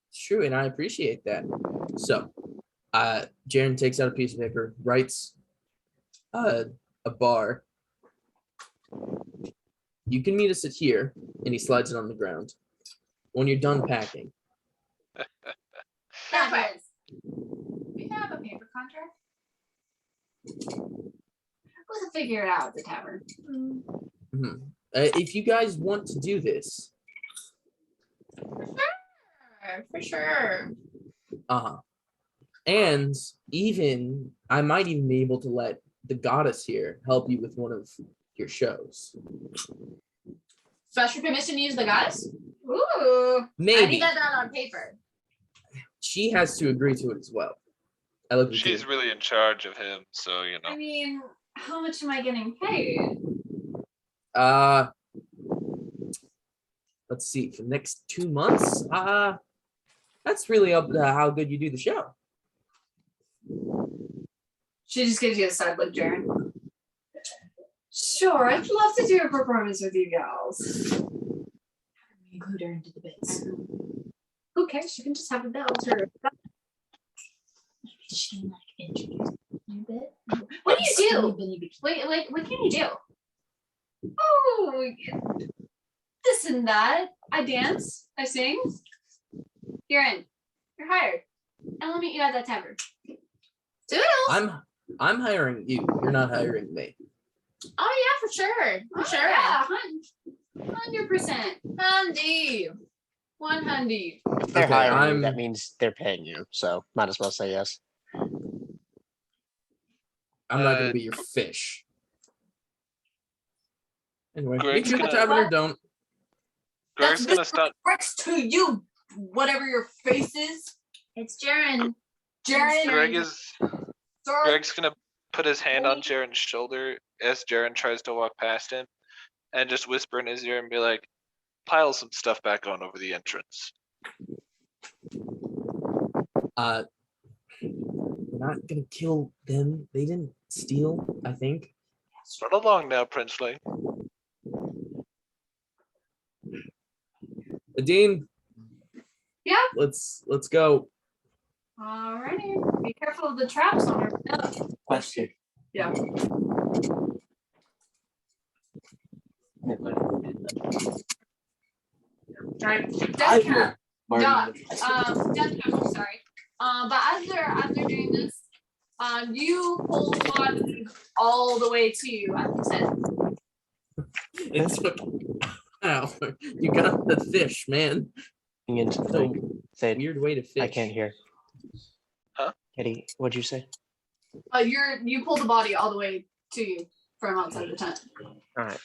It's true, and I appreciate that. So, Jaren takes out a piece of paper, writes a bar. You can meet us at here, and he slides it on the ground. When you're done packing, Fabulous. We have a paper contract. We'll figure it out at the tavern. mhm. If you guys want to do this, For sure. and even I might even be able to let the goddess here help you with one of your shows. Special permission to use the goddess? Ooh. I Maybe need that on paper. she has to agree to it as well. I look at She's you. really in charge of him, so you I know. mean, how much am I getting paid? Let's see, for the next 2 months, that's really up to how good you do the show. She just gives you a side look, Jaren. Sure, I'd love to do a performance with you gals. Include her into the bits. Who cares? She can just have a bells or She can like introduce you a bit. What do you do? Billy Wait, what can you do? Oh, this and that. I dance. I sing. You're in. You're hired. And we'll meet you at that tavern. Doodles. I'm hiring you. You're not hiring me. Oh yeah, for sure. For sure. Yeah, 100%. Handy. 100. If they're Okay, hiring you, that I'm- means they're paying you. So might as well say yes. I'm not gonna Uh, be your fish. Anyway, Greg's meet you at the gonna- tavern or don't. Greg's gonna start. Rex to you, whatever your face is. It's Jaren. Jaren. Greg's gonna put his hand on Jaren's shoulder as Jaren tries to walk past him, and just whisper in his ear and be like, "Pile some stuff back on over the entrance." We're not gonna kill them. They didn't steal, I think. Run along now, Princeling. Dean. Yeah? Let's go. Alrighty. Be careful of the traps on her. Question. Yeah. Right. Death cap. Death cap. I'm sorry. But as they're doing this, you pull the body all the way to you at the tent. It's wow. You got the fish, man. Into the So mic. Say, weird way to fish. I can't hear. Huh? Kitty, what'd you say? You pull the body all the way to you from outside the tent. All right.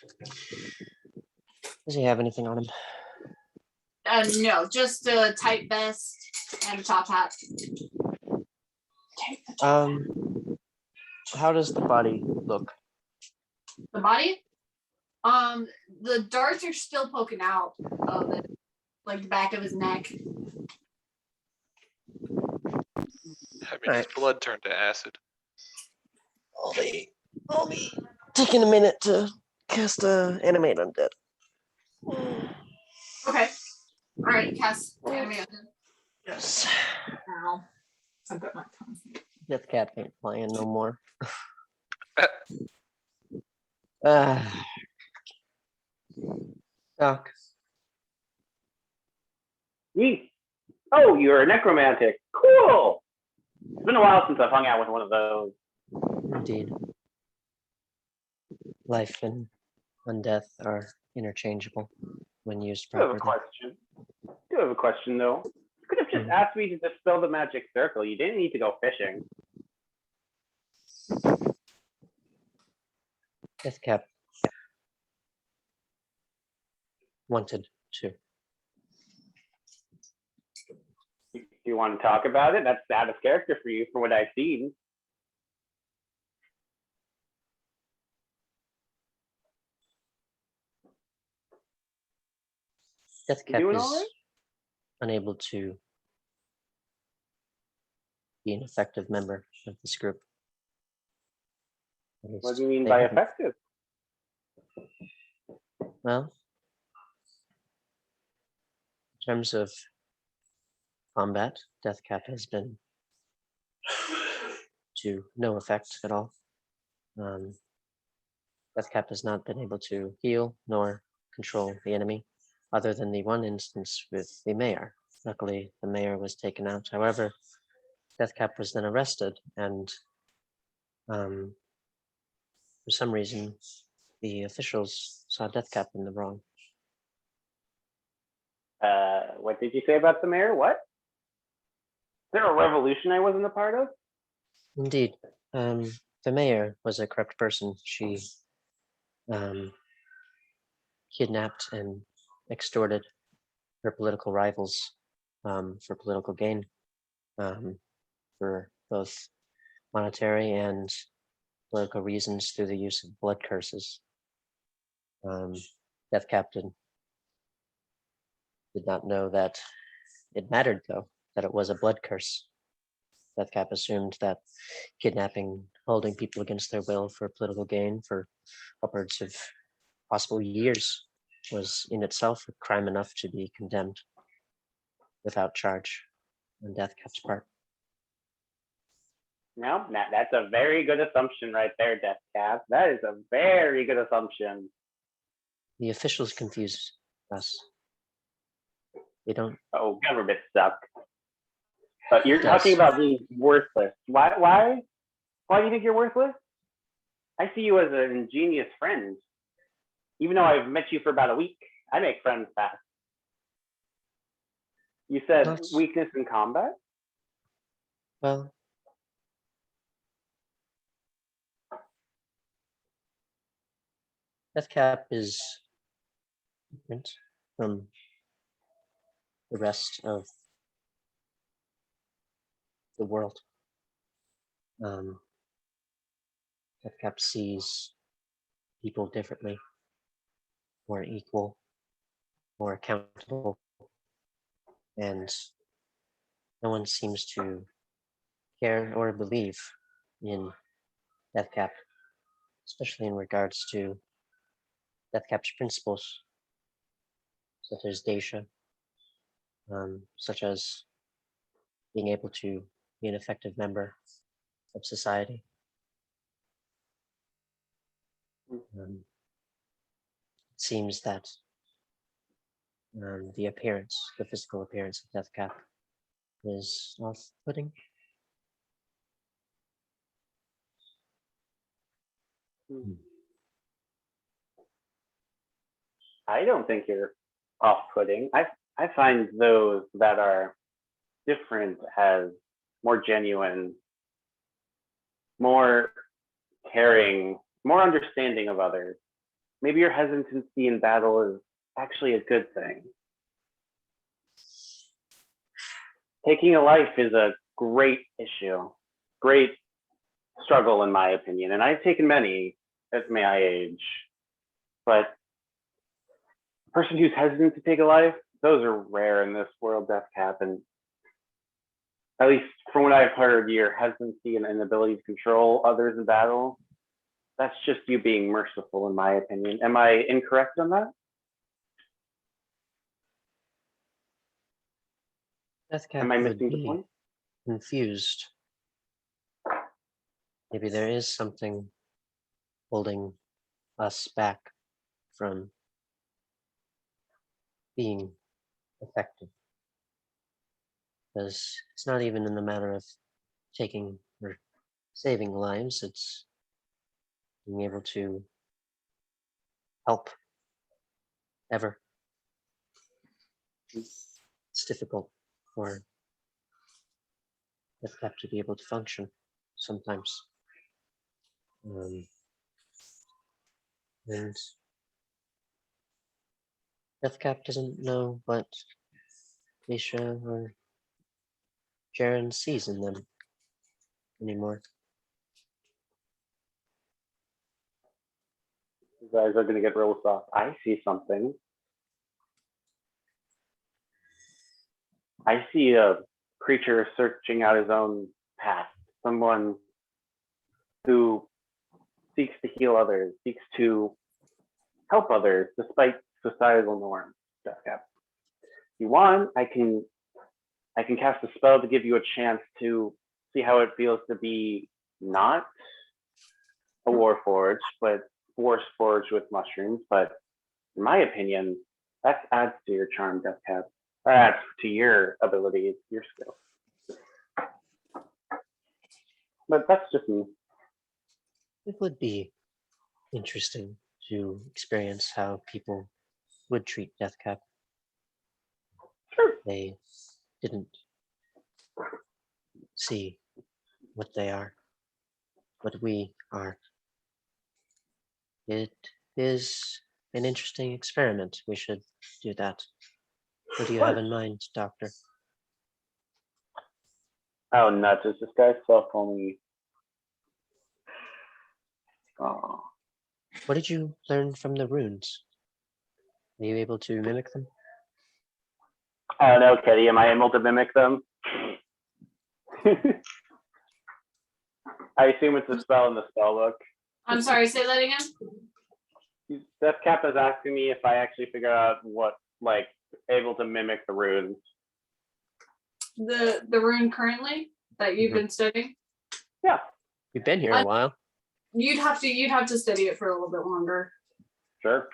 Does he have anything on him? No, just a tight vest and a top hat. How does the body look? The body, the darts are still poking out of it, like the back of his neck. I mean, his blood turned to acid. I'll be taking a minute to cast animate undead. Okay. All right, cast animation. Yes. Ow. I've got my tongue. Death Cat ain't playing no more. Doc. Yeet. Oh, you're a necromantic. Cool. It's been a while since I've hung out with one of those. Indeed. Life and undeath are interchangeable when used I do have a properly. question. I do have a question though. You could have just asked me to dispel the magic circle. You didn't need to go fishing. Death Cap wanted to. Do you want to talk about it? That's out of character for you, from what I've seen. Death You Cap doing is all right? unable to be an effective member of this group. At What least do you mean they by haven't- effective? Well, in terms of combat, Death Cap has been to no effect at all. Death Cap has not been able to heal nor control the enemy, other than the one instance with the mayor. Luckily, the mayor was taken out. However, Death Cap was then arrested, and for some reason, the officials saw Death Cap in the wrong. What did you say about the mayor? What? Is there a revolution I wasn't a part of? Indeed, the mayor was a corrupt person. She kidnapped and extorted her political rivals for political gain, for both monetary and political reasons through the use of blood curses. Death Captain did not know that it mattered, though, that it was a blood curse. Death Cap assumed that kidnapping, holding people against their will for political gain for upwards of possible years was in itself a crime enough to be condemned without charge on Death Cap's part. No, that's a very good assumption right there, Death Cap. That is a very good assumption. The officials confuse us. They don't. Oh, government suck. But you're Yes. talking about being worthless. Why do you think you're worthless? I see you as an ingenious friend. Even though I've met you for about a week, I make friends fast. You said That's- weakness in combat? Well, Death Cap is different from the rest of the world. Death Cap sees people differently, more equal, more accountable, and no one seems to care or believe in Death Cap, especially in regards to Death Cap's principles, such as Dacia, such as being able to be an effective member of society. It seems that the appearance, the physical appearance of Death Cap is off-putting. I don't think you're off-putting. I find those that are different as more genuine, more caring, more understanding of others. Maybe your hesitancy in battle is actually a good thing. Taking a life is a great issue, great struggle in my opinion, and I've taken many at my age, but a person who's hesitant to take a life, those are rare in this world, Death Cap, and at least from what I've heard, your hesitancy and inability to control others in battle, that's just you being merciful, in my opinion. Am I incorrect on that? Death Cap Am I would missing the be point? confused. Maybe there is something holding us back from being effective. Because it's not even in the matter of taking or saving lives, it's being able to help ever. It's difficult for Death Cap to be able to function sometimes. And Death Cap doesn't know what Misha or Jaren sees in them anymore. You guys are gonna get real soft. I see something. I see a creature searching out his own path. Someone who seeks to heal others, seeks to help others despite societal norms. Deathcap. If you want, I can cast a spell to give you a chance to see how it feels to be not a warforged, but force forged with mushrooms. But in my opinion, that adds to your charm, Deathcap. That adds to your abilities, your skill. But that's just me. It would be interesting to experience how people would treat Deathcap. Sure. They didn't see what they are, what we are. It is an interesting experiment. We should do that. What do you have in mind, Doctor? Oh, nuts. Is this guy's cell phone me? Oh. What did you learn from the runes? Are you able to mimic them? I don't know, Kitty. Am I able to mimic them? I assume it's a spell in the spell book. I'm sorry, say that again. Deathcap is asking me if I actually figure out what, like, able to mimic the runes. The rune currently that you've been studying? Yeah. You've been here a while. You'd have to study it for a little bit longer. Sure.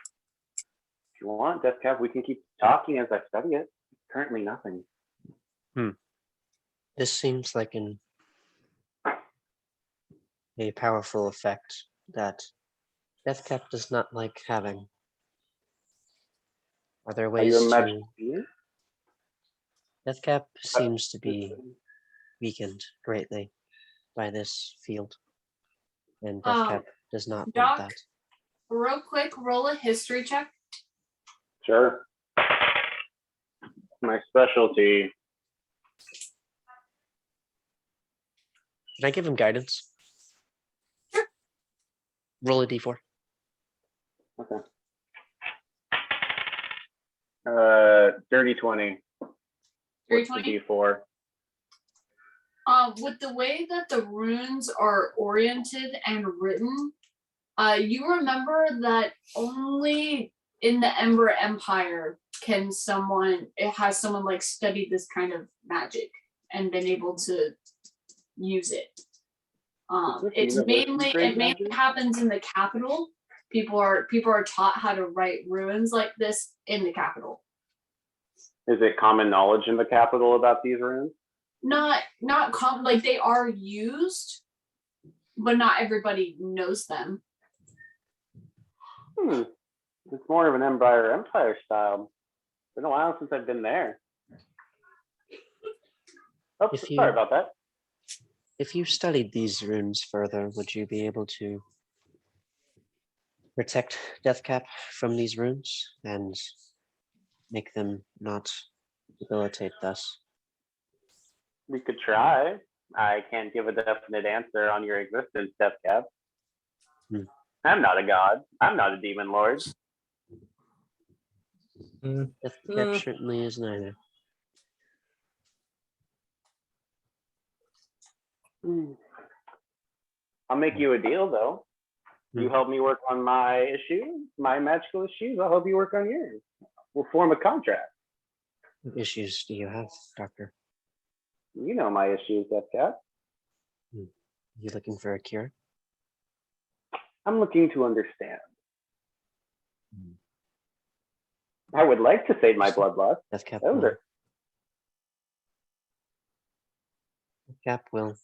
If you want, Deathcap, we can keep talking as I study it. Currently nothing. This seems like a powerful effect that Deathcap does not like having. Are there Are ways you a to... magic being? Deathcap seems to be weakened greatly by this field. And Deathcap does not want Doc, that. real quick, roll a history check. Sure. My specialty. Can I give him guidance? Sure. Roll a d4. Okay. Dirty 20. Dirty What's 20? the D4? With the way that the runes are oriented and written, you remember that only in the Ember Empire has someone like studied this kind of magic and been able to use it. It mainly happens in the capital. People are taught how to write runes like this in the capital. Is it common knowledge in the capital about these runes? Not like they are used, but not everybody knows them. It's more of an Empire style. It's been a while since I've been there. Oh, sorry about that. If you studied these runes further, would you be able to protect Deathcap from these runes and make them not debilitate thus? We could try. I can't give a definite answer on your existence, Deathcap. I'm not a god. I'm not a demon lord. Deathcap certainly is neither. I'll make you a deal, though. You help me work on my issues, my magical issues. I'll help you work on yours. We'll form a contract. What issues do you have, Doctor? You know my issues, Deathcap. You looking for a cure? I'm looking to understand. I would like to save my bloodlust. Deathcap will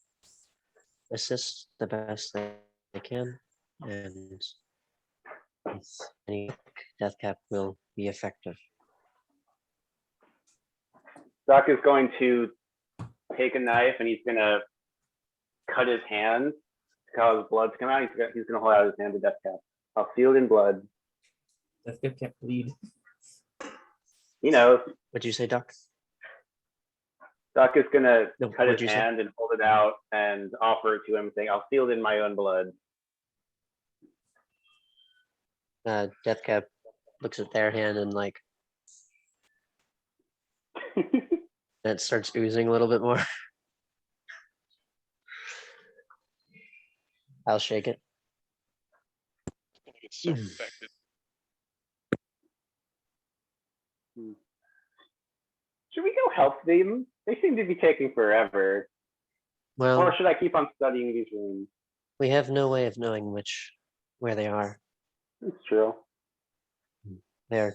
assist the best they can, and if any Deathcap will be effective. Doc is going to take a knife and he's going to cut his hand to cause blood to come out. He's going to hold out his hand to Deathcap. I'll seal it in blood. Deathcap can't bleed. He knows. What'd you say, Doc? Doc is going to cut what'd his you say? hand and hold it out and offer it to him, saying, I'll seal it in my own blood. Deathcap looks at their hand and like, And it starts oozing a little bit more. I'll shake it. It's gonna get so infected. Should we go help them? They seem to be taking forever. Well, Or should I keep on studying these rooms? we have no way of knowing where they are. It's true. They've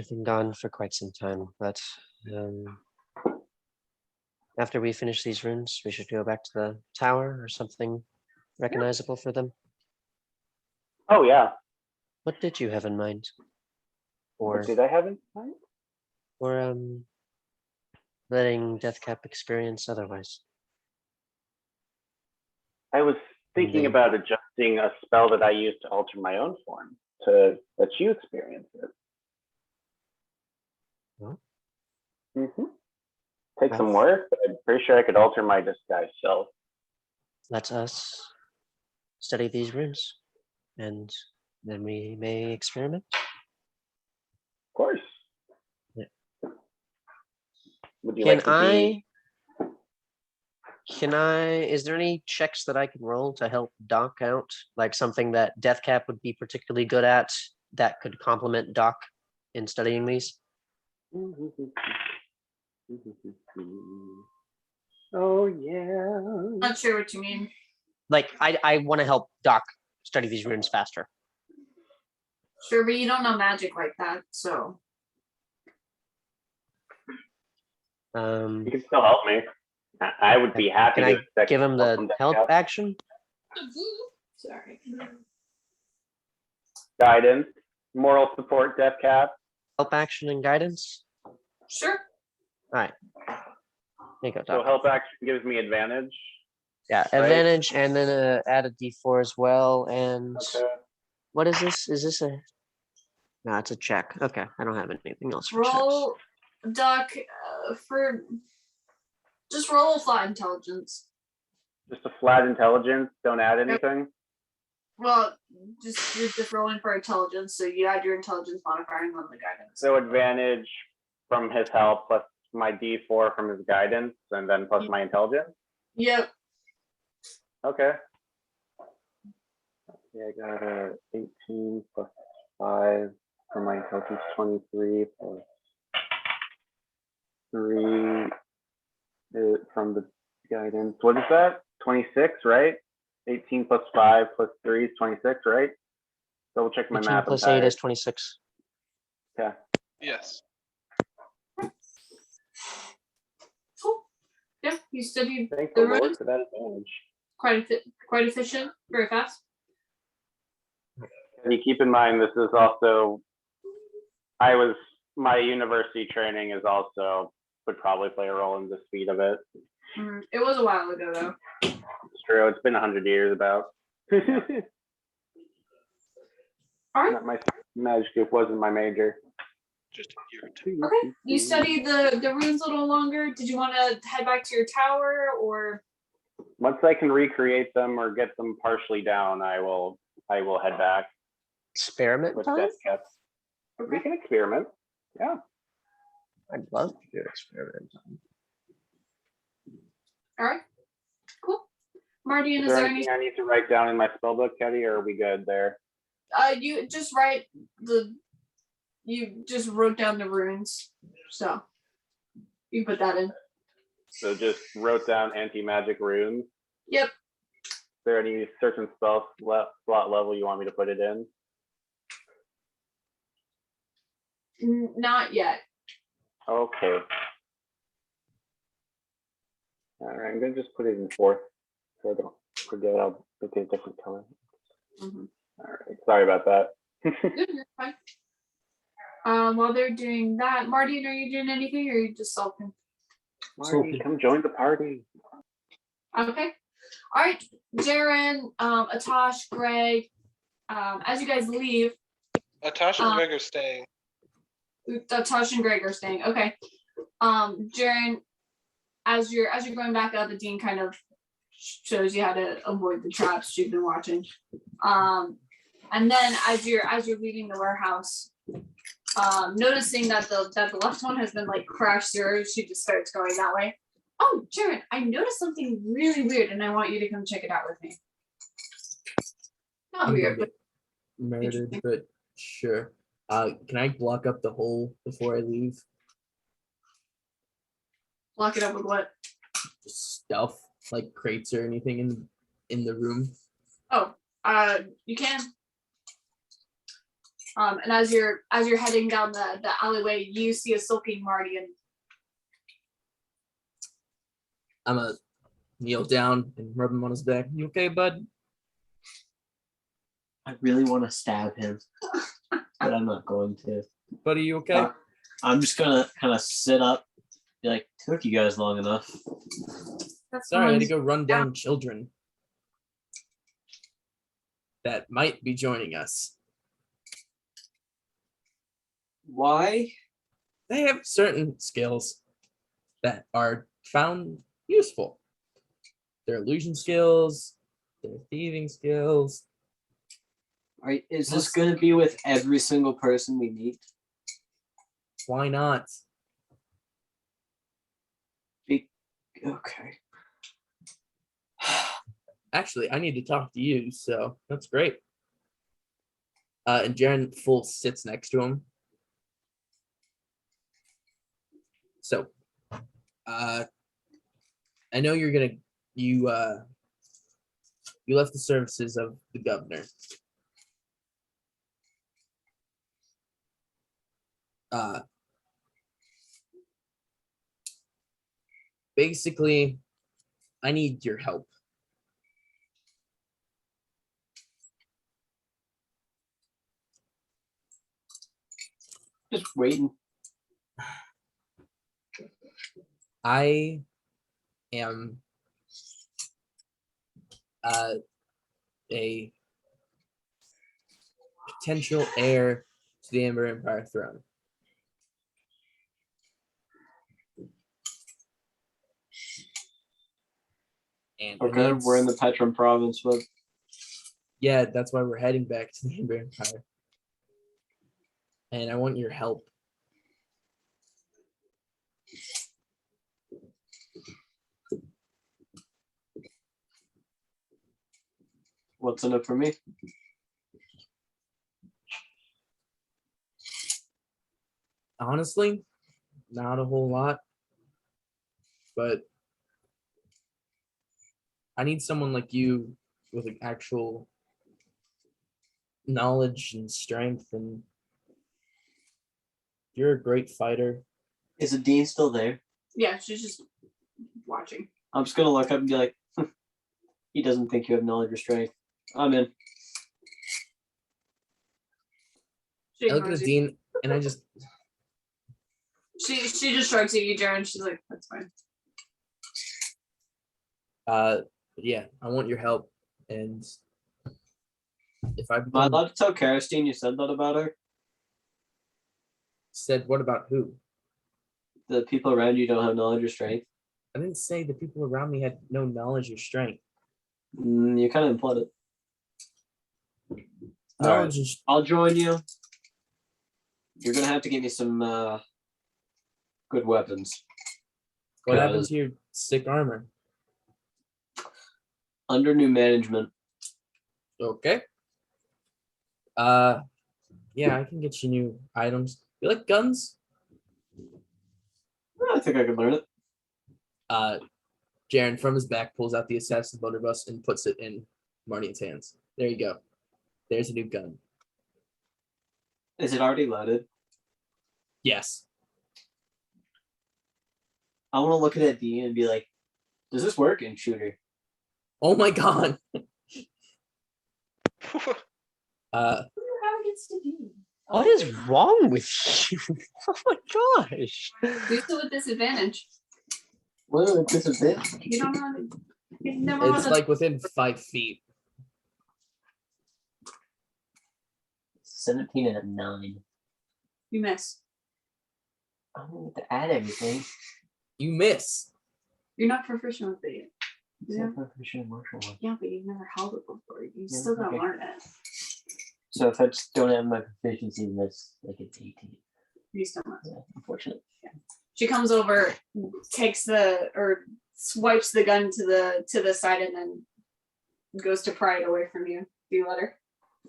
been gone for quite some time, but after we finish these runes, we should go back to the tower or something recognizable for them. Oh yeah. What did you have in mind? What did I have in mind? Or letting Deathcap experience otherwise? I was thinking about adjusting a spell that I used to alter my own form to let you experience it. Huh? Take some work, but I'm pretty sure I could alter my disguise self. Let us study these runes, and then we may experiment. Of course. Yeah. Would you Can like to be... is there any checks that I can roll to help Doc out? Like something that Deathcap would be particularly good at that could complement Doc in studying these? Oh yeah. Not sure what you mean. Like, I want to help Doc study these runes faster. Sure, but you don't know magic like that, so. You can still help me. I would be happy Can to I give him the help action? Sorry. Guidance, moral support, death cap. Help action and guidance? Sure. All right. There you go, So Doc. help action gives me advantage. Yeah, right? advantage, and then add a d4 as well. And Okay. what is this? Is this a... No, it's a check. Okay, I don't have anything else for checks. Roll, Doc, just roll a flat intelligence. Just a flat intelligence. Don't add anything. Well, you're just rolling for intelligence, so you add your intelligence modifier and then the guidance. So advantage from his help plus my D4 from his guidance, and then plus my intelligence. Yep. Okay. Yeah, I got a 18 plus 5 from my intelligence, 23 plus 3 from the guidance. What is that? 26, right? 18 plus 5 plus 3 is 26, right? Double check my 18 math. plus 8 is 26. Yeah. Yes. Cool. Yeah, you studied Thank the the Lord runes. for that advantage. Quite efficient, very fast. And you keep in mind, this is also, my university training is also, would probably play a role in the speed of it. It was a while ago, though. It's true, it's been 100 years about. All right. Not my magic group wasn't my major. Just a year or two. Okay. You studied the runes a little longer. Did you want to head back to your tower, or? Once I can recreate them or get them partially down, I will head back Experiment with time? death caps. We can experiment. Yeah. I'd love to do experiment time. All right. Cool. Mardian, Is is there there any? anything I need to write down in my spellbook, Ketty, or are we good there? You just write you just wrote down the runes, so you put that in. So just wrote down anti-magic runes. Yep. Is there any certain spell slot level you want me to put it in? Not yet. Okay. All right, I'm gonna just put it in fourth, so I don't forget. I'll make it a different color. Mhm. All right, sorry about that. Good, you're fine. While they're doing that, Mardian, are you doing anything, or are you just sulking? Marty, come join the party. Okay. All right, Jaren, Atash, Greg. As you guys leave, Natasha and Greg are staying. Atash and Greg are staying. Okay. Jaren, as you're going back up, the dean kind of shows you how to avoid the traps you've been watching. And then as you're leaving the warehouse, Noticing that the left one has been like crashed through, she just starts going that way. Oh, Jared, I noticed something really weird, and I want you to come check it out with me. Not I'm weird, gonna but get murdered, interesting. but sure. Can I block up the hole before I leave? Lock it up with what? Stuff like crates or anything in the room. Oh, you can. And as you're heading down the alleyway, you see a sulking Mardian. I'm gonna kneel down and rub him on his back. You okay, bud? I really want to stab him, but I'm not going to. Buddy, you okay? I'm just gonna kind of sit up, be like, took you guys long enough. That's Sorry, I had to fine. go run down children that might be joining us. Why? They have certain skills that are found useful. Their illusion skills, their thieving skills. Is this going to be with every single person we meet? Why not? Okay. Actually, I need to talk to you, so that's great. And Jaren full sits next to him. So, I know you're gonna you left the services of the governor. Basically, I need your help. Just waiting. I am a potential heir to the Amber Empire throne. And I Okay, need- we're in the Petron province, but yeah, that's why we're heading back to the Amber Empire. And I want your help. what's in it for me? Honestly, not a whole lot. But I need someone like you with like actual knowledge and strength, and you're a great fighter. Is the dean still there? Yeah, she's just watching. I'm just gonna look up and be like, he doesn't think you have knowledge or strength. I'm in. She I look at ignores the you. dean and I just She just shrugs at you, Jared. She's like, that's fine. yeah, I want your help. And if I Am I become allowed to tell Karastine you said that about her? said, what about who? The people around you don't have knowledge or strength? I didn't say the people around me had no knowledge or strength. You kind of implied it. Knowledge is I'll join you. You're gonna have to give me some good weapons. what happened Because to your sick armor. under new management, Okay. Yeah, I can get you new items. You like guns? I think I could learn it. Jaren from his back pulls out the assassin blunderbuss and puts it in Marnian's hands. There you go. There's a new gun. Is it already loaded? Yes. I want to look at that Dean and be like, does this work? And shoot her. Oh my god. How it gets to be. What is wrong with you? Oh my gosh. Do so with disadvantage. Well, this is it. You don't know. You never want It's to. like within 5 feet. 17 and a 9. You miss. I don't need to add everything. You miss. You're not proficient with it yet. It's Yeah. not proficient in martial arts. Yeah, but you've never held it before. You Yeah, still gotta okay. learn it. So if I just don't have my proficiency in this, like it's 18. You still must. Yeah, unfortunately. She comes over, takes swipes the gun to the side, and then goes to pry it away from you. Do you let her?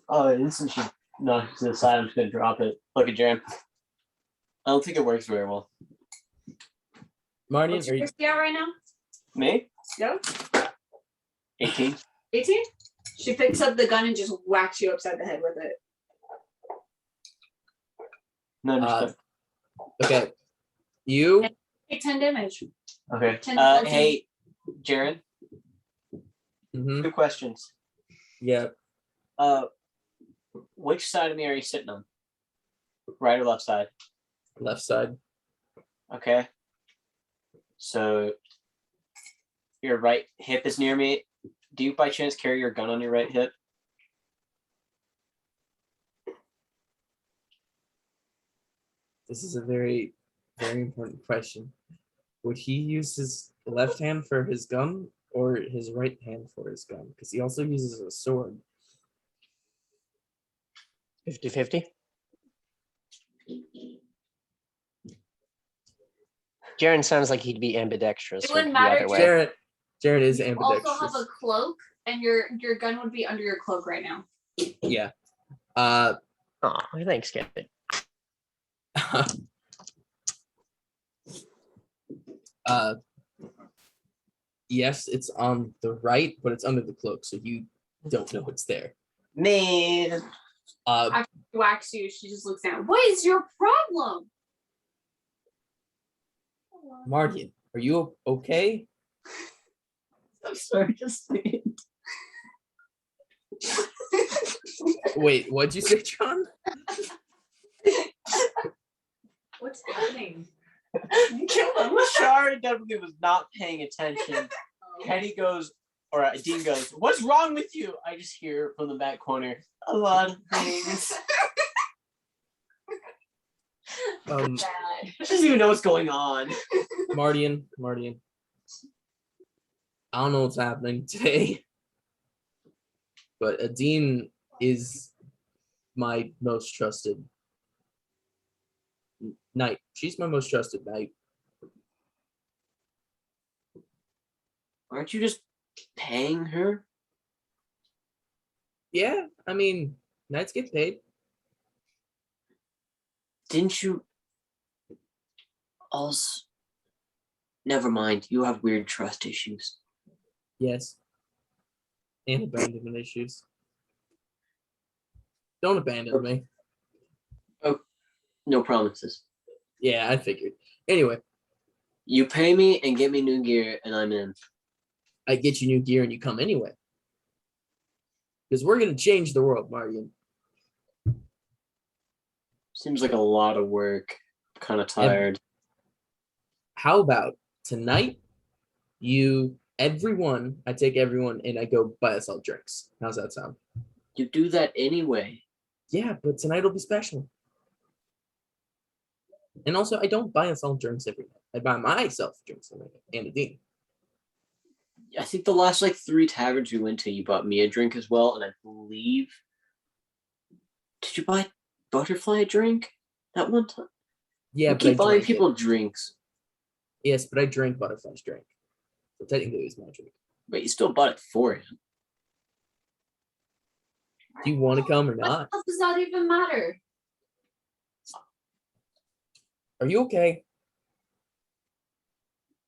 Oh, and since she knocks to the side, I'm just gonna drop it. Look at Jaren. I don't think it works very well. Marty, What's are your you, XP right now? Me? Go. 18. 18? She picks up the gun and just whacks you upside the head with it. No, just okay? You Take 10 damage. okay. 10 to 14. Hey, Jaren. mhm, 2 questions. yeah, Which side of me are you sitting on? Right or left side? left side. Okay. So your right hip is near me. Do you by chance carry your gun on your right hip? This is a very, very important question. Would he use his left hand for his gun or his right hand for his gun? Because he also uses a sword. 50-50. Jaren sounds like he'd be ambidextrous. It with wouldn't the matter, other way. Jared is You ambidextrous. also have a cloak, and your gun would be under your cloak right now. Yeah. Oh, thanks, Kevin. Yes, it's on the right, but it's under the cloak, so you don't know it's there. Man. After she whacks you, she just looks down. What is your problem? Mardian, are you okay? I'm sorry, just saying. Wait, what'd you say, John? What's happening? Shara definitely was not paying attention. Kenny goes, or Dean goes, "What's wrong with you?" I just hear from the back corner, "A lot of things." Bad. She doesn't even know what's going on. Mardian. I don't know what's happening today, but Adine is my most trusted knight. She's my most trusted knight. Aren't you just paying her? Yeah, I mean, knights get paid. Didn't you also? Never mind. You have weird trust issues. Yes. And abandonment issues. Don't abandon me. No promises. Yeah, I figured. Anyway, You pay me and get me new gear, and I'm in. I get you new gear and you come anyway. Because we're going to change the world, Mardian. Seems like a lot of work. Kind of tired. How about tonight, I take everyone and I go buy us all drinks. How's that sound? You do that anyway. Yeah, but tonight will be special. And also, I don't buy us all drinks every night. I buy myself drinks every night and a Dean. I think the last 3 taverns we went to, you bought me a drink as well, and I believe. Did you buy Butterfly a drink that one time? Yeah, you but keep I buying drank people it. drinks. Yes, but I drank Butterfly's drink. So technically, it was my drink. But you still bought it for him. Do you want to come or not? What does that even matter? Are you okay?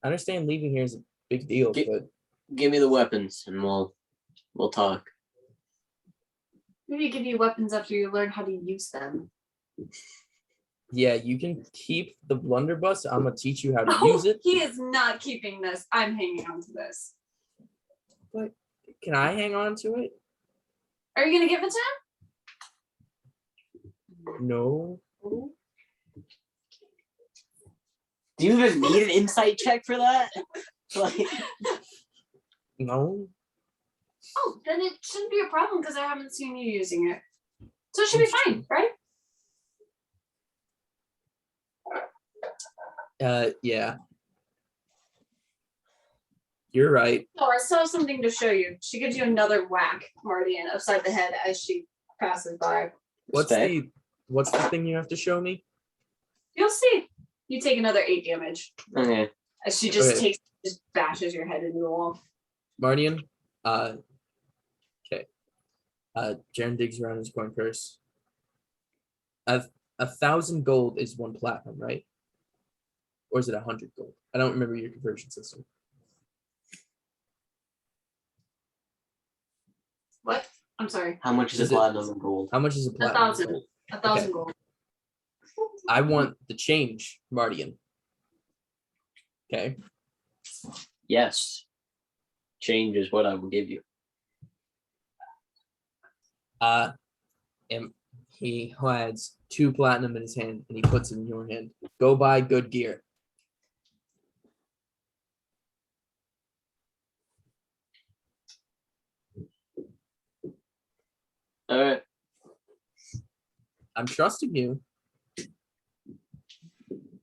I understand leaving here is a big deal, but Give me the weapons, and we'll talk. Maybe give you weapons after you learn how to use them. yeah, you can keep the blunderbuss. I'm gonna teach you how to use it. He is not keeping this. I'm hanging on to this. But can I hang on to it? Are you gonna give it to him? No. Do you even need an insight check for that? No. Oh, then it shouldn't be a problem because I haven't seen you using it. So it should be fine, right? Yeah. You're right. Oh, I still have something to show you. She gives you another whack, Mardian, upside the head as she passes by. Respect. What's the thing you have to show me? You'll see. You take another 8 damage Okay. as she just Okay. just bashes your head into the wall. Mardian, okay. Jaren digs around his coin purse. 1,000 gold is 1 platinum, right? Or is it 100 gold? I don't remember your conversion system. What? I'm sorry. How much is Is a it- platinum and gold? How much is a platinum? 1,000. 1,000 gold. I want the change, Mardian. Okay. Yes. Change is what I will give you. And he hides 2 platinum in his hand and he puts it in your hand. Go buy good gear. All right. I'm trusting you.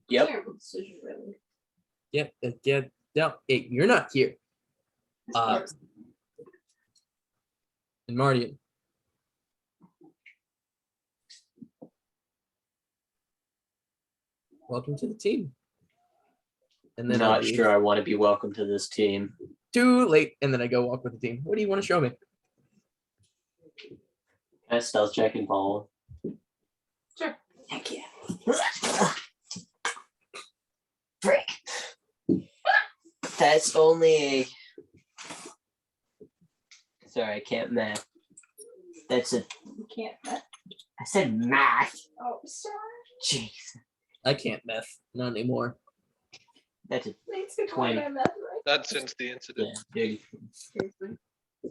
Yep. Terrible decision, really. Yep. No, hey, you're not here. And Mardian. Welcome to the team. And then I'll Not leave. sure I want to be welcome to this team. Too late. And then I go walk with the team. What do you want to show me? Can I stealth check and follow? Sure. Heck yeah. Frick. That's only a. Sorry, I can't math. That's a. You can't. I said math. Oh, sorry. Jeez. I can't meth. Not anymore. That's a. Please be 20. quiet, I'm not right. Not since the incident. Yeah, dude. Seriously.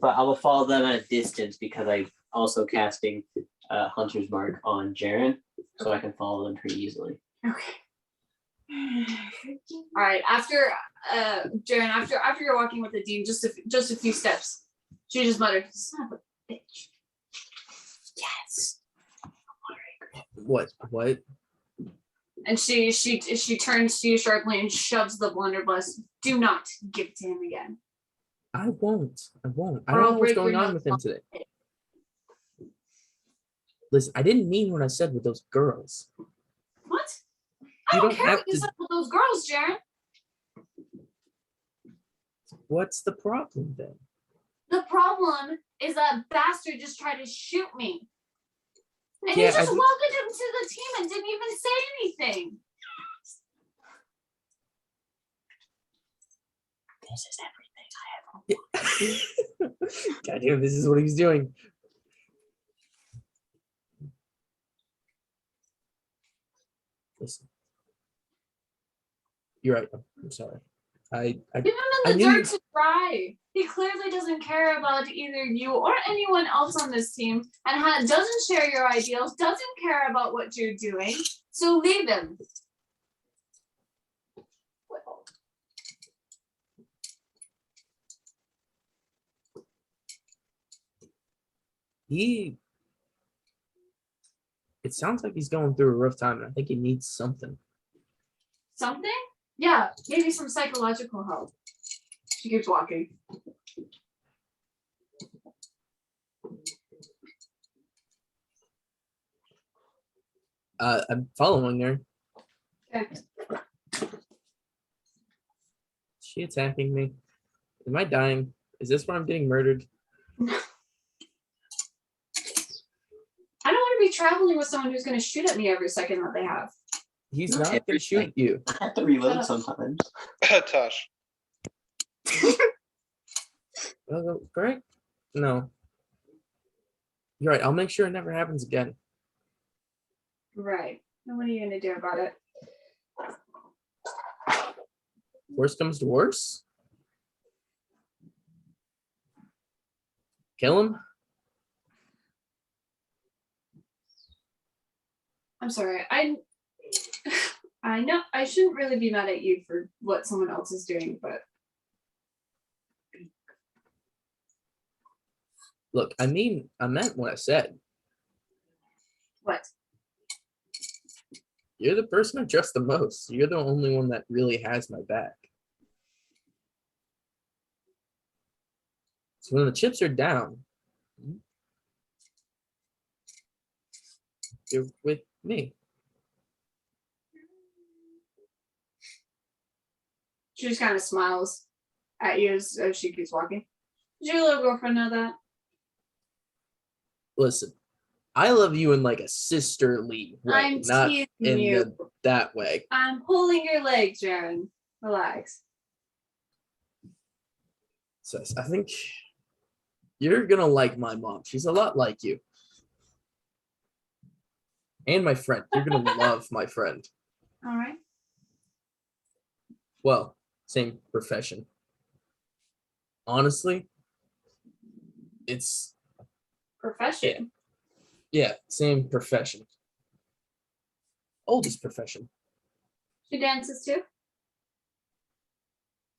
But I will follow them at a distance because I also casting Hunter's Mark on Jaren, so I can follow them pretty easily. Okay. All right. After Jaren, after you're walking with the dean, just a few steps, she just muttered, "Son of a bitch." Yes. What? And she turns to you sharply and shoves the blunderbuss. Do not give it to him again. I won't. I Or don't I'll know what's break going your on nose with him today. Listen, I didn't mean what I said with those girls. What? You I don't don't care have what you to- said with those girls, Jaren. What's the problem then? The problem is that bastard just tried to shoot me. And Yeah, you just I- welcomed him to the team and didn't even say anything. This is everything. God damn, this is what he's doing. Listen. You're right. I'm sorry. I Give him I in the knew dirt to try. He clearly doesn't care about either you or anyone else on this team and doesn't share your ideals, doesn't care about what you're doing. So leave him. it sounds like he's going through a rough time, and I think he needs something. Something? Yeah, maybe some psychological help. She keeps walking. I'm following her. Okay. Is she attacking me? Am I dying? Is this where I'm getting murdered? I don't want to be traveling with someone who's going to shoot at me every second that they have. He's Not not going to shoot everything. you. I have to reload Shut up. sometimes. Tosh. Correct? No. You're right. I'll make sure it never happens again. Right. And what are you going to do about it? Worst comes to worst. Kill him. I'm sorry. I know I shouldn't really be mad at you for what someone else is doing, but Look, I meant what I said. what? You're the person I trust the most. You're the only one that really has my back. So when the chips are down, you're with me. She just kind of smiles at you as she keeps walking. Does your little girlfriend know that? Listen, I love you in like a sisterly way, I'm not teasing in you. that way. I'm pulling your leg, Jaren. Relax. So I think you're gonna like my mom. She's a lot like you. And my friend. You're gonna love my friend. All right. Well, same profession. Honestly, it's Profession. yeah, same profession. Oldest profession. She dances too.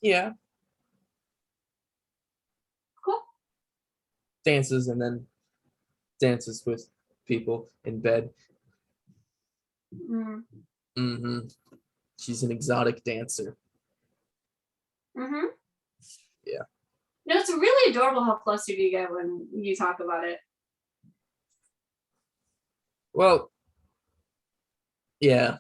Yeah. Cool. Dances and then dances with people in bed. Mm. Mm-hmm. She's an exotic dancer. Mm-hmm. Yeah. No, it's really adorable how flustered you get when you talk about it. Well, yeah.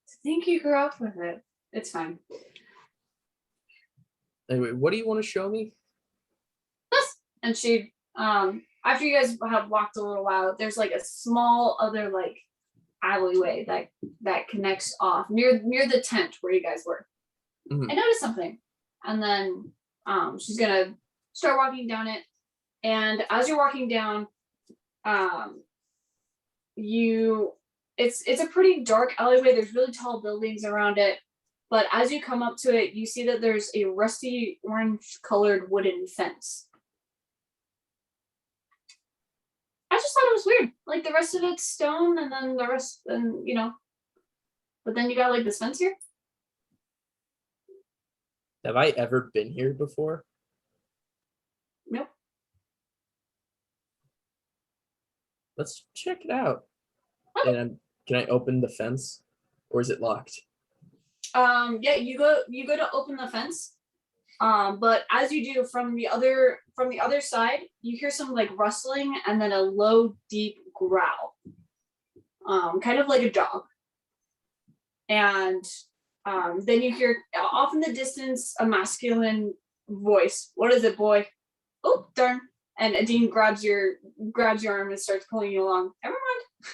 To think you grew up with it. It's fine. Anyway, what do you want to show me? This. And she, after you guys have walked a little while, there's like a small other like alleyway that connects off near the tent where you guys were. Mhm. I noticed something, and then she's gonna start walking down it, and as you're walking down, it's a pretty dark alleyway. There's really tall buildings around it, but as you come up to it, you see that there's a rusty orange colored wooden fence. I just thought it was weird. Like the rest of it's stone, and then the rest, and but then you got like this fence here. Have I ever been here before? Nope. Let's check it out. And can I open the fence, or is it locked? Yeah, you go to open the fence. But as you do, from the other side, you hear some like rustling and then a low, deep growl. Kind of like a dog. And then you hear off in the distance a masculine voice. What is it, boy? Oh, darn. And Adine grabs your arm and starts pulling you along. Never mind.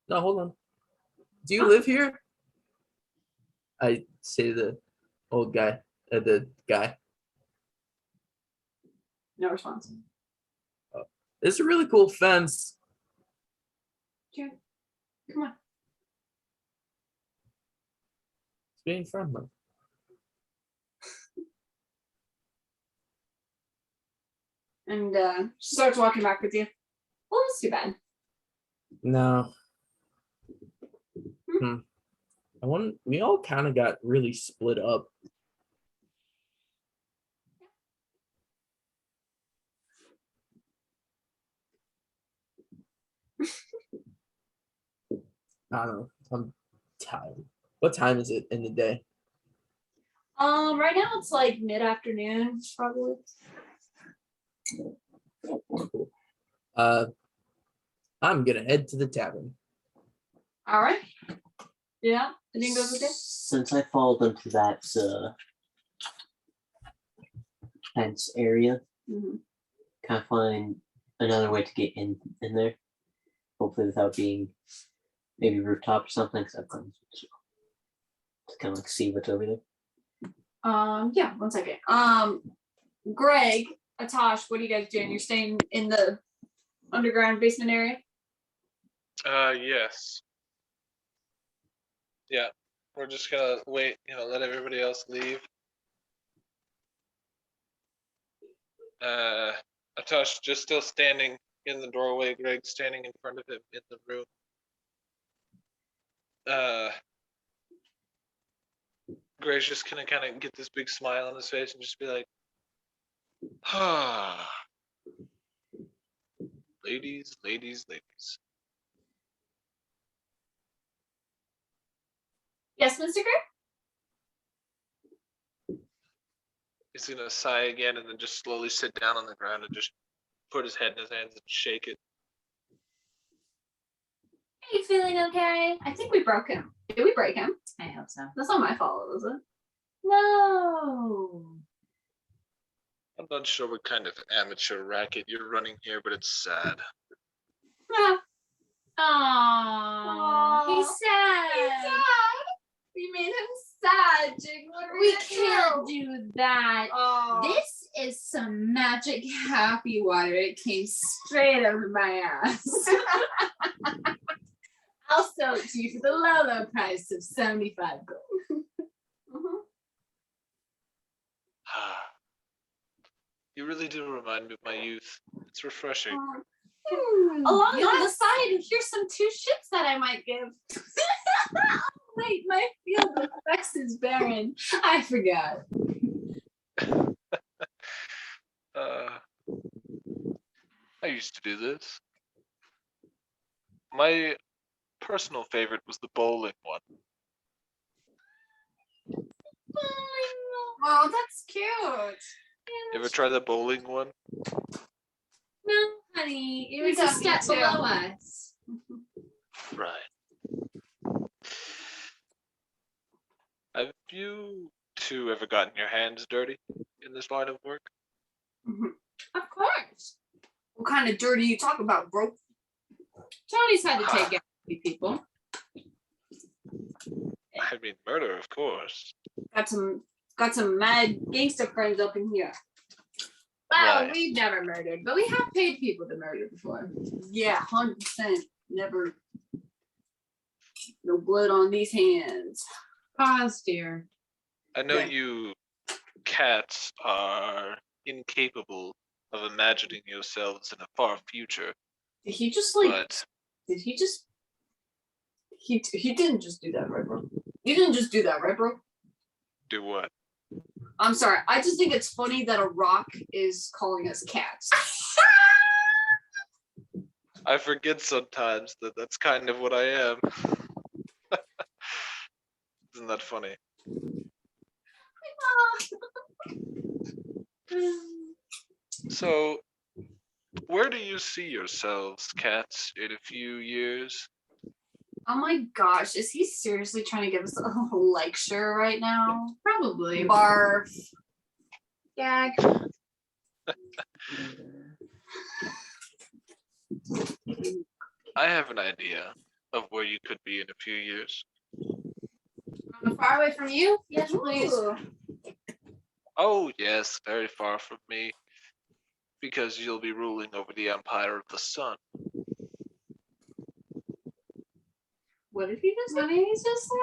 No, hold on. Do you live here? I say the old guy, the guy. No response. It's a really cool fence. Jared, come on. It's being friendly. And she starts walking back with you. Well, that's too bad. No. We all kind of got really split up. I don't know. I'm tired. What time is it in the day? Right now it's like mid-afternoon, probably. Cool. I'm gonna head to the tavern. All right. Yeah, I think goes okay. Since I followed them to that fence area, Mhm. can I find another way to get in there? Hopefully without being maybe rooftop or something, because I've come to kind of like see what's over there. Yeah, 1 second. Greg, Atash, what are you guys doing? You're staying in the underground basement area? Yes. Yeah, we're just gonna wait, let everybody else leave. Atash just still standing in the doorway, Greg standing in front of him in the room. Greg's just gonna kind of get this big smile on his face and just be like, ah, ladies, ladies, ladies. Yes, Mr. Greg? He's gonna sigh again and then just slowly sit down on the ground and just put his head in his hands and shake it. Are you feeling okay? I think we broke him. Did we break him? I hope so. That's not my fault, is it? No. I'm not sure what kind of amateur racket you're running here, but it's sad. Yeah. Aww. He's sad. He's sad. We made him sad, Jig. What are We gonna can't do? do that. Oh. This is some magic happy water. It came straight over my ass. I'll sell it to you for the low price of 75 gold. Mhm. You really do remind me of my youth. It's refreshing. Along On the that side, here's some 2 ships that I might give. Wait, my field of Rex is barren. I forgot. I used to do this. My personal favorite was the bowling one. Oh, that's cute. You ever try the bowling one? No, honey, it We was a don't step need to. below us. Right. Have you two ever gotten your hands dirty in this line of work? Of course. What kind of dirty you talk about, bro? Tony's had to take out people. I mean, murder, of course. Got some mad gangster friends up in here. Well, Right. we've never murdered, but we have paid people to murder before. Yeah, 100%. Never. No blood on these hands. Pause, dear. I know Okay. you cats are incapable of imagining yourselves in a far future, Did he just like? but Did he just? He didn't just do that, right, bro? You didn't just do that, right, bro? do what? I'm sorry. I just think it's funny that a rock is calling us cats. I forget sometimes that that's kind of what I am. Isn't that funny? So, where do you see yourselves, cats, in a few years? Oh my gosh, is he seriously trying to give us a lecture right now? Probably. Barf. Gag. I have an idea of where you could be in a few years. Far away from you? Yes, please. Ooh. Oh, yes, very far from me, because you'll be ruling over the Empire of the Sun. What did he just say? What did he just say?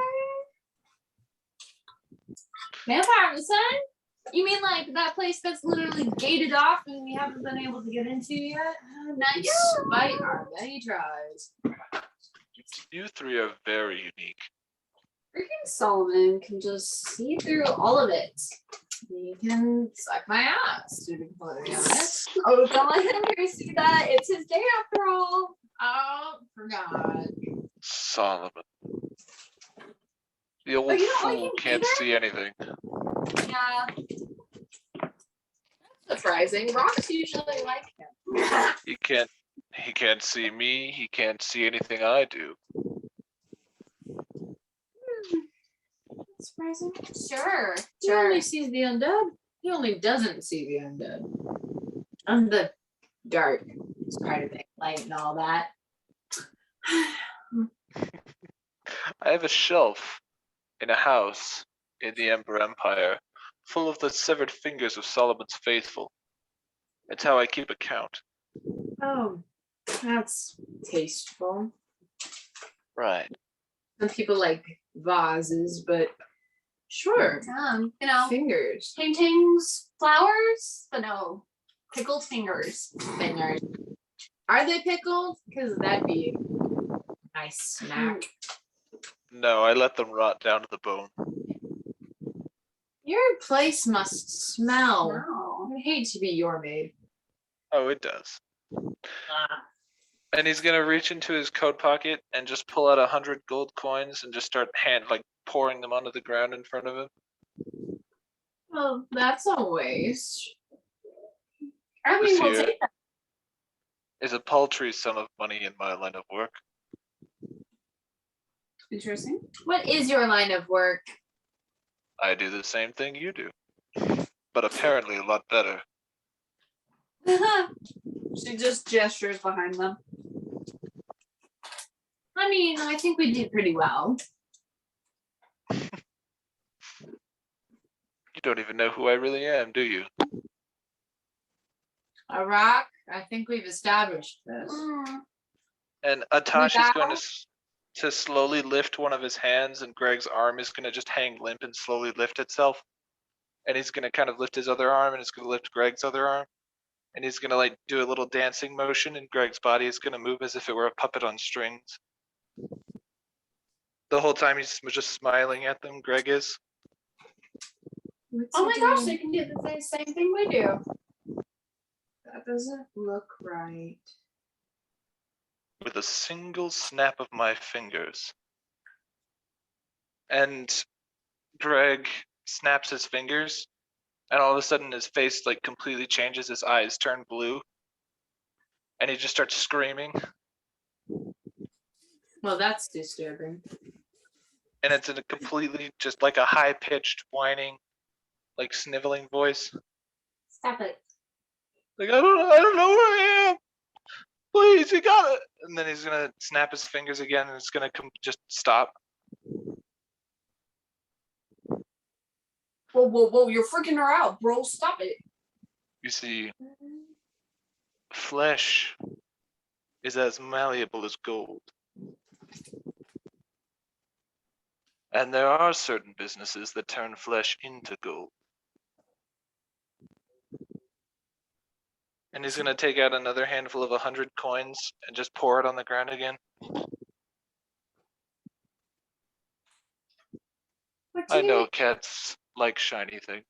Vampire of the Sun? You mean like that place that's literally gated off and we haven't been able to get into yet? Not despite our many tries. You three are very unique. Freaking Solomon can just see through all of it. He can suck my ass, to be completely honest. Oh, don't let him hear you see that. It's his day after all. Oh, forgot. Solomon. The old you don't like fool him can't either? see anything. Yeah. Surprising. Rocks usually like him. He can't see me, he can't see anything I do. Surprising. Sure. He only sees the undead. He only doesn't see the undead. And the dark side of it, light and all that. I have a shelf in a house in the Ember Empire full of the severed fingers of Solomon's faithful. It's how I keep account. Oh, that's tasteful. Right. Some people like vases, but sure. You know, Fingers. paintings, flowers, but no, pickled fingers. Fingers. Are they pickled? Because that'd be a nice snack. No, I let them rot down to the bone. Your place must smell. No. I hate to be your maid. Oh, it does. And he's gonna reach into his coat pocket and just pull out 100 gold coins and just start pouring them onto the ground in front of him. Well, that's a waste. I This mean, we'll here. take that. is a paltry sum of money in my line of work. Interesting. What is your line of work? I do the same thing you do, but apparently a lot better. She just gestures behind them. I mean, I think we did pretty well. You don't even know who I really am, do you? Iraq, I think we've established this. And Atashi's going bow? to slowly lift one of his hands, and Greg's arm is going to just hang limp and slowly lift itself. And he's going to kind of lift his other arm, and it's going to lift Greg's other arm. And he's going to like do a little dancing motion, and Greg's body is going to move as if it were a puppet on strings. The whole time he's just smiling at them, Greg is. Oh my gosh, they can do the same thing we do. That doesn't look right. With a single snap of my fingers. And Greg snaps his fingers, and all of a sudden his face like completely changes, his eyes turn blue, and he just starts screaming. Well, that's disturbing. And it's in a completely just like a high-pitched whining, like sniveling voice. Stop it. Like, I don't know where I am. Please, you got it. And then he's gonna snap his fingers again, and it's gonna just stop. Whoa, you're freaking her out, bro. Stop it. You see, flesh is as malleable as gold. And there are certain businesses that turn flesh into gold. And he's gonna take out another handful of 100 coins and just pour it on the ground again. I know cats like shiny things.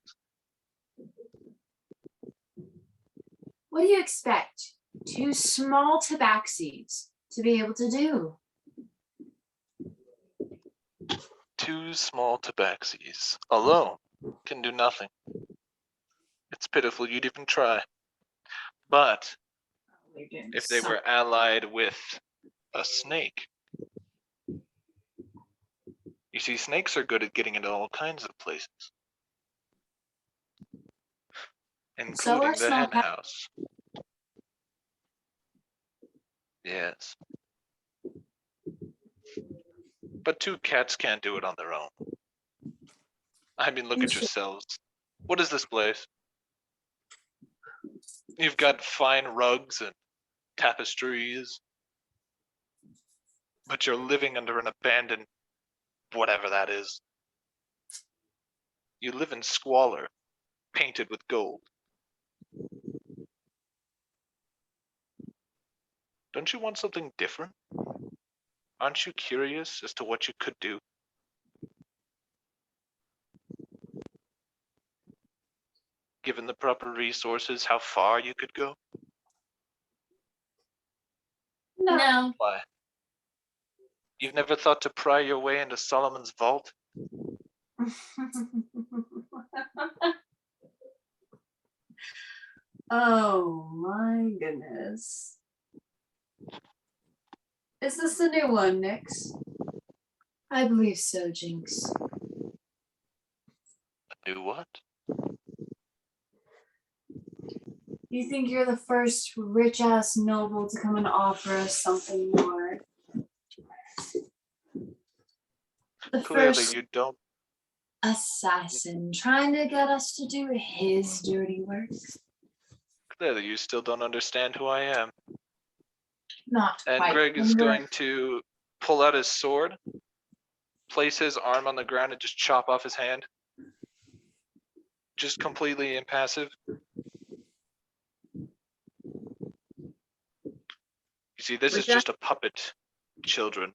What do you expect 2 small tabaxis to be able to do? 2 small tabaxis alone can do nothing. It's pitiful you'd even try. But if they were allied with a snake, you see, snakes are good at getting into all kinds of places, including the hen house. Yes. But 2 cats can't do it on their own. I mean, look at yourselves. What is this place? You've got fine rugs and tapestries, but you're living under an abandoned whatever that is. You live in squalor, painted with gold. Don't you want something different? Aren't you curious as to what you could do? Given the proper resources, how far you could go? No. Why? You've never thought to pry your way into Solomon's vault? Oh my goodness. Is this the new one, Nyx? I believe so, Jinx. A new what? You think you're the first rich ass noble to come and offer us something more? The Clearly first you don't. assassin trying to get us to do his dirty work. Clearly you still don't understand who I am. Not And quite. Greg is going to pull out his sword, place his arm on the ground, and just chop off his hand. Just completely impassive. You see, this is just a puppet, children.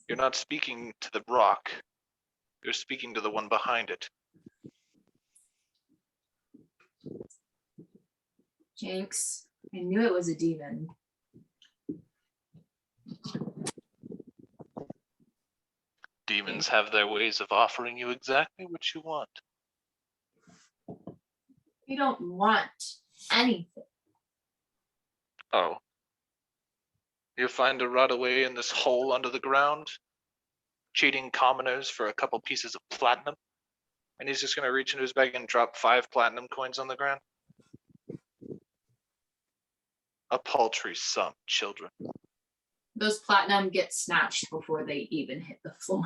You're not speaking to the rock. You're speaking to the one behind it. Jinx, I knew it was a demon. Demons have their ways of offering you exactly what you want. We don't want anything. Oh. You'll find a rot away in this hole under the ground, cheating commoners for a couple pieces of platinum, and he's just gonna reach into his bag and drop 5 platinum coins on the ground. A paltry sum, children. Those platinum get snatched before they even hit the floor.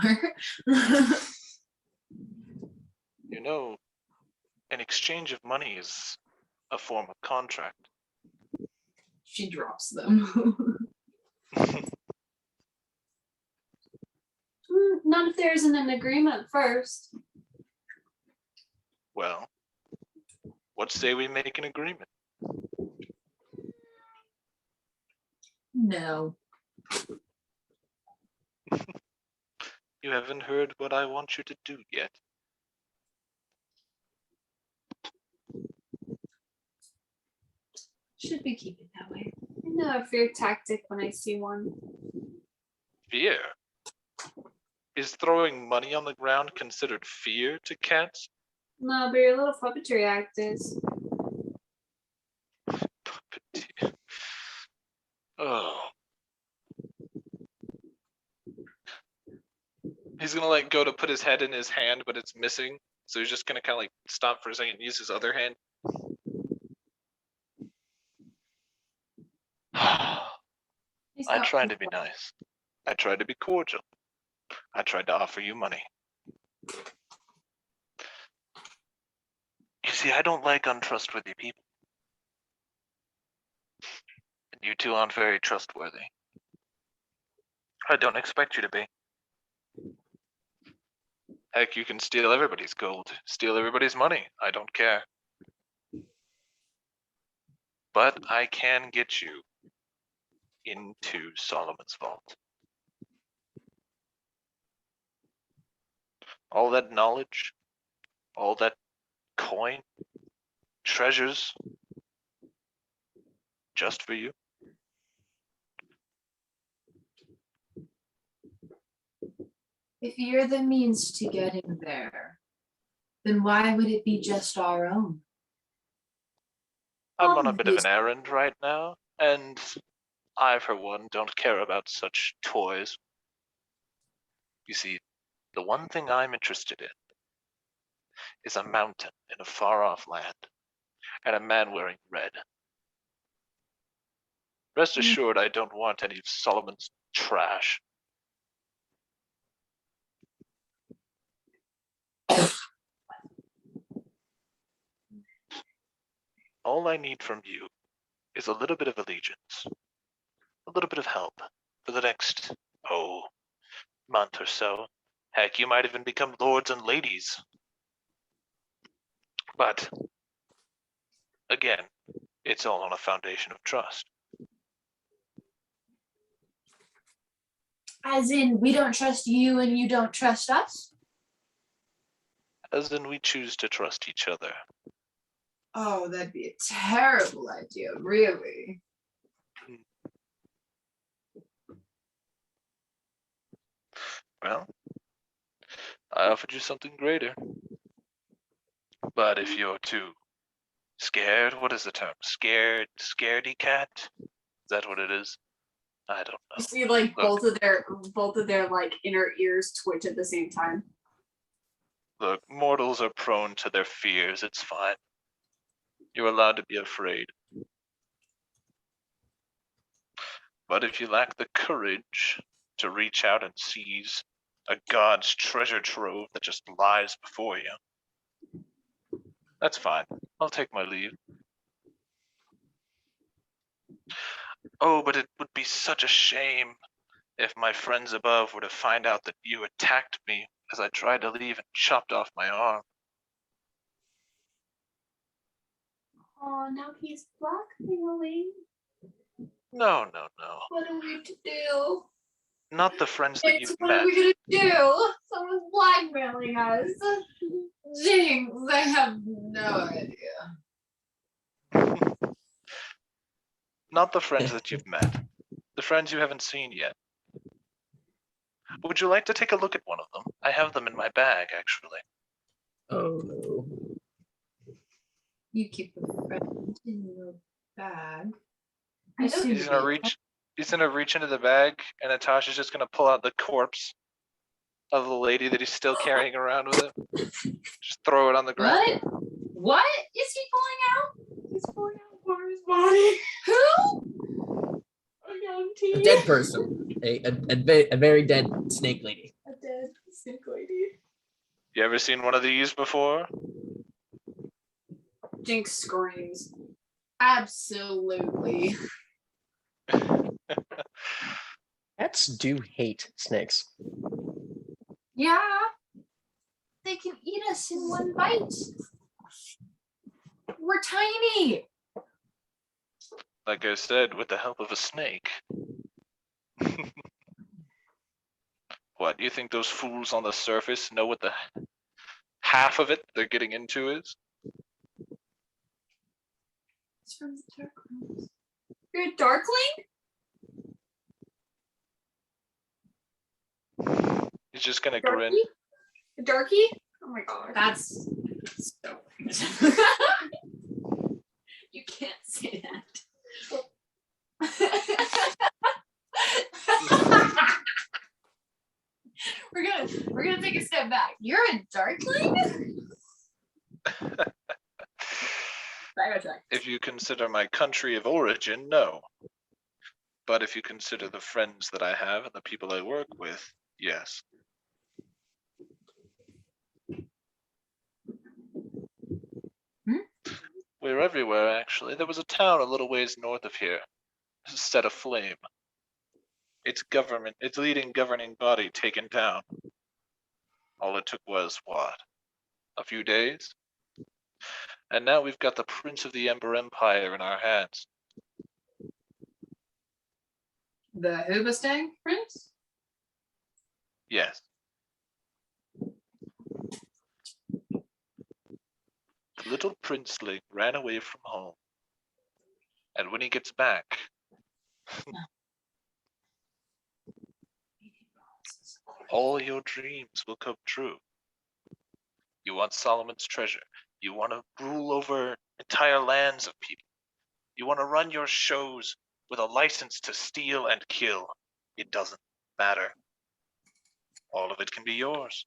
You know, an exchange of money is a form of contract. She drops them. Not if there isn't an agreement first. Well, what say we make an agreement? No. You haven't heard what I want you to do yet. Should we keep it that way? I know a fear tactic when I see one. Fear? Is throwing money on the ground considered fear to cats? No, but your little puppetry act is. Puppeteer. Oh. He's gonna like go to put his head in his hand, but it's missing. So he's just gonna kind of like stop for a second and use his other hand. He's I got tried to be people. nice. I tried to be cordial. I tried to offer you money. You see, I don't like untrustworthy people. And you two aren't very trustworthy. I don't expect you to be. Heck, you can steal everybody's gold, steal everybody's money. I don't care. But I can get you into Solomon's vault. All that knowledge, all that coin, treasures, just for you. If you're the means to getting there, then why would it be just our own? I'm on a bit of an Obviously. errand right now, and I, for one, don't care about such toys. You see, the one thing I'm interested in is a mountain in a far-off land, and a man wearing red. Rest assured, I don't want any of Solomon's trash. All I need from you is a little bit of allegiance, a little bit of help for the next, month or so. Heck, you might even become lords and ladies. But, again, it's all on a foundation of trust. As in, we don't trust you and you don't trust us? As in, we choose to trust each other. Oh, that'd be a terrible idea, really. Well, I offered you something greater. But if you're too scared, what is the term? Scaredy cat? Is that what it is? I don't know. You see, like Look. both of their like inner ears twitch at the same time. Look, mortals are prone to their fears. It's fine. You're allowed to be afraid. But if you lack the courage to reach out and seize a god's treasure trove that just lies before you, that's fine. I'll take my leave. Oh, but it would be such a shame if my friends above were to find out that you attacked me as I tried to leave and chopped off my arm. Oh, now he's blackmailing. No. What are we to do? Not the friends that It's you've what are met. we gonna do? Someone's blackmailing us. Jinx, I have no idea. Not the friends that you've met. The friends you haven't seen yet. Would you like to take a look at one of them? I have them in my bag, actually. Oh no. You keep them. In the bag. I don't He's gonna reach. He's gonna reach into the bag, and Natasha's just gonna pull out the corpse of the lady that he's still carrying around with him. Just throw it on the ground. What is he pulling out? He's pulling out Laura's body. Who? A young A teen. dead person. A very dead snake lady. A dead snake lady. You ever seen one of these before? Jinx screams. Absolutely. Cats do hate snakes. Yeah. They can eat us in one bite. We're tiny. Like I said, with the help of a snake. What, you think those fools on the surface know what the half of it they're getting into is? It's from the dark rooms. You're a darkling? He's just gonna grin. Darky? A darky? Oh my god. That's so you can't say that. we're gonna take a step back. You're a darkling? Backtrack. If you consider my country of origin, no. But if you consider the friends that I have and the people I work with, yes. We're everywhere, actually. There was a town a little ways north of here, set aflame. Its leading governing body taken down. All it took was, what, a few days? And now we've got the Prince of the Ember Empire in our hands. The Hubastang Prince? Yes. The little princeling ran away from home. And when he gets back, all your dreams will come true. You want Solomon's treasure. You want to rule over entire lands of people. You want to run your shows with a license to steal and kill. It doesn't matter. All of it can be yours.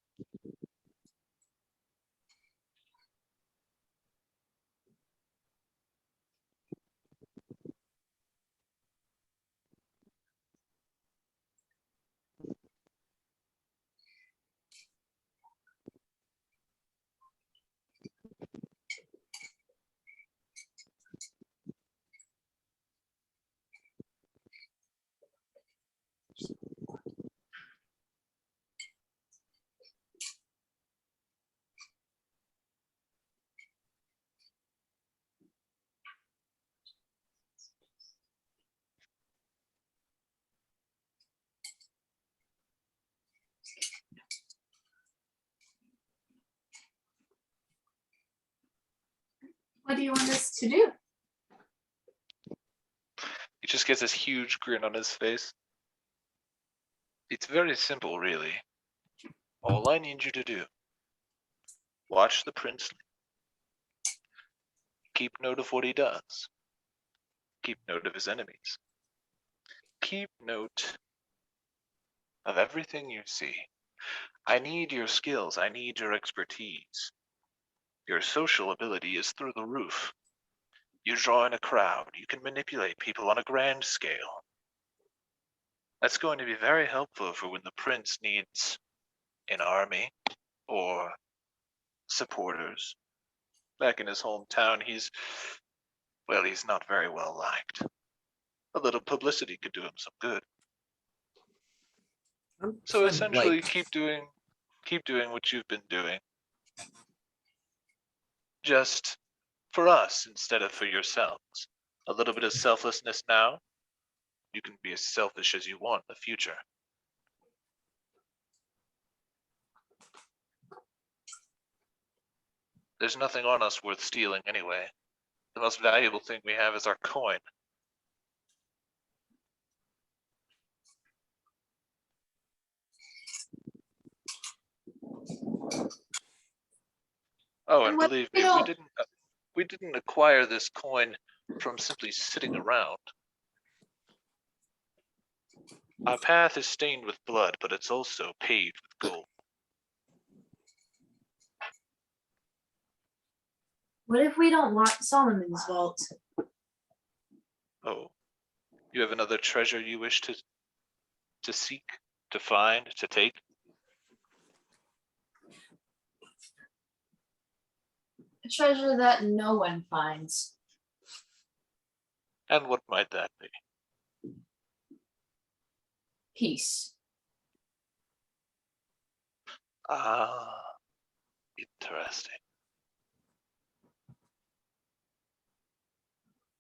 What do you want us to do? He just gets this huge grin on his face. It's very simple, really. All I need you to do, watch the prince. Keep note of what he does. Keep note of his enemies. Keep note of everything you see. I need your skills. I need your expertise. Your social ability is through the roof. You draw in a crowd. You can manipulate people on a grand scale. That's going to be very helpful for when the prince needs an army or supporters. Back in his hometown, he's not very well liked. A little publicity could do him some good. So essentially, keep doing what you've been doing. Just for us instead of for yourselves. A little bit of selflessness now. You can be as selfish as you want in the future. There's nothing on us worth stealing anyway. The most valuable thing we have is our coin. Oh, and what believe we me, don't- We didn't acquire this coin from simply sitting around. Our path is stained with blood, but it's also paved with gold. What if we don't want Solomon's vault? Oh, you have another treasure you wish to seek, to find, to take? A treasure that no one finds. And what might that be? Peace. Ah, interesting.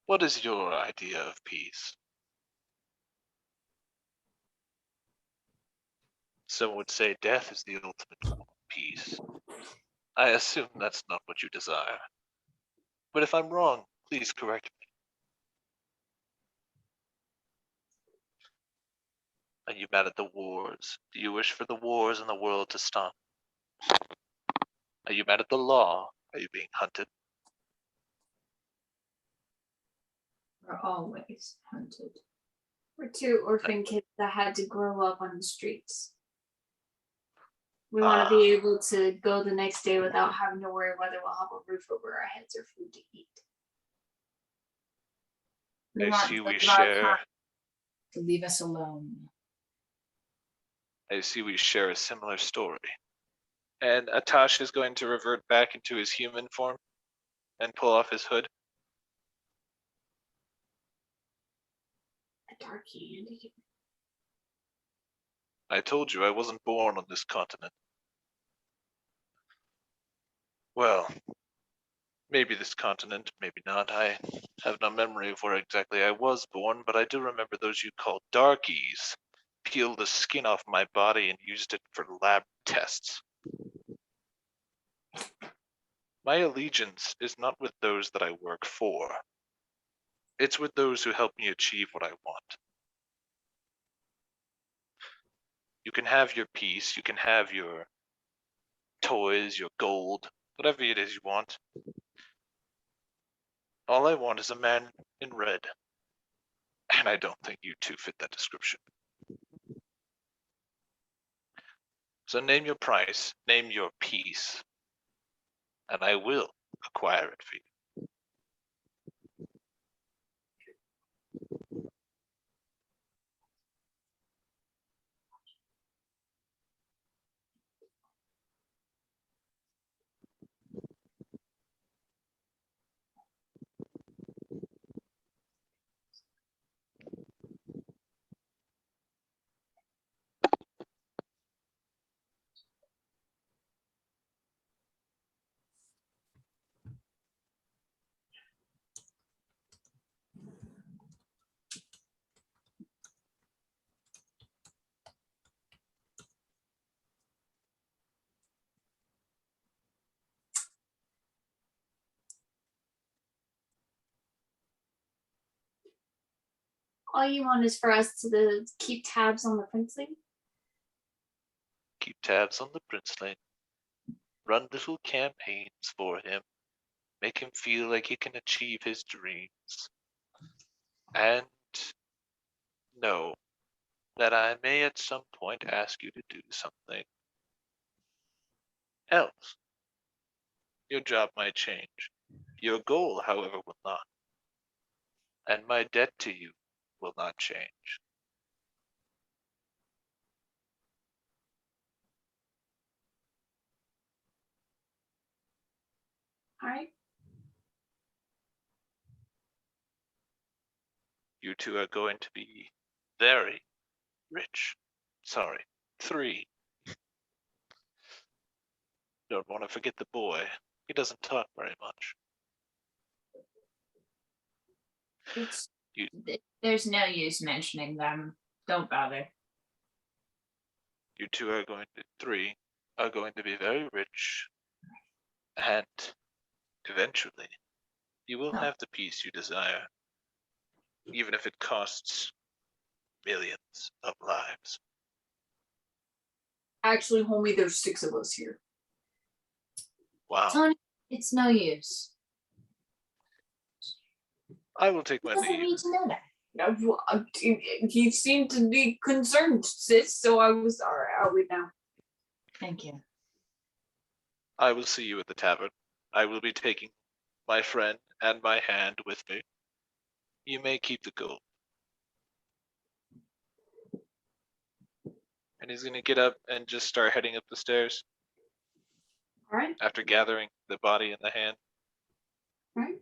What is your idea of peace? Some would say death is the ultimate form of peace. I assume that's not what you desire. But if I'm wrong, please correct me. Are you mad at the wars? Do you wish for the wars in the world to stop? Are you mad at the law? Are you being hunted? We're always hunted. We're two orphan kids that had to grow up on the streets. We want to be able to go the next day without having to worry whether we'll have a roof over our heads or food to eat. We I want see to we live our share. time to leave us alone. I see we share a similar story. And Atash is going to revert back into his human form and pull off his hood. A darky, Andy. I told you I wasn't born on this continent. Well, maybe this continent, maybe not. I have no memory of where exactly I was born, but I do remember those you called darkies peeled the skin off my body and used it for lab tests. My allegiance is not with those that I work for. It's with those who help me achieve what I want. You can have your peace, you can have your toys, your gold, whatever it is you want. All I want is a man in red. And I don't think you two fit that description. So name your price, name your peace, and I will acquire it for you. All you want is for us to keep tabs on the princeling? Keep tabs on the princeling. Run little campaigns for him. Make him feel like he can achieve his dreams. And know that I may at some point ask you to do something else. Your job might change. Your goal, however, will not. And my debt to you will not change. All right. You two are going to be very rich. Sorry, 3. Don't want to forget the boy. He doesn't talk very much. There's no use mentioning them. Don't bother. You two are going to 3 are going to be very rich, and eventually you will have the peace you desire, even if it costs millions of lives. Actually, homie, there's 6 of us here. Wow. Tony, it's no use. I will take my Doesn't leave. need to know that. He seemed to be concerned, sis. So I was all right. I'll leave now. Thank you. I will see you at the tavern. I will be taking my friend and my hand with me. You may keep the gold. And he's gonna get up and just start heading up the stairs All right. after gathering the body and the hand. All right.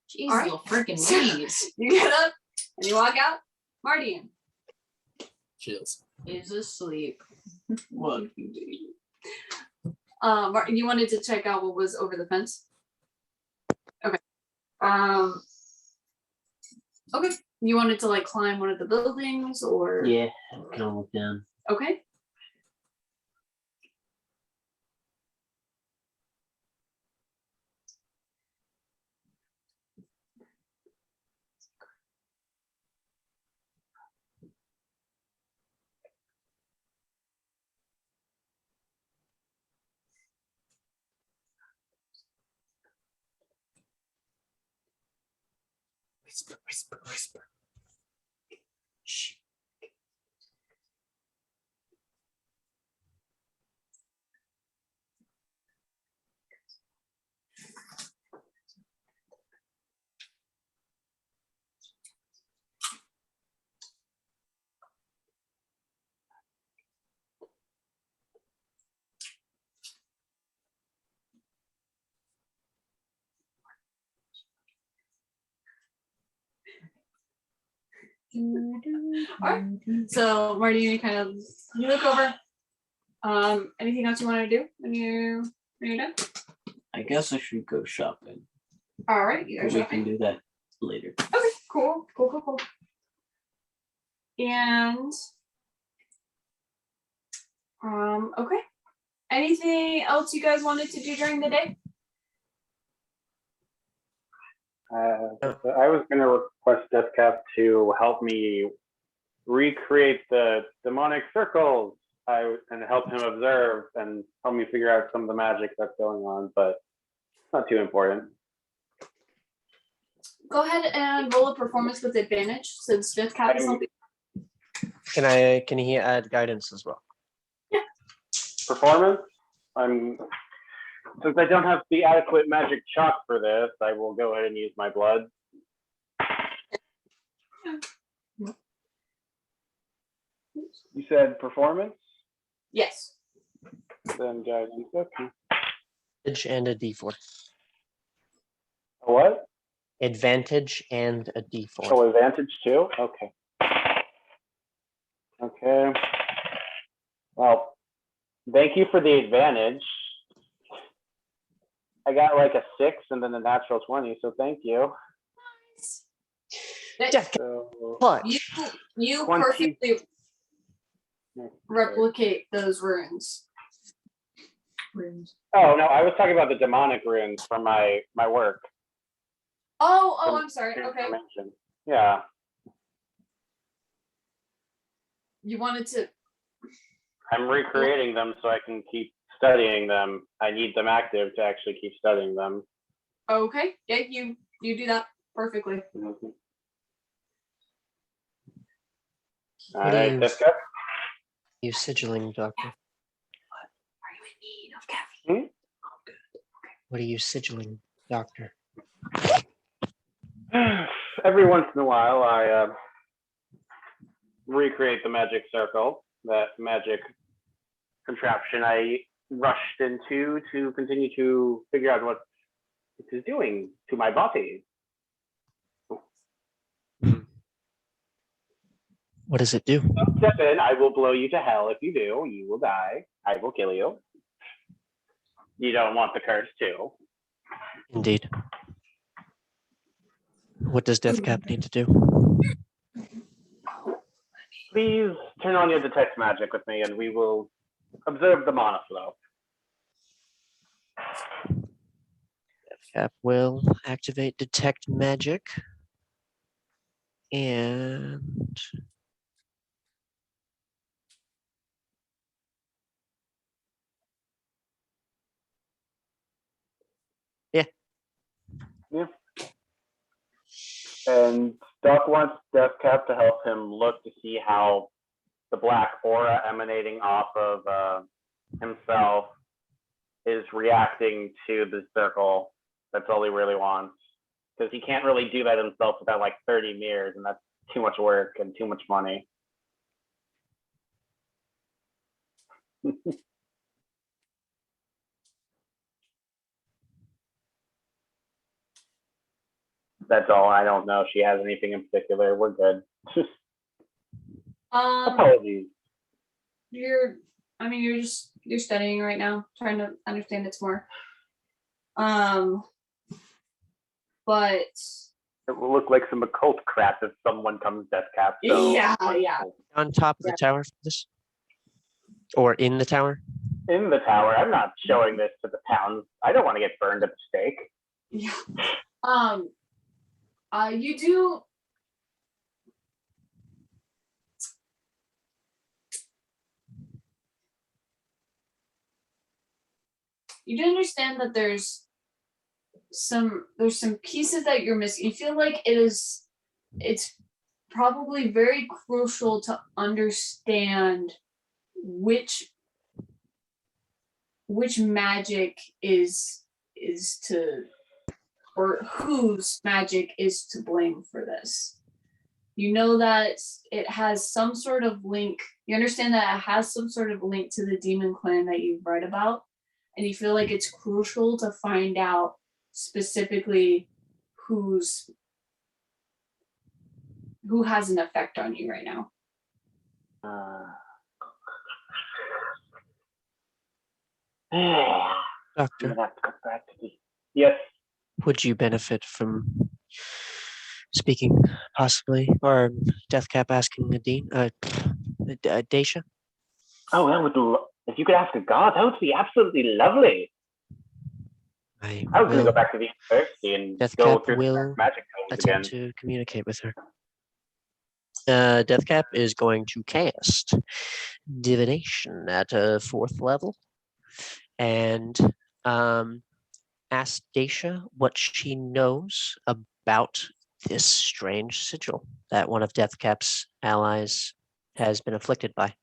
Jeez, All right. little freaking weeds. You get up and you walk out. Mardian Chills. Is asleep. What? You wanted to check out what was over the fence? Okay. Okay. You wanted to like climb one of the buildings or? Yeah, I can look down. Okay. Whisper, whisper, whisper. Shh. Alright. So Marty, you kind of you look over. Anything else you want to do when you're done? I guess I should go shopping. All right, you But guys we shopping. can do that later. Okay, cool. And okay. Anything else you guys wanted to do during the day? I was going to request Deathcap to help me recreate the demonic circles and help him observe and help me figure out some of the magic that's going on, but it's not too important. Go ahead and roll a performance with advantage since Death Cap is helping. Can he add guidance as well? Performance? Since I don't have the adequate magic chalk for this, I will go ahead and use my blood. You said performance? Yes. Then guidance, okay. Advantage and a D4. A what? Advantage and a D4. Oh, advantage too? Okay. Okay. Well, thank you for the advantage. I got like a 6 and then a natural 20, so thank you. That- So, Clutch. you 20. perfectly replicate those runes. Oh no, I was talking about the demonic runes from my work. Oh, I'm sorry. Okay. Transformation. Yeah. You wanted to. I'm recreating them so I can keep studying them. I need them active to actually keep studying them. Okay. Yeah, you do that perfectly. Mhm. All What are right, you- Deathcap. You sigilling, Doctor? Are you in need of caffeine? What are you sigilling, Doctor? Every once in a while, I recreate the magic circle, that magic contraption I rushed into to continue to figure out what it is doing to my body. What does it do? Step in, I will blow you to hell. If you do, you will die. I will kill you. You don't want the curse too. Indeed. What does Deathcap need to do? Please turn on your detect magic with me and we will observe the mana flow. Deathcap will activate detect magic. And yeah. Yeah. And Doc wants Deathcap to help him look to see how the black aura emanating off of himself is reacting to the circle. That's all he really wants. Because he can't really do that himself without like 30 mirrors, and that's too much work and too much money. That's all. I don't know if she has anything in particular. We're good. Apologies. You're studying right now, trying to understand it more. But it will look like some occult crap if someone comes Deathcap. So yeah. On top of the tower for this? Or in the tower? In the tower. I'm not showing this to the town. I don't want to get burned at the stake. Yeah. You do. You do understand that there's some pieces that you're missing. You feel like it's probably very crucial to understand which magic is to, or whose magic is to blame for this. You know that it has some sort of link. You understand that it has some sort of link to the demon clan that you've read about, and you feel like it's crucial to find out specifically who has an effect on you right now. Doctor, yes. would you benefit from speaking possibly, or Deathcap asking Daisha? Oh, that would. If you could ask a god, that would be absolutely lovely. I was going to go back to the university and go Deathcap through the will magic codes again. attempt to communicate with her. Deathcap is going to cast divination at a 4th level and ask Daisha what she knows about this strange sigil that one of Deathcap's allies has been afflicted by.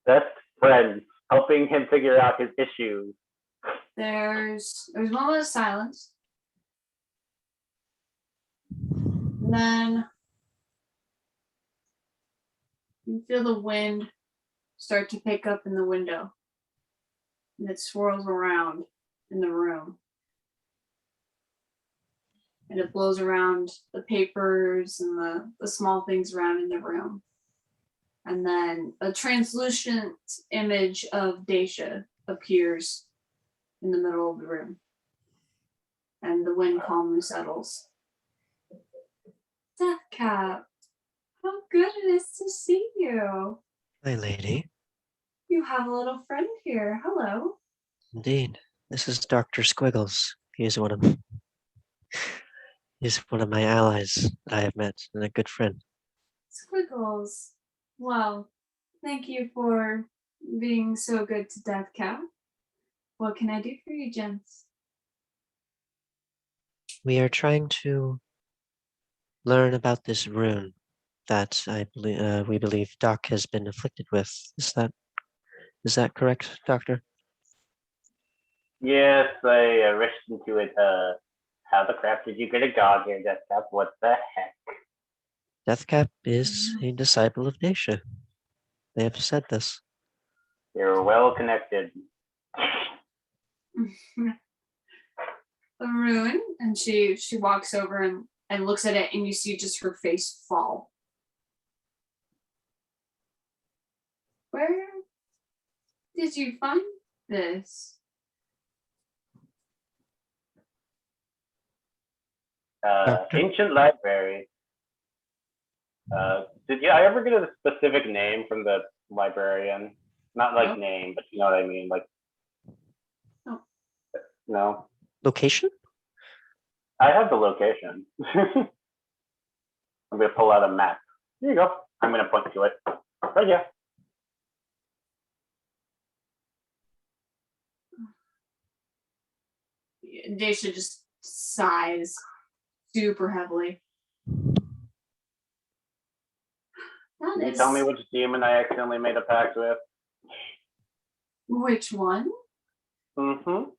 Best friends, helping him figure out his issues. There's a moment of silence. And then you feel the wind start to pick up in the window. And it swirls around in the room. And it blows around the papers and the small things around in the room. And then a translucent image of Daisha appears in the middle of the room. And the wind calmly settles. Deathcap, how good it is to see you. My lady. You have a little friend here. Hello. Indeed. This is Dr. Squiggles. He's one of my allies that I have met and a good friend. Squiggles. Well, thank you for being so good to Deathcap. What can I do for you, gents? We are trying to learn about this rune that we believe Doc has been afflicted with. Is that correct, Doctor? Yes, I rushed into it. How the crap did you get a god here, Deathcap? What the heck? Deathcap is a disciple of Daisha. They have said this. You're well connected. A rune, and she walks over and looks at it, and you see just her face fall. Where did you find this? Ancient library. Did I ever get a specific name from the librarian? Not like name, but you know what I mean. Like, no. Location? I have the location. I'm gonna pull out a map. Here you go. I'm gonna point to it. Right here. Daisha just sighs super heavily. That Can you is tell me which demon I accidentally made a pact with? which one? Mm-hmm.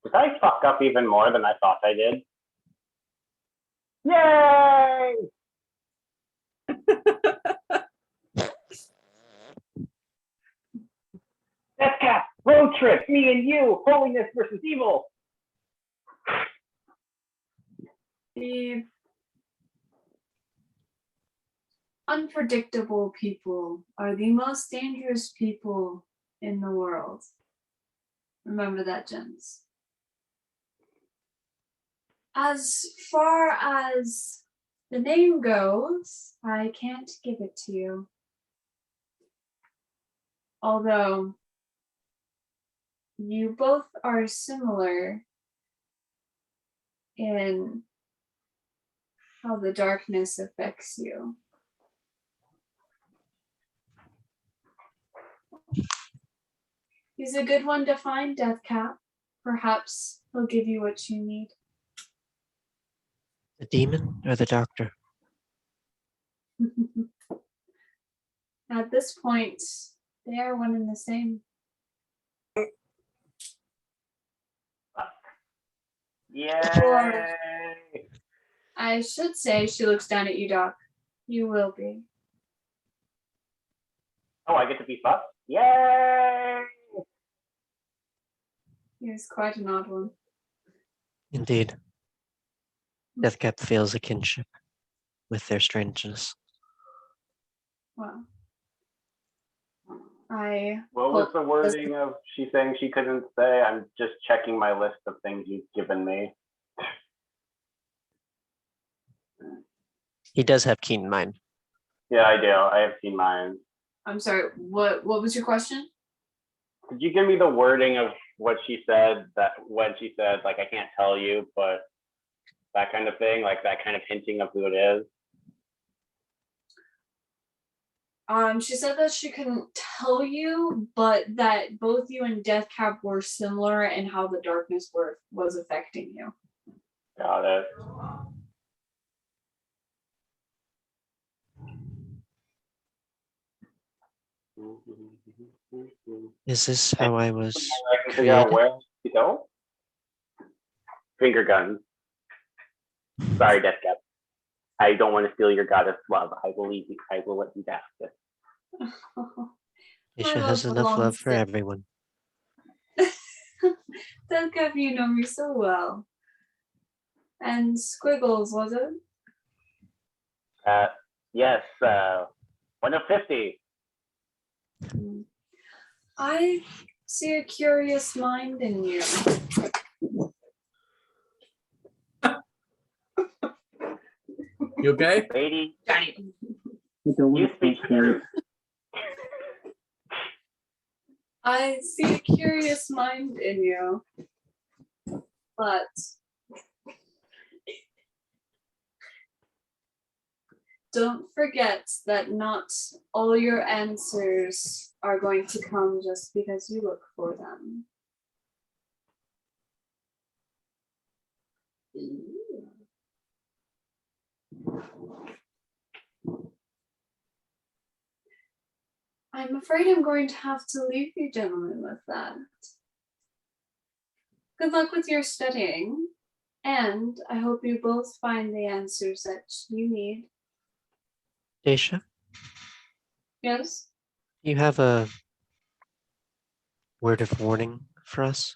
Did I fuck up even more than I thought I did? Yay! Death Cap, road trip, me and you, holiness versus evil. The unpredictable people are the most dangerous people in the world. Remember that, gents. As far as the name goes, I can't give it to you. Although you both are similar in how the darkness affects you. He's a good one to find, Deathcap. Perhaps he'll give you what you need. The demon or the doctor? At this point, they are one and the same. Yay! I should say, she looks down at you, Doc. You will be. Oh, I get to be fucked? Yay! He is quite an odd one. Indeed. Deathcap feels a kinship with their strangeness. Wow. What was the wording of she saying she couldn't say? I'm just checking my list of things you've given me. He does have keen mind. Yeah, I do. I have seen mine. I'm sorry, what was your question? Could you give me the wording of what she said, that when she said, like, I can't tell you, but that kind of thing, like that kind of hinting of who it is? She said that she couldn't tell you, but that both you and Deathcap were similar in how the darkness was affecting you. Got it. Is this how I was I can figure out created? where to go. Finger guns. Sorry, Deathcap. I don't want to steal your goddess love. I will leave you. I will let you down. Isha My has love enough love belongs for to- everyone. Deathcap, you know me so well. And Squiggles, was it? Yes, 1 of 50. I see a curious mind in you. You okay? Lady, I don't you want to speak punch the him. truth. I see a curious mind in you. But don't forget that not all your answers are going to come just because you look for them. I'm afraid I'm going to have to leave you gentlemen with that. Good luck with your studying, and I hope you both find the answers that you need. Daisha, Yes? you have a word of warning for us?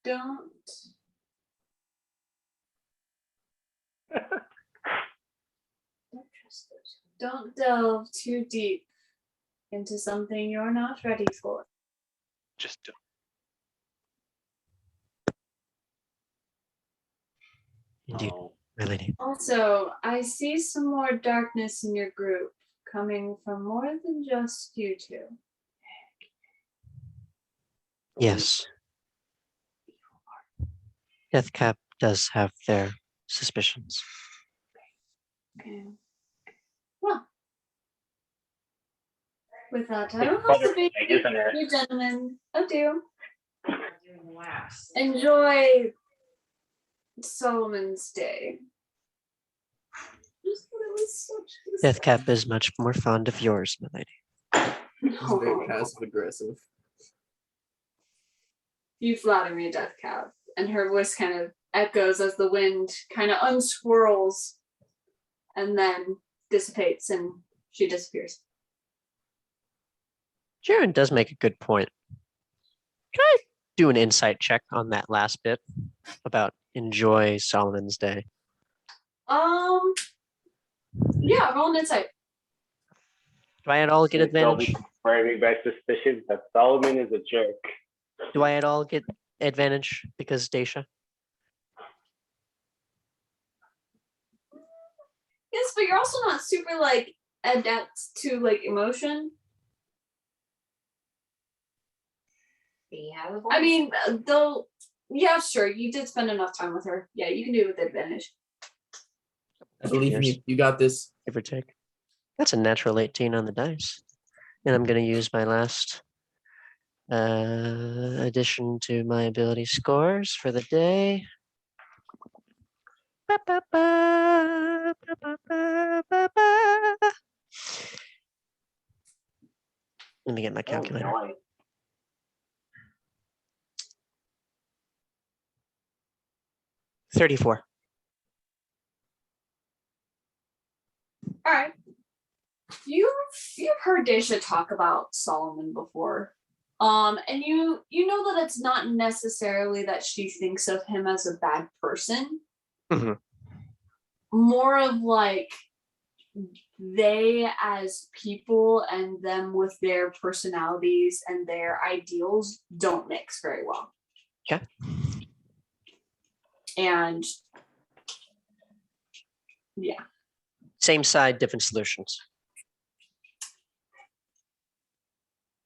Don't Don't delve too deep into something you're not ready for. Just do. Indeed, Oh. my lady. Also, I see some more darkness in your group coming from more than just you two. Yes. Deathcap does have their suspicions. Okay. Well, with that, I It's don't have to be butterfly, isn't it? you gentlemen. Adieu. Enjoy Solomon's Day. Just thought it was such a- Deathcap is much more fond of yours, my lady. He's very No. passive aggressive. You flatter me, Deathcap. And her voice kind of echoes as the wind kind of unswirls and then dissipates and she disappears. Jaren does make a good point. Can I do an insight check on that last bit about enjoy Solomon's Day? Yeah, roll an insight. Do I at all get They'll be advantage? confirming my suspicions that Solomon is a jerk. Do I at all get advantage because Daisha? Yes, but you're also not super like adept to like emotion. Yeah, I mean, though, yeah, sure, you did spend enough time with her. Yeah, you can do it with advantage. I believe in you. You got this. Give or take. That's a natural 18 on the dice. And I'm going to use my last addition to my ability scores for the day. Ba, ba, ba, ba, ba, ba, ba, ba. Let me get my calculator. Oh, 34. All right. You've heard Daisha talk about Solomon before. And you know that it's not necessarily that she thinks of him as a bad person. Mhm. More of like they as people and them with their personalities and their ideals don't mix very well. Okay. And yeah. Same side, different solutions.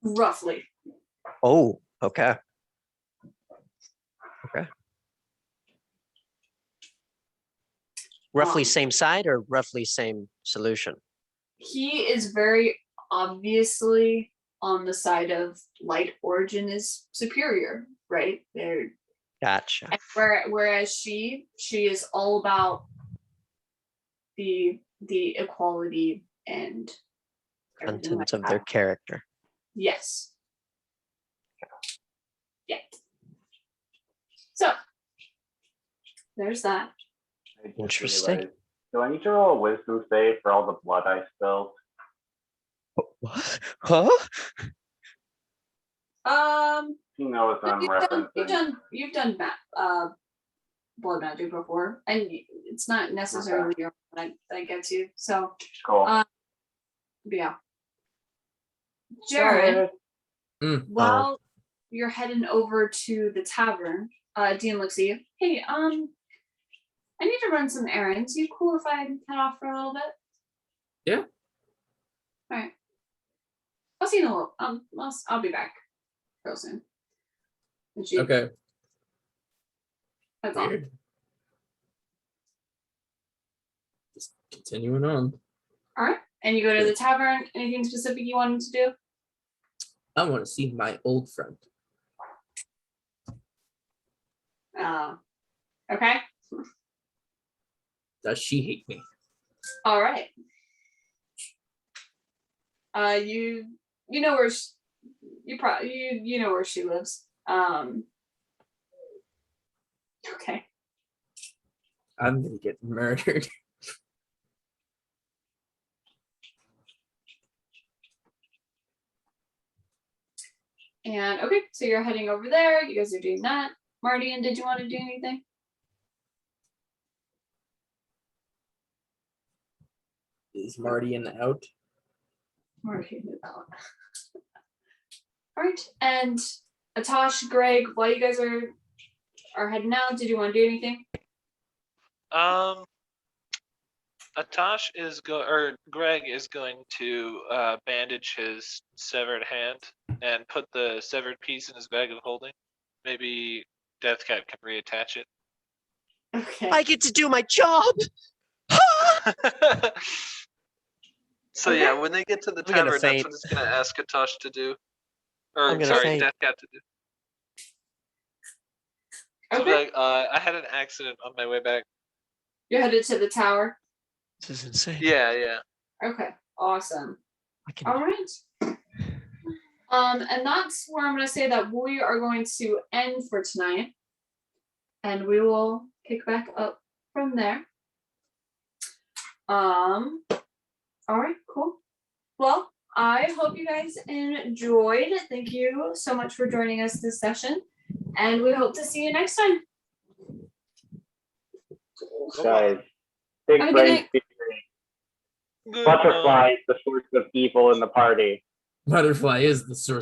Roughly. Oh, okay. Okay. Roughly same side or roughly same solution? He is very obviously on the side of light origin is superior, right? They're, Gotcha. whereas she is all about the equality and everything like Content of that. their character. Yes. Yeah. So there's that. I just Interesting. realized, do I need to roll a wisdom save for all the blood I spilled? What? Huh? He knows what I'm referencing. You've done blood magic before, and it's not necessarily your that I get to. So Cool. yeah. Jared, Mm. while you're heading over to the tavern, Dean looks at you. Hey, I need to run some errands. You cool if I head off for a little bit? Yeah. All right. I'll see you in a little. I'll be back real soon. And she, Okay. that's all. Weird. Just continuing on. All right. And you go to the tavern. Anything specific you wanted to do? I want to see my old friend. Okay. Does she hate me? All right. You know where you know where she lives. Okay. I'm gonna get murdered. And okay, so you're heading over there. You guys are doing that. Marty, and did you want to do anything? Is Marty in out? Marty is out. All right, and Atash, Greg, while you guys are heading out, did you want to do anything? Atash or Greg is going to bandage his severed hand and put the severed piece in his bag of holding. Maybe Deathcat can reattach it. Okay. I get to do my job. So Okay. yeah, when they get to the I'm gonna tavern, that's faint. what it's gonna ask Katosh to do. I'm Or gonna sorry, faint. Death Cat to do. So be Okay. like, I had an accident on my way back. You're headed to the tower. This is insane. Yeah. Okay. Awesome. I can All right. And that's where I'm going to say that we are going to end for tonight. And we will pick back up from there. All right, cool. Well, I hope you guys enjoyed. Thank you so much for joining us this session. And we hope to see you next time. Guys, big Have a good brain night. theory. Butterfly is the source of evil in the party. Butterfly is the source